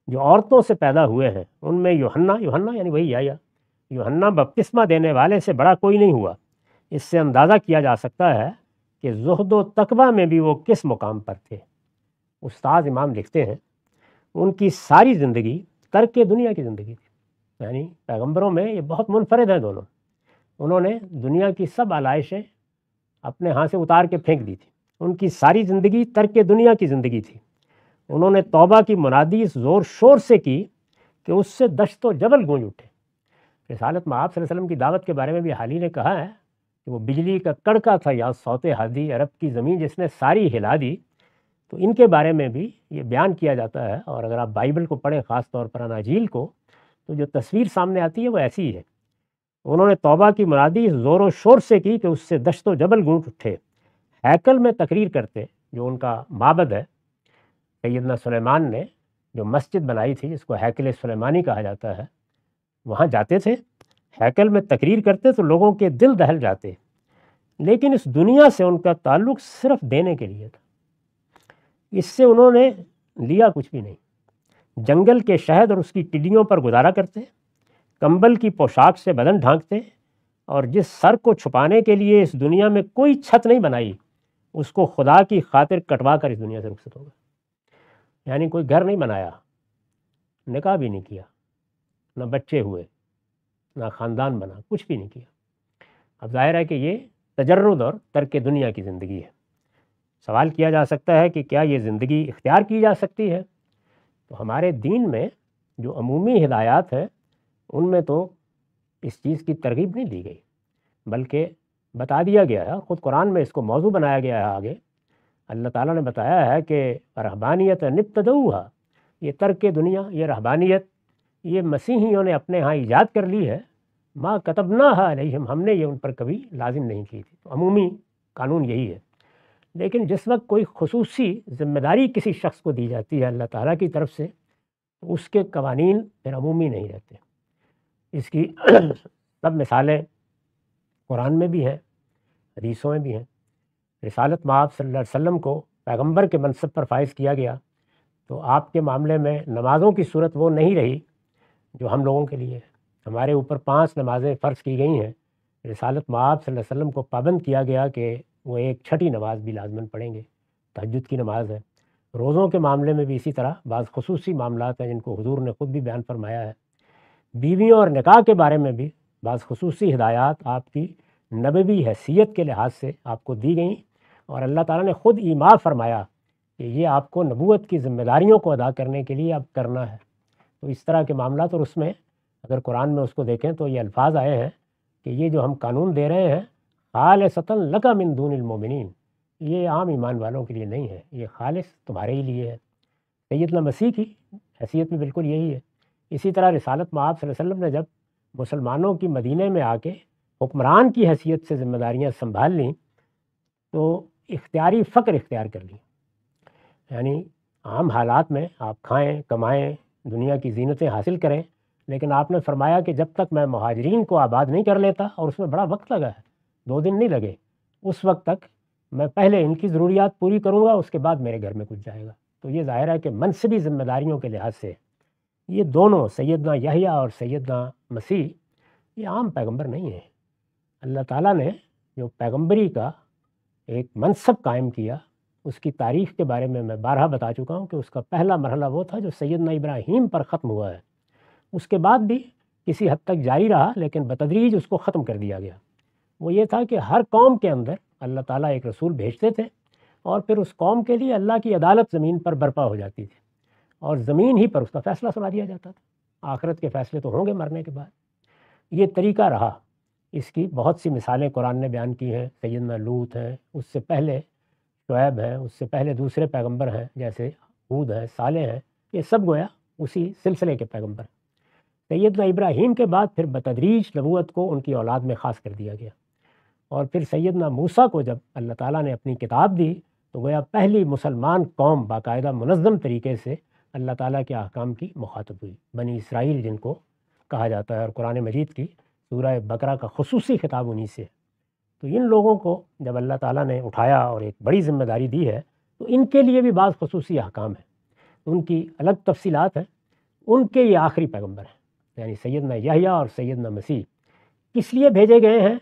Speaker 1: جو عورتوں سے پیدا ہوئے ہیں ان میں یوحنا یعنی وہی یوحنا بپتسمہ دینے والے سے بڑا کوئی نہیں ہوا. اس سے اندازہ کیا جا سکتا ہے کہ زہد و تقوی میں بھی وہ کس مقام پر تھے. استاد امام لکھتے ہیں ان کی ساری زندگی ترک دنیا کی زندگی تھی. یعنی پیغمبروں میں یہ بہت منفرد ہیں دونوں. انہوں نے دنیا کی سب آلائشیں اپنے ہاں سے اتار کے پھینک دی تھی. ان کی ساری زندگی ترک دنیا کی زندگی تھی. انہوں نے توبہ کی منادی اس زور شور سے کی کہ اس سے دشت و جبل گونج اٹھے. رسالت مآب صلی اللہ علیہ وسلم کی دعوت کے بارے میں بھی حال ہی نے کہا ہے کہ وہ بجلی کا کڑکا تھا یا صوت ہادی، عرب کی زمین جس نے ساری ہلا دی، تو ان کے بارے میں بھی یہ بیان کیا جاتا ہے۔ اور اگر آپ بائبل کو پڑھیں، خاص طور پر اناجیل کو، تو جو تصویر سامنے آتی ہے وہ ایسی ہی ہے۔ انہوں نے توبہ کی منادی زور و شور سے کی کہ اس سے دشت و جبل گونج اٹھے۔ ہیکل میں تقریر کرتے، جو ان کا معبد ہے، سیدنا سلیمان نے جو مسجد بنائی تھی جس کو ہیکل سلیمانی کہا جاتا ہے، وہاں جاتے تھے، ہیکل میں تقریر کرتے تو لوگوں کے دل دہل جاتے، لیکن اس دنیا سے ان کا تعلق صرف دینے کے لیے تھا۔ اس سے انہوں نے لیا کچھ بھی نہیں۔ جنگل کے شہد اور اس کی ٹڈیوں پر گزارا کرتے، کمبل کی پوشاک سے بدن ڈھانکتے، اور جس سر کو چھپانے کے لیے اس دنیا میں کوئی چھت نہیں بنائی، اس کو خدا کی خاطر کٹوا کر اس دنیا سے رخصت ہوگا۔ یعنی کوئی گھر نہیں بنایا، نکاح بھی نہیں کیا، نہ بچے ہوئے، نہ خاندان بنا، کچھ بھی نہیں کیا۔ اب ظاہر ہے کہ یہ تجرد اور ترک دنیا کی زندگی ہے۔ سوال کیا جا سکتا ہے کہ کیا یہ زندگی اختیار کی جا سکتی ہے؟ تو ہمارے دین میں جو عمومی ہدایات ہیں ان میں تو اس چیز کی ترغیب نہیں دی گئی، بلکہ بتا دیا گیا ہے، اور خود قرآن میں اس کو موضوع بنایا گیا ہے۔ آگے اللہ تعالیٰ نے بتایا ہے کہ رہبانیت نبتدؤھا، یہ ترک دنیا، یہ رہبانیت، یہ مسیحیوں نے اپنے ہاں ایجاد کر لی ہے، ما کتبناھا علیہم، ہم نے یہ ان پر کبھی لازم نہیں کی تھی۔ تو عمومی قانون یہی ہے، لیکن جس وقت کوئی خصوصی ذمہ داری کسی شخص کو دی جاتی ہے اللہ تعالیٰ کی طرف سے، تو اس کے قوانین پھر عمومی نہیں رہتے۔ اس کی سب مثالیں قرآن میں بھی ہیں، حدیثوں میں بھی ہیں۔ رسالت مآب صلی اللہ علیہ وسلم کو پیغمبر کے منصب پر فائز کیا گیا، تو آپ کے معاملے میں نمازوں کی صورت وہ نہیں رہی جو ہم لوگوں کے لیے ہے۔ ہمارے اوپر 5 نمازیں فرض کی گئی ہیں، رسالت مآب صلی اللہ علیہ وسلم کو پابند کیا گیا کہ وہ ایک چھٹی نماز بھی لازماً پڑھیں گے، تہجد کی نماز ہے۔ روزوں کے معاملے میں بھی اسی طرح بعض خصوصی معاملات ہیں جن کو حضور نے خود بھی بیان فرمایا ہے۔ بیویوں اور نکاح کے بارے میں بھی بعض خصوصی ہدایات آپ کی نبوی حیثیت کے لحاظ سے آپ کو دی گئیں، اور اللہ تعالیٰ نے خود ایماء فرمایا کہ یہ آپ کو نبوت کی ذمہ داریوں کو ادا کرنے کے لیے اب کرنا ہے۔ تو اس طرح کے معاملات، اور اس میں اگر قرآن میں اس کو دیکھیں تو یہ الفاظ آئے ہیں کہ یہ جو ہم قانون دے رہے ہیں خالصۃ لک من دون المؤمنین، یہ عام ایمان والوں کے لیے نہیں ہے، یہ خالص تمہارے ہی لیے ہے۔ سیدنا مسیح کی حیثیت بھی بالکل یہی ہے۔ اسی طرح رسالت مآب صلی اللہ علیہ وسلم نے جب مسلمانوں کی مدینہ میں آ کے حکمران کی حیثیت سے ذمہ داریاں سنبھال لیں تو اختیاری فقر اختیار کر لیں، یعنی عام حالات میں آپ کھائیں، کمائیں، دنیا کی زینتیں حاصل کریں، لیکن آپ نے فرمایا کہ جب تک میں مہاجرین کو آباد نہیں کر لیتا، اور اس میں بڑا وقت لگا ہے، 2 دن نہیں لگے، اس وقت تک میں پہلے ان کی ضروریات پوری کروں گا، اس کے بعد میرے گھر میں کچھ جائے گا۔ تو یہ ظاہر ہے کہ منصبی ذمہ داریوں کے لحاظ سے یہ دونوں سیدنا یحییٰ اور سیدنا مسیح یہ عام پیغمبر نہیں ہیں۔ اللہ تعالیٰ نے جو پیغمبری کا ایک منصب قائم کیا، اس کی تاریخ کے بارے میں بارہا بتا چکا ہوں کہ اس کا پہلا مرحلہ وہ تھا جو سیدنا ابراہیم پر ختم ہوا ہے، اس کے بعد بھی کسی حد تک جاری رہا، لیکن بتدریج اس کو ختم کر دیا گیا۔ وہ یہ تھا کہ ہر قوم کے اندر اللہ تعالیٰ ایک رسول بھیجتے تھے، اور پھر اس قوم کے لیے اللہ کی عدالت زمین پر برپا ہو جاتی تھی، اور زمین ہی پر اس کا فیصلہ سنا دیا جاتا تھا۔ آخرت کے فیصلے تو ہوں گے مرنے کے بعد۔ یہ طریقہ رہا۔ اس کی بہت سی مثالیں قرآن نے بیان کی ہیں۔ سیدنا لوط ہیں، اس سے پہلے شعیب ہیں، اس سے پہلے دوسرے پیغمبر ہیں جیسے ہود ہیں، صالح ہیں، یہ سب گویا اسی سلسلے کے پیغمبر ہیں۔ سیدنا ابراہیم کے بعد پھر بتدریج نبوت کو ان کی اولاد میں خاص کر دیا گیا، اور پھر سیدنا موسیٰ کو جب اللہ تعالیٰ نے اپنی کتاب دی تو گویا پہلی مسلمان قوم باقاعدہ منظم طریقے سے اللہ تعالیٰ کے احکام کی مخاطب ہوئی، بنی اسرائیل جن کو کہا جاتا ہے، اور قرآن مجید کی سورہ بقرہ کا خصوصی خطاب انہی سے ہے۔ تو ان لوگوں کو جب اللہ تعالیٰ نے اٹھایا اور ایک بڑی ذمہ داری دی ہے، تو ان کے لیے بھی بعض خصوصی احکام ہیں، ان کی الگ تفصیلات ہیں۔ ان کے یہ آخری پیغمبر ہیں، یعنی سیدنا یحییٰ اور سیدنا مسیح کس لیے بھیجے گئے ہیں؟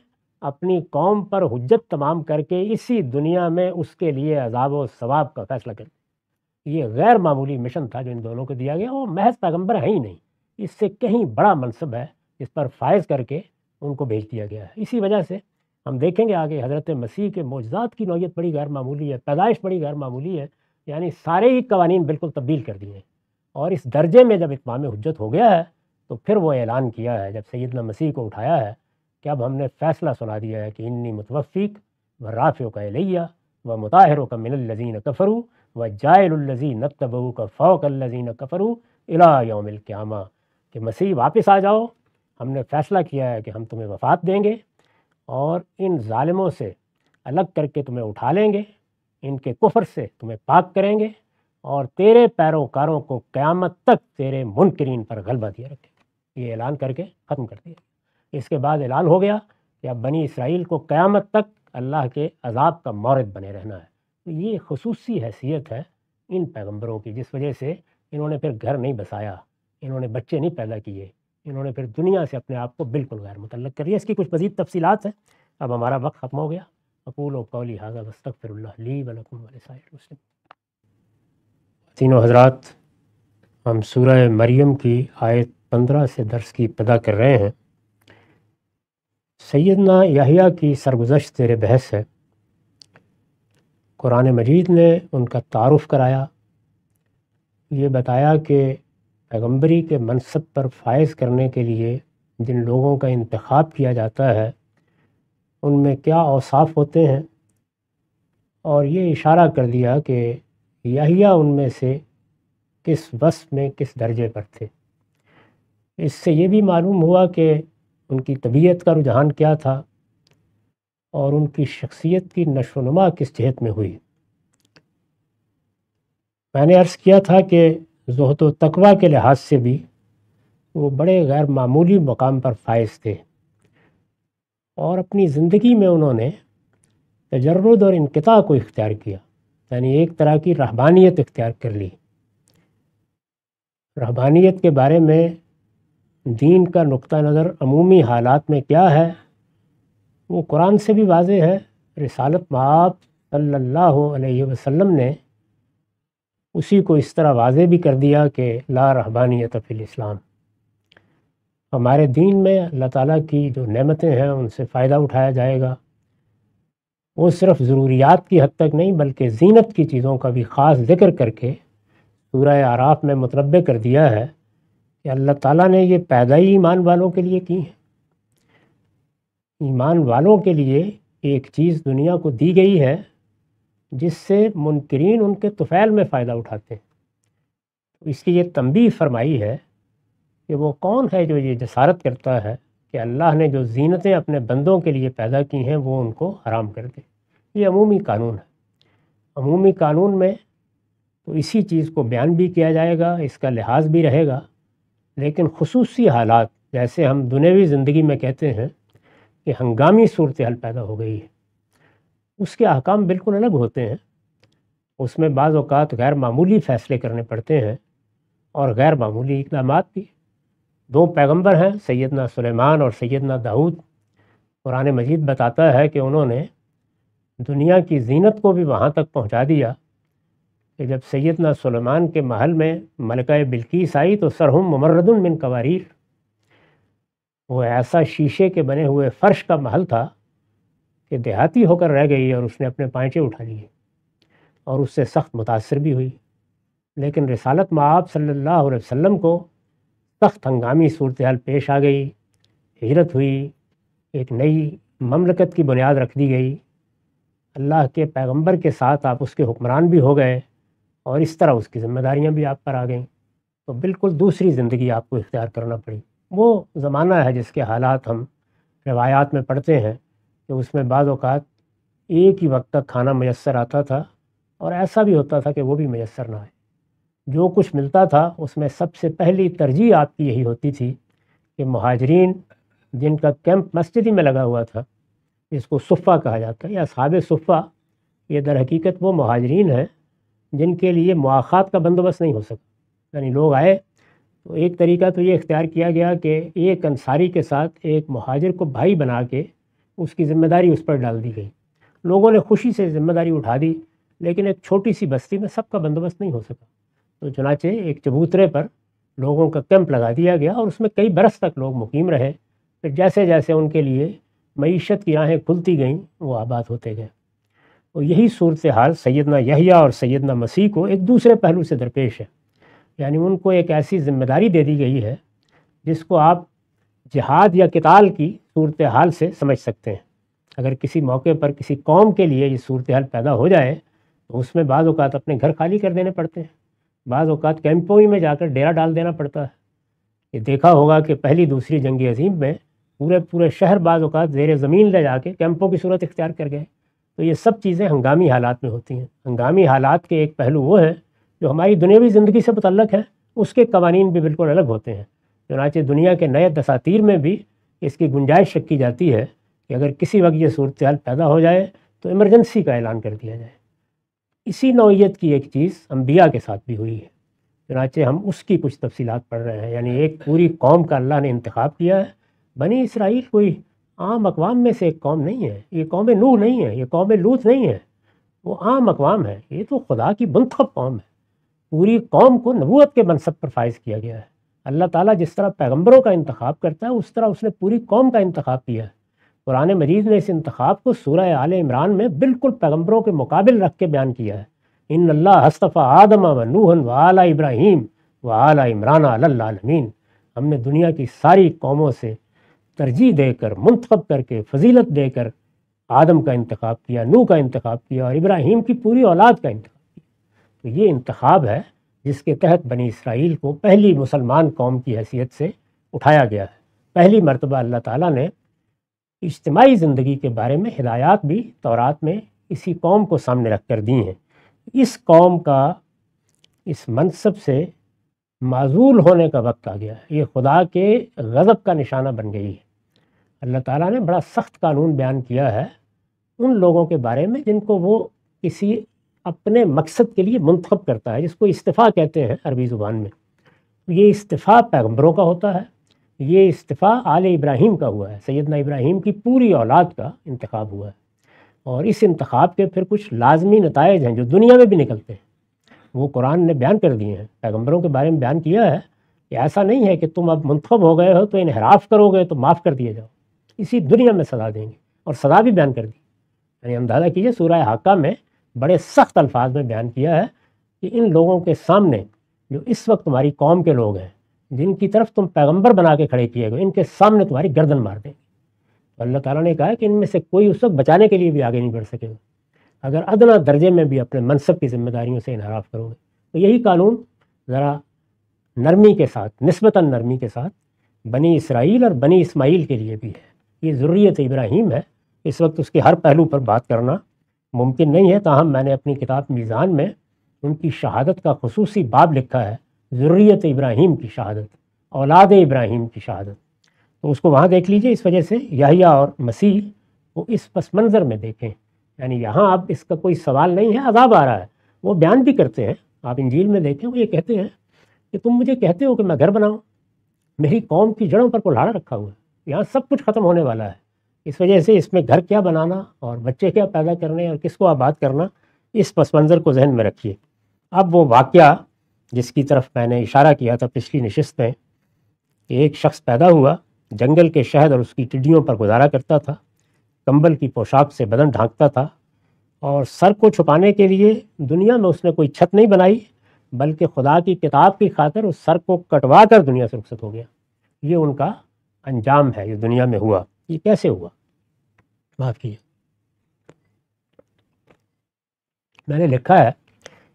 Speaker 1: اپنی قوم پر حجت تمام کر کے اسی دنیا میں اس کے لیے عذاب و ثواب کا فیصلہ کریں۔ یہ غیر معمولی مشن تھا جو ان دونوں کو دیا گیا۔ وہ محض پیغمبر ہیں ہی نہیں، اس سے کہیں بڑا منصب ہے جس پر فائز کر کے ان کو بھیج دیا گیا ہے۔ اسی وجہ سے ہم دیکھیں گے آگے حضرت مسیح کے معجزات کی نوعیت بڑی غیر معمولی ہے، پیدائش بڑی غیر معمولی ہے، یعنی سارے ہی قوانین بالکل تبدیل کر دیے ہیں۔ اور اس درجے میں جب اتمام حجت ہو گیا ہے تو پھر وہ اعلان کیا ہے، جب سیدنا مسیح کو اٹھایا ہے کہ اب ہم نے فیصلہ سنا دیا ہے کہ انی متوفیک و رافعک الیہ و مطہرک من الذین کفروا و جاعل الذین اتبعوک فوق الذین کفروا الی یوم القیامہ، کہ مسیح واپس آ جاؤ، ہم نے فیصلہ کیا ہے کہ ہم تمہیں وفات دیں گے اور ان ظالموں سے الگ کر کے تمہیں اٹھا لیں گے، ان کے کفر سے تمہیں پاک کریں گے اور تیرے پیروکاروں کو قیامت تک تیرے منکرین پر غلبہ دیا رکھیں گے۔ یہ اعلان کر کے ختم کر دیا۔ اس کے بعد اعلان ہو گیا کہ اب بنی اسرائیل کو قیامت تک اللہ کے عذاب کا مورد بنے رہنا ہے۔ تو یہ خصوصی حیثیت ہے ان پیغمبروں کی، جس وجہ سے انہوں نے پھر گھر نہیں بسایا، انہوں نے بچے نہیں پیدا کیے، انہوں نے پھر دنیا سے اپنے آپ کو بالکل غیر متعلق کر دیا۔ اس کی کچھ مزید تفصیلات ہیں، اب ہمارا وقت ختم ہو گیا۔ اقول قولی ھذا واستغفر اللہ لی ولکم ولسائر المسلمین۔ تینوں حضرات، ہم سورہ مریم کی آیت 15 سے درس کی ابتدا کر رہے ہیں۔ سیدنا یحییٰ کی سرگزشت زیر بحث ہے۔ قرآن مجید نے ان کا تعارف کرایا، یہ بتایا کہ پیغمبری کے منصب پر فائز کرنے کے لیے جن لوگوں کا انتخاب کیا جاتا ہے ان میں کیا اوصاف ہوتے ہیں، اور یہ اشارہ کر دیا کہ یحییٰ ان میں سے کس وصف میں کس درجے پر تھے۔ اس سے یہ بھی معلوم ہوا کہ ان کی طبیعت کا رجحان کیا تھا اور ان کی شخصیت کی نشو و نما کس جہت میں ہوئی۔ میں نے عرض کیا تھا کہ زہد و تقویٰ کے لحاظ سے بھی وہ بڑے غیر معمولی مقام پر فائز تھے، اور اپنی زندگی میں انہوں نے تجرد اور انقطاع کو اختیار کیا، یعنی ایک طرح کی رہبانیت اختیار کر لی۔ رہبانیت کے بارے میں دین کا نقطہ نظر عمومی حالات میں کیا ہے وہ قرآن سے بھی واضح ہے۔ رسالت مآب صلی اللہ علیہ وسلم نے اسی کو اس طرح واضح بھی کر دیا کہ لا رہبانیت فی الاسلام۔ ہمارے دین میں اللہ تعالیٰ کی جو نعمتیں ہیں ان سے فائدہ اٹھایا جائے گا، وہ صرف ضروریات کی حد تک نہیں بلکہ زینت کی چیزوں کا بھی خاص ذکر کر کے سورہ اعراف میں متنبع کر دیا ہے کہ اللہ تعالیٰ نے یہ پیدا ہی ایمان والوں کے لیے کی ہے۔ ایمان والوں کے لیے ایک چیز دنیا کو دی گئی ہے جس سے منکرین ان کے طفیل میں فائدہ اٹھاتے ہیں۔ اس کی یہ تنبیہ فرمائی ہے کہ وہ کون ہے جو یہ جسارت کرتا ہے کہ اللہ نے جو زینتیں اپنے بندوں کے لیے پیدا کی ہیں وہ ان کو حرام کر دے۔ یہ عمومی قانون ہے۔ عمومی قانون میں تو اسی چیز کو بیان بھی کیا جائے گا، اس کا لحاظ بھی رہے گا، لیکن خصوصی حالات جیسے ہم دنیوی زندگی میں کہتے ہیں کہ ہنگامی صورتحال پیدا ہو گئی ہے، اس کے احکام بالکل الگ ہوتے ہیں۔ اس میں بعض اوقات غیر معمولی فیصلے کرنے پڑتے ہیں اور غیر معمولی اقدامات بھی۔ دو پیغمبر ہیں، سیدنا سلیمان اور سیدنا داؤد۔ قرآن مجید بتاتا ہے کہ انہوں نے دنیا کی زینت کو بھی وہاں تک پہنچا دیا کہ جب سیدنا سلیمان کے محل میں ملکہ بلقیس آئی تو سرہم ممرد من قواریر، وہ ایسا شیشے کے بنے ہوئے فرش کا محل تھا کہ دیہاتی ہو کر رہ گئی، اور اس نے اپنے پائنچے اٹھا لیے اور اس سے سخت متاثر بھی ہوئی۔ لیکن رسالت مآب صلی اللہ علیہ وسلم کو سخت ہنگامی صورتحال پیش آ گئی، ہجرت ہوئی، ایک نئی مملکت کی بنیاد رکھ دی گئی، اللہ کے پیغمبر کے ساتھ آپ اس کے حکمران بھی ہو گئے، اور اس طرح اس کی ذمہ داریاں بھی آپ پر آ گئیں، تو بالکل دوسری زندگی آپ کو اختیار کرنا پڑی۔ وہ زمانہ ہے جس کے حالات ہم روایات میں پڑھتے ہیں کہ اس میں بعض اوقات ایک ہی وقت تک کھانا میسر آتا تھا، اور ایسا بھی ہوتا تھا کہ وہ بھی میسر نہ آئے۔ جو کچھ ملتا تھا اس میں سب سے پہلی ترجیح آپ کی یہی ہوتی تھی کہ مہاجرین جن کا کیمپ مسجد ہی میں لگا ہوا تھا، جس کو صفہ کہا جاتا ہے یا اصحاب صفہ، یہ در حقیقت وہ مہاجرین ہیں جن کے لیے مواخات کا بندوبست نہیں ہو سکا۔ یعنی لوگ آئے تو ایک طریقہ تو یہ اختیار کیا گیا کہ ایک انصاری کے ساتھ ایک مہاجر کو بھائی بنا کے اس کی ذمہ داری اس پر ڈال دی گئی۔ لوگوں نے خوشی سے ذمہ داری اٹھا دی، لیکن ایک چھوٹی سی بستی میں سب کا بندوبست نہیں ہو سکا، تو چنانچہ ایک چبوترے پر لوگوں کا کیمپ لگا دیا گیا، اور اس میں کئی برس تک لوگ مقیم رہے۔ پھر جیسے جیسے ان کے لیے معیشت کی راہیں کھلتی گئیں وہ آباد ہوتے گئے۔ اور یہی صورتحال سیدنا یحییٰ اور سیدنا مسیح کو ایک دوسرے پہلو سے درپیش ہے، یعنی ان کو ایک ایسی ذمہ داری دے دی گئی ہے جس کو آپ جہاد یا قتال کی صورتحال سے سمجھ سکتے ہیں۔ اگر کسی موقع پر کسی قوم کے لیے یہ صورتحال پیدا ہو جائے تو اس میں بعض اوقات اپنے گھر خالی کر دینے پڑتے ہیں، بعض اوقات کیمپوں ہی میں جا کر ڈیرا ڈال دینا پڑتا ہے۔ یہ دیکھا ہوگا کہ پہلی دوسری جنگ عظیم میں پورے شہر بعض اوقات زیر زمین لے جا کے کیمپوں کی صورت اختیار کر گئے۔ تو یہ سب چیزیں ہنگامی حالات میں ہوتی ہیں۔ ہنگامی حالات کے ایک پہلو وہ ہے جو ہماری دنیاوی زندگی سے متعلق ہے، اس کے قوانین بھی بالکل الگ ہوتے ہیں۔ چنانچہ دنیا کے نئے دساتیر میں بھی اس کی گنجائش رکھی جاتی ہے کہ اگر کسی وقت یہ صورتحال پیدا ہو جائے تو ایمرجنسی کا اعلان کر دیا جائے۔ اسی نوعیت کی ایک چیز انبیاء کے ساتھ بھی ہوئی ہے، چنانچہ ہم اس کی کچھ تفصیلات پڑھ رہے ہیں۔ یعنی ایک پوری قوم کا اللہ نے انتخاب کیا ہے۔ بنی اسرائیل کوئی عام اقوام میں سے ایک قوم نہیں ہے، یہ قوم نوح نہیں ہے، یہ قوم لوط نہیں ہے، وہ عام اقوام ہے۔ یہ تو خدا کی منتخب قوم ہے۔ پوری قوم کو نبوت کے منصب پر فائز کیا گیا ہے۔ اللہ تعالیٰ جس طرح پیغمبروں کا انتخاب کرتا ہے اس طرح اس نے پوری قوم کا انتخاب کیا ہے۔ قرآن مجید نے اس انتخاب کو سورہ آل عمران میں بالکل پیغمبروں کے مقابل رکھ کے بیان کیا ہے۔ ان اللہ اصطفیٰ آدم و نوح و آل ابراہیم و آل عمران علی العالمین۔ ہم نے دنیا کی ساری قوموں سے ترجیح دے کر، منتخب کر کے، فضیلت دے کر آدم کا انتخاب کیا، نوح کا انتخاب کیا اور ابراہیم کی پوری اولاد کا انتخاب کیا۔ تو یہ انتخاب ہے جس کے تحت بنی اسرائیل کو پہلی مسلمان قوم کی حیثیت سے اٹھایا گیا ہے۔ پہلی مرتبہ اللہ تعالیٰ نے اجتماعی زندگی کے بارے میں ہدایات بھی تورات میں اسی قوم کو سامنے رکھ کر دی ہیں۔ اس قوم کا اس منصب سے معزول ہونے کا وقت آ گیا ہے۔ یہ خدا کے غضب کا نشانہ بن گئی ہے۔ اللہ تعالیٰ نے بڑا سخت قانون بیان کیا ہے ان لوگوں کے بارے میں جن کو وہ کسی اپنے مقصد کے لیے منتخب کرتا ہے، جس کو استفاء کہتے ہیں عربی زبان میں۔ یہ استفاء پیغمبروں کا ہوتا ہے، یہ استفاء آل ابراہیم کا ہوا ہے، سیدنا ابراہیم کی پوری اولاد کا انتخاب ہوا ہے۔ اور اس انتخاب کے پھر کچھ لازمی نتائج ہیں جو دنیا میں بھی نکلتے ہیں، وہ قرآن نے بیان کر دیے ہیں، پیغمبروں کے بارے میں بیان کیا ہے کہ ایسا نہیں ہے کہ تم اب منتخب ہو گئے ہو تو انحراف کرو گے تو معاف کر دیے جاؤ، اسی دنیا میں سزا دیں گے، اور سزا بھی بیان کر دی۔ یعنی اندازہ کیجیے سورہ حاقہ میں بڑے سخت الفاظ میں بیان کیا ہے کہ ان لوگوں کے سامنے جو اس وقت تمہاری قوم کے لوگ ہیں، جن کی طرف تم پیغمبر بنا کے کھڑے کیے گئے، ان کے سامنے تمہاری گردن مار دیں گے۔ تو اللہ تعالیٰ نے کہا کہ ان میں سے کوئی اس وقت بچانے کے لیے بھی آگے نہیں بڑھ سکے گا اگر ادنا درجے میں بھی اپنے منصب کی ذمہ داریوں سے انحراف کرو گے۔ تو یہی قانون ذرا نرمی کے ساتھ، نسبتاً نرمی کے ساتھ بنی اسرائیل اور بنی اسماعیل کے لیے بھی ہے۔ یہ ذریت ابراہیم ہے۔ اس وقت اس کے ہر پہلو پر بات کرنا ممکن نہیں ہے، تاہم میں نے اپنی کتاب میزان میں ان کی شہادت کا خصوصی باب لکھا ہے، ذریت ابراہیم کی شہادت، اولاد ابراہیم کی شہادت۔ تو اس کو وہاں دیکھ لیجئے۔ اس وجہ سے یحییٰ اور مسیح کو اس پس منظر میں دیکھیں، یعنی یہاں اب اس کا کوئی سوال نہیں ہے، عذاب آ رہا ہے۔ وہ بیان بھی کرتے ہیں، آپ انجیل میں دیکھیں، وہ یہ کہتے ہیں کہ تم مجھے کہتے ہو کہ میں گھر بناؤں، میری قوم کی جڑوں پر کلہاڑا رکھا ہوا ہے، یہاں سب کچھ ختم ہونے والا ہے۔ اس وجہ سے اس میں گھر کیا بنانا اور بچے کیا پیدا کرنے اور کس کو آباد کرنا، اس پس منظر کو ذہن میں رکھیے۔ اب وہ واقعہ جس کی طرف میں نے اشارہ کیا تھا پچھلی نشست میں کہ ایک شخص پیدا ہوا، جنگل کے شہد اور اس کی ٹڈیوں پر گزارا کرتا تھا، کمبل کی پوشاک سے بدن ڈھانکتا تھا، اور سر کو چھپانے کے لیے دنیا میں اس نے کوئی چھت نہیں بنائی، بلکہ خدا کی کتاب کی خاطر اس سر کو کٹوا کر دنیا سے رخصت ہو گیا۔ یہ ان کا انجام ہے، یہ دنیا میں ہوا۔ یہ کیسے ہوا؟ معاف کیجیے، میں نے لکھا ہے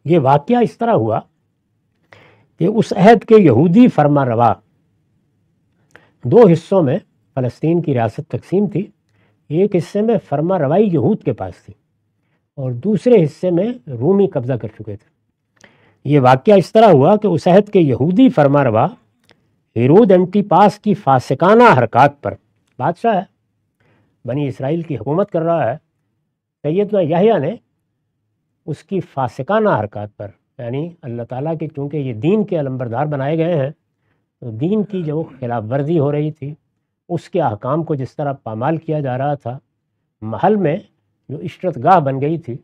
Speaker 1: یہ واقعہ اس طرح ہوا کہ اس عہد کے یہودی فرما روا، دو حصوں میں فلسطین کی ریاست تقسیم تھی، ایک حصے میں فرما روائی یہود کے پاس تھی اور دوسرے حصے میں رومی قبضہ کر چکے تھے۔ یہ واقعہ اس طرح ہوا کہ اس عہد کے یہودی فرما روا ہیرود اینٹیپاس کی فاسقانہ حرکات پر، بادشاہ ہے، بنی اسرائیل کی حکومت کر رہا ہے، سیدنا یحییٰ نے اس کی فاسقانہ حرکات پر، یعنی اللہ تعالیٰ کے چونکہ یہ دین کے علمبردار بنائے گئے ہیں، تو دین کی جو خلاف ورزی ہو رہی تھی، اس کے احکام کو جس طرح پامال کیا جا رہا تھا، محل میں جو عشرت گاہ بن گئی تھی،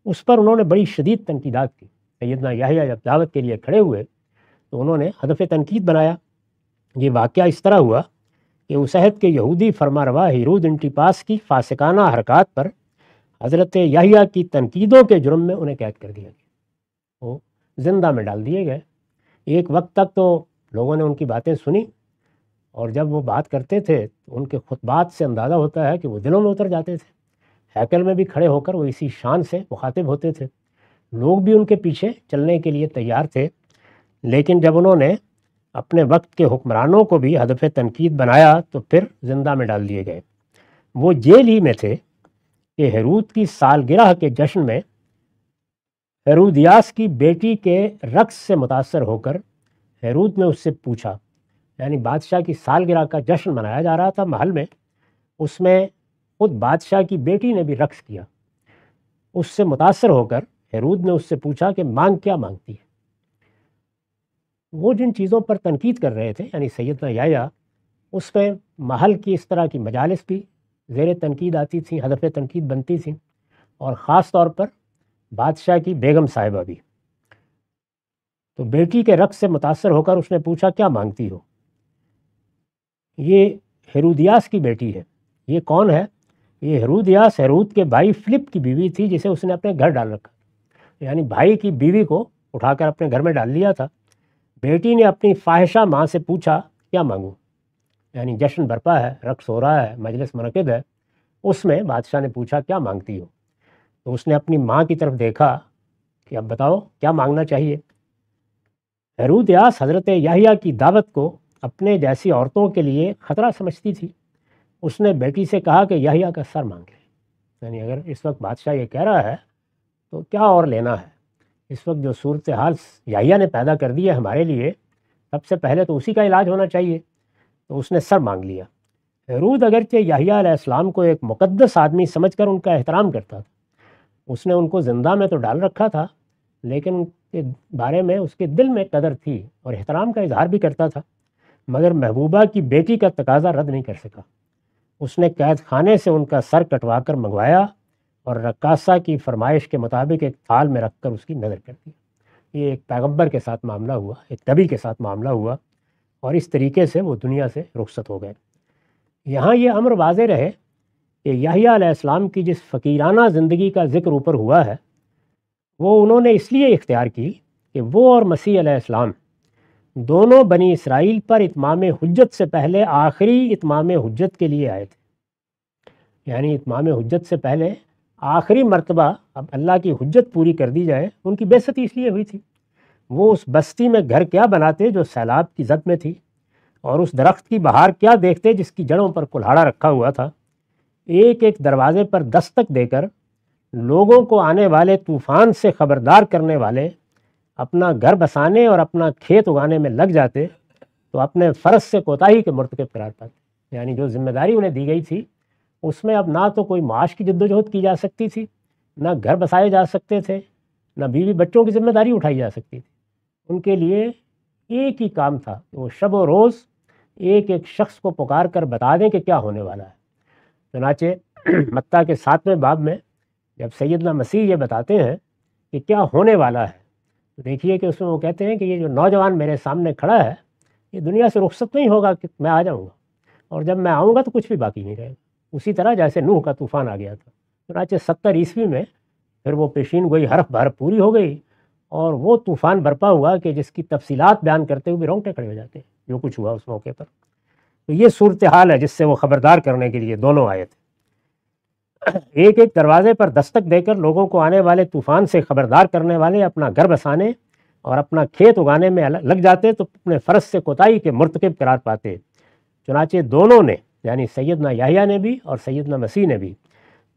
Speaker 1: اس پر انہوں نے بڑی شدید تنقیدات کی۔ سیدنا یحییٰ جب دعوت کے لیے کھڑے ہوئے تو انہوں نے ہدف تنقید بنایا۔ یہ واقعہ اس طرح ہوا کہ اس عہد کے یہودی فرما روا ہیرود اینٹیپاس کی فاسقانہ حرکات پر حضرت یحییٰ کی تنقیدوں کے جرم میں انہیں قید کر دیا گیا، وہ زندہ میں ڈال دیے گئے۔ ایک وقت تک تو لوگوں نے ان کی باتیں سنی، اور جب وہ بات کرتے تھے تو ان کے خطبات سے اندازہ ہوتا ہے کہ وہ دلوں میں اتر جاتے تھے۔ ہیکل میں بھی کھڑے ہو کر وہ اسی شان سے مخاطب ہوتے تھے، لوگ بھی ان کے پیچھے چلنے کے لیے تیار تھے۔ لیکن جب انہوں نے اپنے وقت کے حکمرانوں کو بھی ہدف تنقید بنایا تو پھر زندہ میں ڈال دیے گئے۔ وہ جیل ہی میں تھے کہ ہیرود کی سالگرہ کے جشن میں ہیرودیاس کی بیٹی کے رقص سے متاثر ہو کر ہیرود نے اس سے پوچھا، یعنی بادشاہ کی سالگرہ کا جشن منایا جا رہا تھا محل میں، اس میں خود بادشاہ کی بیٹی نے بھی رقص کیا۔ اس سے متاثر ہو کر ہیرود نے اس سے پوچھا کہ مانگ کیا مانگتی ہے۔ وہ جن چیزوں پر تنقید کر رہے تھے یعنی سیدنا یحییٰ، اس میں محل کی اس طرح کی مجالس بھی زیر تنقید آتی تھیں، ہدف تنقید بنتی تھیں، اور خاص طور پر بادشاہ کی بیگم صاحبہ بھی۔ تو بیٹی کے رقص سے متاثر ہو کر اس نے پوچھا کیا مانگتی ہو؟ یہ ہیرودیاس کی بیٹی ہے۔ یہ کون ہے؟ یہ ہیرودیاس ہیرود کے بھائی فلپ کی بیوی تھی، جسے اس نے اپنے گھر ڈال رکھا، یعنی بھائی کی بیوی کو اٹھا کر اپنے گھر میں ڈال لیا تھا۔ بیٹی نے اپنی فاحشہ ماں سے پوچھا کیا مانگوں، یعنی جشن برپا ہے، رقص ہو رہا ہے، مجلس منعقد ہے، اس میں بادشاہ نے پوچھا کیا مانگتی ہو؟ تو اس نے اپنی ماں کی طرف دیکھا کہ اب بتاؤ کیا مانگنا چاہیے۔ ہیرودیاس حضرت یحییٰ کی دعوت کو اپنے جیسی عورتوں کے لیے خطرہ سمجھتی تھی۔ اس نے بیٹی سے کہا کہ یحییٰ کا سر مانگ لے، یعنی اگر اس وقت بادشاہ یہ کہہ رہا ہے تو کیا اور لینا ہے؟ اس وقت جو صورتحال یحییٰ نے پیدا کر دی ہے ہمارے لیے، سب سے پہلے تو اسی کا علاج ہونا چاہیے۔ تو اس نے سر مانگ لیا۔ ہیرود اگرچہ یحییٰ علیہ السلام کو ایک مقدس آدمی سمجھ کر ان کا احترام کرتا تھا، اس نے ان کو زندہ میں تو ڈال رکھا تھا، لیکن ان کے بارے میں اس کے دل میں قدر تھی اور احترام کا اظہار بھی کرتا تھا، مگر محبوبہ کی بیٹی کا تقاضا رد نہیں کر سکا۔ اس نے قید خانے سے ان کا سر کٹوا کر منگوایا اور رقاصہ کی فرمائش کے مطابق ایک تھال میں رکھ کر اس کی نظر کر دیا۔ یہ ایک پیغمبر کے ساتھ معاملہ ہوا، ایک نبی کے ساتھ معاملہ ہوا، اور اس طریقے سے وہ دنیا سے رخصت ہو گئے۔ یہاں یہ امر واضح رہے کہ یحییٰ علیہ السلام کی جس فقیرانہ زندگی کا ذکر اوپر ہوا ہے، وہ انہوں نے اس لیے اختیار کی کہ وہ اور مسیح علیہ السلام دونوں بنی اسرائیل پر اتمام حجت سے پہلے آخری اتمام حجت کے لیے آئے تھے، یعنی اتمام حجت سے پہلے آخری مرتبہ اب اللہ کی حجت پوری کر دی جائے۔ ان کی بےعزتی اس لیے ہوئی تھی، وہ اس بستی میں گھر کیا بناتے جو سیلاب کی زد میں تھی، اور اس درخت کی بہار کیا دیکھتے جس کی جڑوں پر کلہاڑا رکھا ہوا تھا۔ ایک ایک دروازے پر دستک دے کر لوگوں کو آنے والے طوفان سے خبردار کرنے والے اپنا گھر بسانے اور اپنا کھیت اگانے میں لگ جاتے تو اپنے فرض سے کوتاہی کے مرتکب قرار پاتے، یعنی جو ذمہ داری انہیں دی گئی تھی اس میں اب نہ تو کوئی معاش کی جد و جہد کی جا سکتی تھی، نہ گھر بسائے جا سکتے تھے، نہ بیوی بچوں کی ذمہ داری اٹھائی جا سکتی تھی۔ ان کے لیے ایک ہی کام تھا کہ وہ شب و روز ایک ایک شخص کو پکار کر بتا دیں کہ کیا ہونے والا ہے۔ چنانچہ متی کے 7ویں باب میں جب سیدنا مسیح یہ بتاتے ہیں کہ کیا ہونے والا ہے، تو دیکھیے کہ اس میں وہ کہتے ہیں کہ یہ جو نوجوان میرے سامنے کھڑا ہے یہ دنیا سے رخصت نہیں ہوگا کہ میں آ جاؤں گا، اور جب میں آؤں گا تو کچھ بھی باقی نہیں رہے گا، اسی طرح جیسے نوح کا طوفان آ گیا تھا۔ چنانچہ 70 عیسوی میں پھر وہ پیشین گوئی حرف بحرف پوری ہو گئی، اور وہ طوفان برپا ہوا کہ جس کی تفصیلات بیان کرتے ہوئے رونگٹے کھڑے ہو جاتے ہیں جو کچھ ہوا اس موقع پر۔ تو یہ صورتحال ہے جس سے وہ خبردار کرنے کے لیے دونوں آئے تھے۔ ایک ایک دروازے پر دستک دے کر لوگوں کو آنے والے طوفان سے خبردار کرنے والے اپنا گھر بسانے اور اپنا کھیت اگانے میں لگ جاتے تو اپنے فرض سے کوتاہی کے مرتکب قرار پاتے۔ چنانچہ دونوں نے، یعنی سیدنا یحییٰ نے بھی اور سیدنا مسیح نے بھی،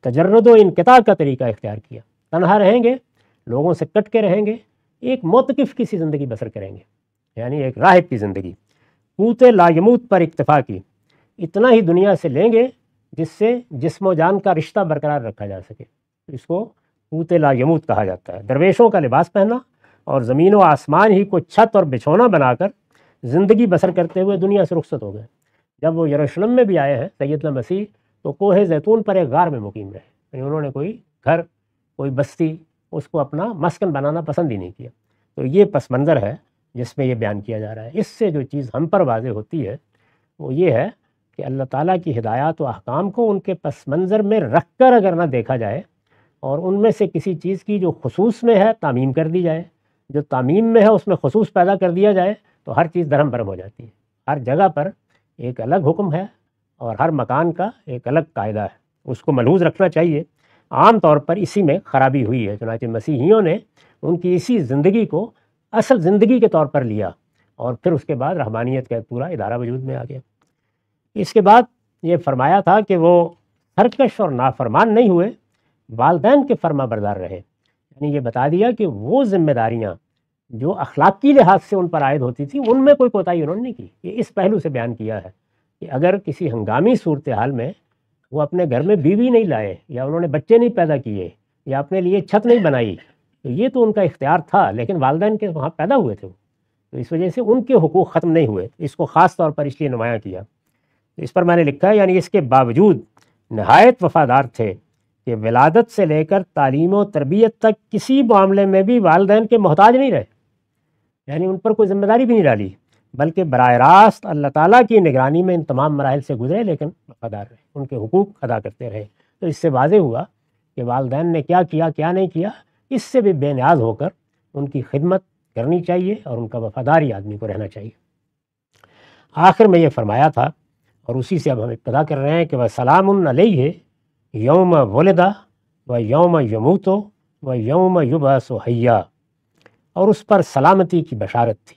Speaker 1: تجرد و انقطاع کا طریقہ اختیار کیا۔ تنہا رہیں گے، لوگوں سے کٹ کے رہیں گے، ایک معتکف کی سی زندگی بسر کریں گے، یعنی ایک راہب کی زندگی۔ قوت لا یموت پر اکتفا کی، اتنا ہی دنیا سے لیں گے جس سے جسم و جان کا رشتہ برقرار رکھا جا سکے، اس کو قوت لا یموت کہا جاتا ہے۔ درویشوں کا لباس پہنا اور زمین و آسمان ہی کو چھت اور بچھونا بنا کر زندگی بسر کرتے ہوئے دنیا سے رخصت ہو گئے۔ جب وہ یروشلم میں بھی آئے ہیں سیدنا مسیح تو کوہ زیتون پر ایک غار میں مقیم رہے، یعنی انہوں نے کوئی گھر، کوئی بستی اس کو اپنا مسکن بنانا پسند ہی نہیں کیا۔ تو یہ پس منظر ہے جس میں یہ بیان کیا جا رہا ہے۔ اس سے جو چیز ہم پر واضح ہوتی ہے وہ یہ ہے کہ اللہ تعالیٰ کی ہدایات و احکام کو ان کے پس منظر میں رکھ کر اگر نہ دیکھا جائے اور ان میں سے کسی چیز کی جو خصوص میں ہے تعمیم کر دی جائے، جو تعمیم میں ہے اس میں خصوص پیدا کر دیا جائے، تو ہر چیز درہم برہم ہو جاتی ہے۔ ہر جگہ پر ایک الگ حکم ہے اور ہر مکان کا ایک الگ قاعدہ ہے، اس کو ملحوظ رکھنا چاہیے۔ عام طور پر اسی میں خرابی ہوئی ہے، چنانچہ مسیحیوں نے ان کی اسی زندگی کو اصل زندگی کے طور پر لیا اور پھر اس کے بعد رحمانیت کا ایک پورا ادارہ وجود میں آ گیا۔ اس کے بعد یہ فرمایا تھا کہ وہ سرکش اور نافرمان نہیں ہوئے، والدین کے فرما بردار رہے، یعنی یہ بتا دیا کہ وہ ذمہ داریاں جو اخلاقی لحاظ سے ان پر عائد ہوتی تھی ان میں کوئی کوتاہی انہوں نے نہیں کی۔ یہ اس پہلو سے بیان کیا ہے کہ اگر کسی ہنگامی صورتحال میں وہ اپنے گھر میں بیوی نہیں لائے یا انہوں نے بچے نہیں پیدا کیے یا اپنے لیے چھت نہیں بنائی تو یہ تو ان کا اختیار تھا، لیکن والدین کے وہاں پیدا ہوئے تھے، تو اس وجہ سے ان کے حقوق ختم نہیں ہوئے، اس کو خاص طور پر اس لیے نمایاں کیا۔ اس پر میں نے لکھا ہے یعنی اس کے باوجود نہایت وفادار تھے کہ ولادت سے لے کر تعلیم و تربیت تک کسی معاملے میں بھی والدین کے محتاج نہیں رہے، یعنی ان پر کوئی ذمہ داری بھی نہیں ڈالی، بلکہ براہ راست اللہ تعالیٰ کی نگرانی میں ان تمام مراحل سے گزرے لیکن وفادار رہے، ان کے حقوق ادا کرتے رہے۔ تو اس سے واضح ہوا کہ والدین نے کیا کیا کیا نہیں کیا، اس سے بھی بے نیاز ہو کر ان کی خدمت کرنی چاہیے اور ان کا وفاداری آدمی کو رہنا چاہیے۔ آخر میں یہ فرمایا تھا اور اسی سے اب ہم ابتدا کر رہے ہیں کہ وَسَلَامٌ عَلَيْهِ یوم ولدہ و یوم یموتو و یوم یبعث حیا، اور اس پر سلامتی کی بشارت تھی،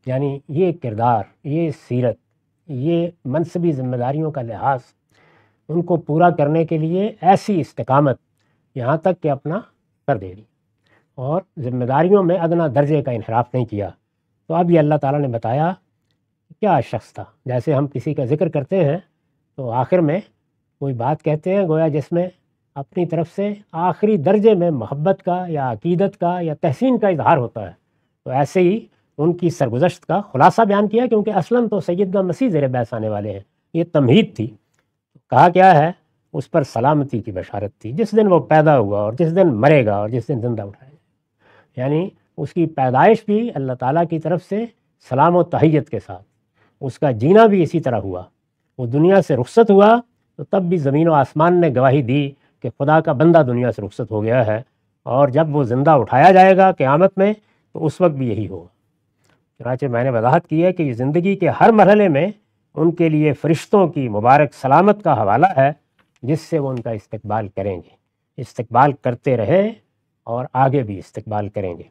Speaker 1: یعنی یہ کردار، یہ سیرت، یہ منصبی ذمہ داریوں کا لحاظ ان کو پورا کرنے کے لیے ایسی استقامت یہاں تک کہ اپنا کر دے دی اور ذمہ داریوں میں ادنا درجے کا انحراف نہیں کیا۔ تو اب یہ اللہ تعالیٰ نے بتایا کیا شخص تھا، جیسے ہم کسی کا ذکر کرتے ہیں تو آخر میں کوئی بات کہتے ہیں گویا جس میں اپنی طرف سے آخری درجے میں محبت کا یا عقیدت کا یا تحسین کا اظہار ہوتا ہے، تو ایسے ہی ان کی سرگزشت کا خلاصہ بیان کیا، کیونکہ اصلاً تو سیدنا مسیح زیر بعث آنے والے ہیں، یہ تمہید تھی۔ کہا کیا ہے، اس پر سلامتی کی بشارت تھی، جس دن وہ پیدا ہوا اور جس دن مرے گا اور جس دن زندہ اٹھائے گا، یعنی اس کی پیدائش بھی اللہ تعالیٰ کی طرف سے سلام و تحیت کے ساتھ، اس کا جینا بھی اسی طرح ہوا۔ وہ دنیا سے رخصت ہوا تو تب بھی زمین و آسمان نے گواہی دی کہ خدا کا بندہ دنیا سے رخصت ہو گیا ہے، اور جب وہ زندہ اٹھایا جائے گا قیامت میں تو اس وقت بھی یہی ہوگا۔ چنانچہ میں نے وضاحت کی ہے کہ یہ زندگی کے ہر مرحلے میں ان کے لیے فرشتوں کی مبارک سلامت کا حوالہ ہے، جس سے وہ ان کا استقبال کریں گے، استقبال کرتے رہے اور آگے بھی استقبال کریں گے۔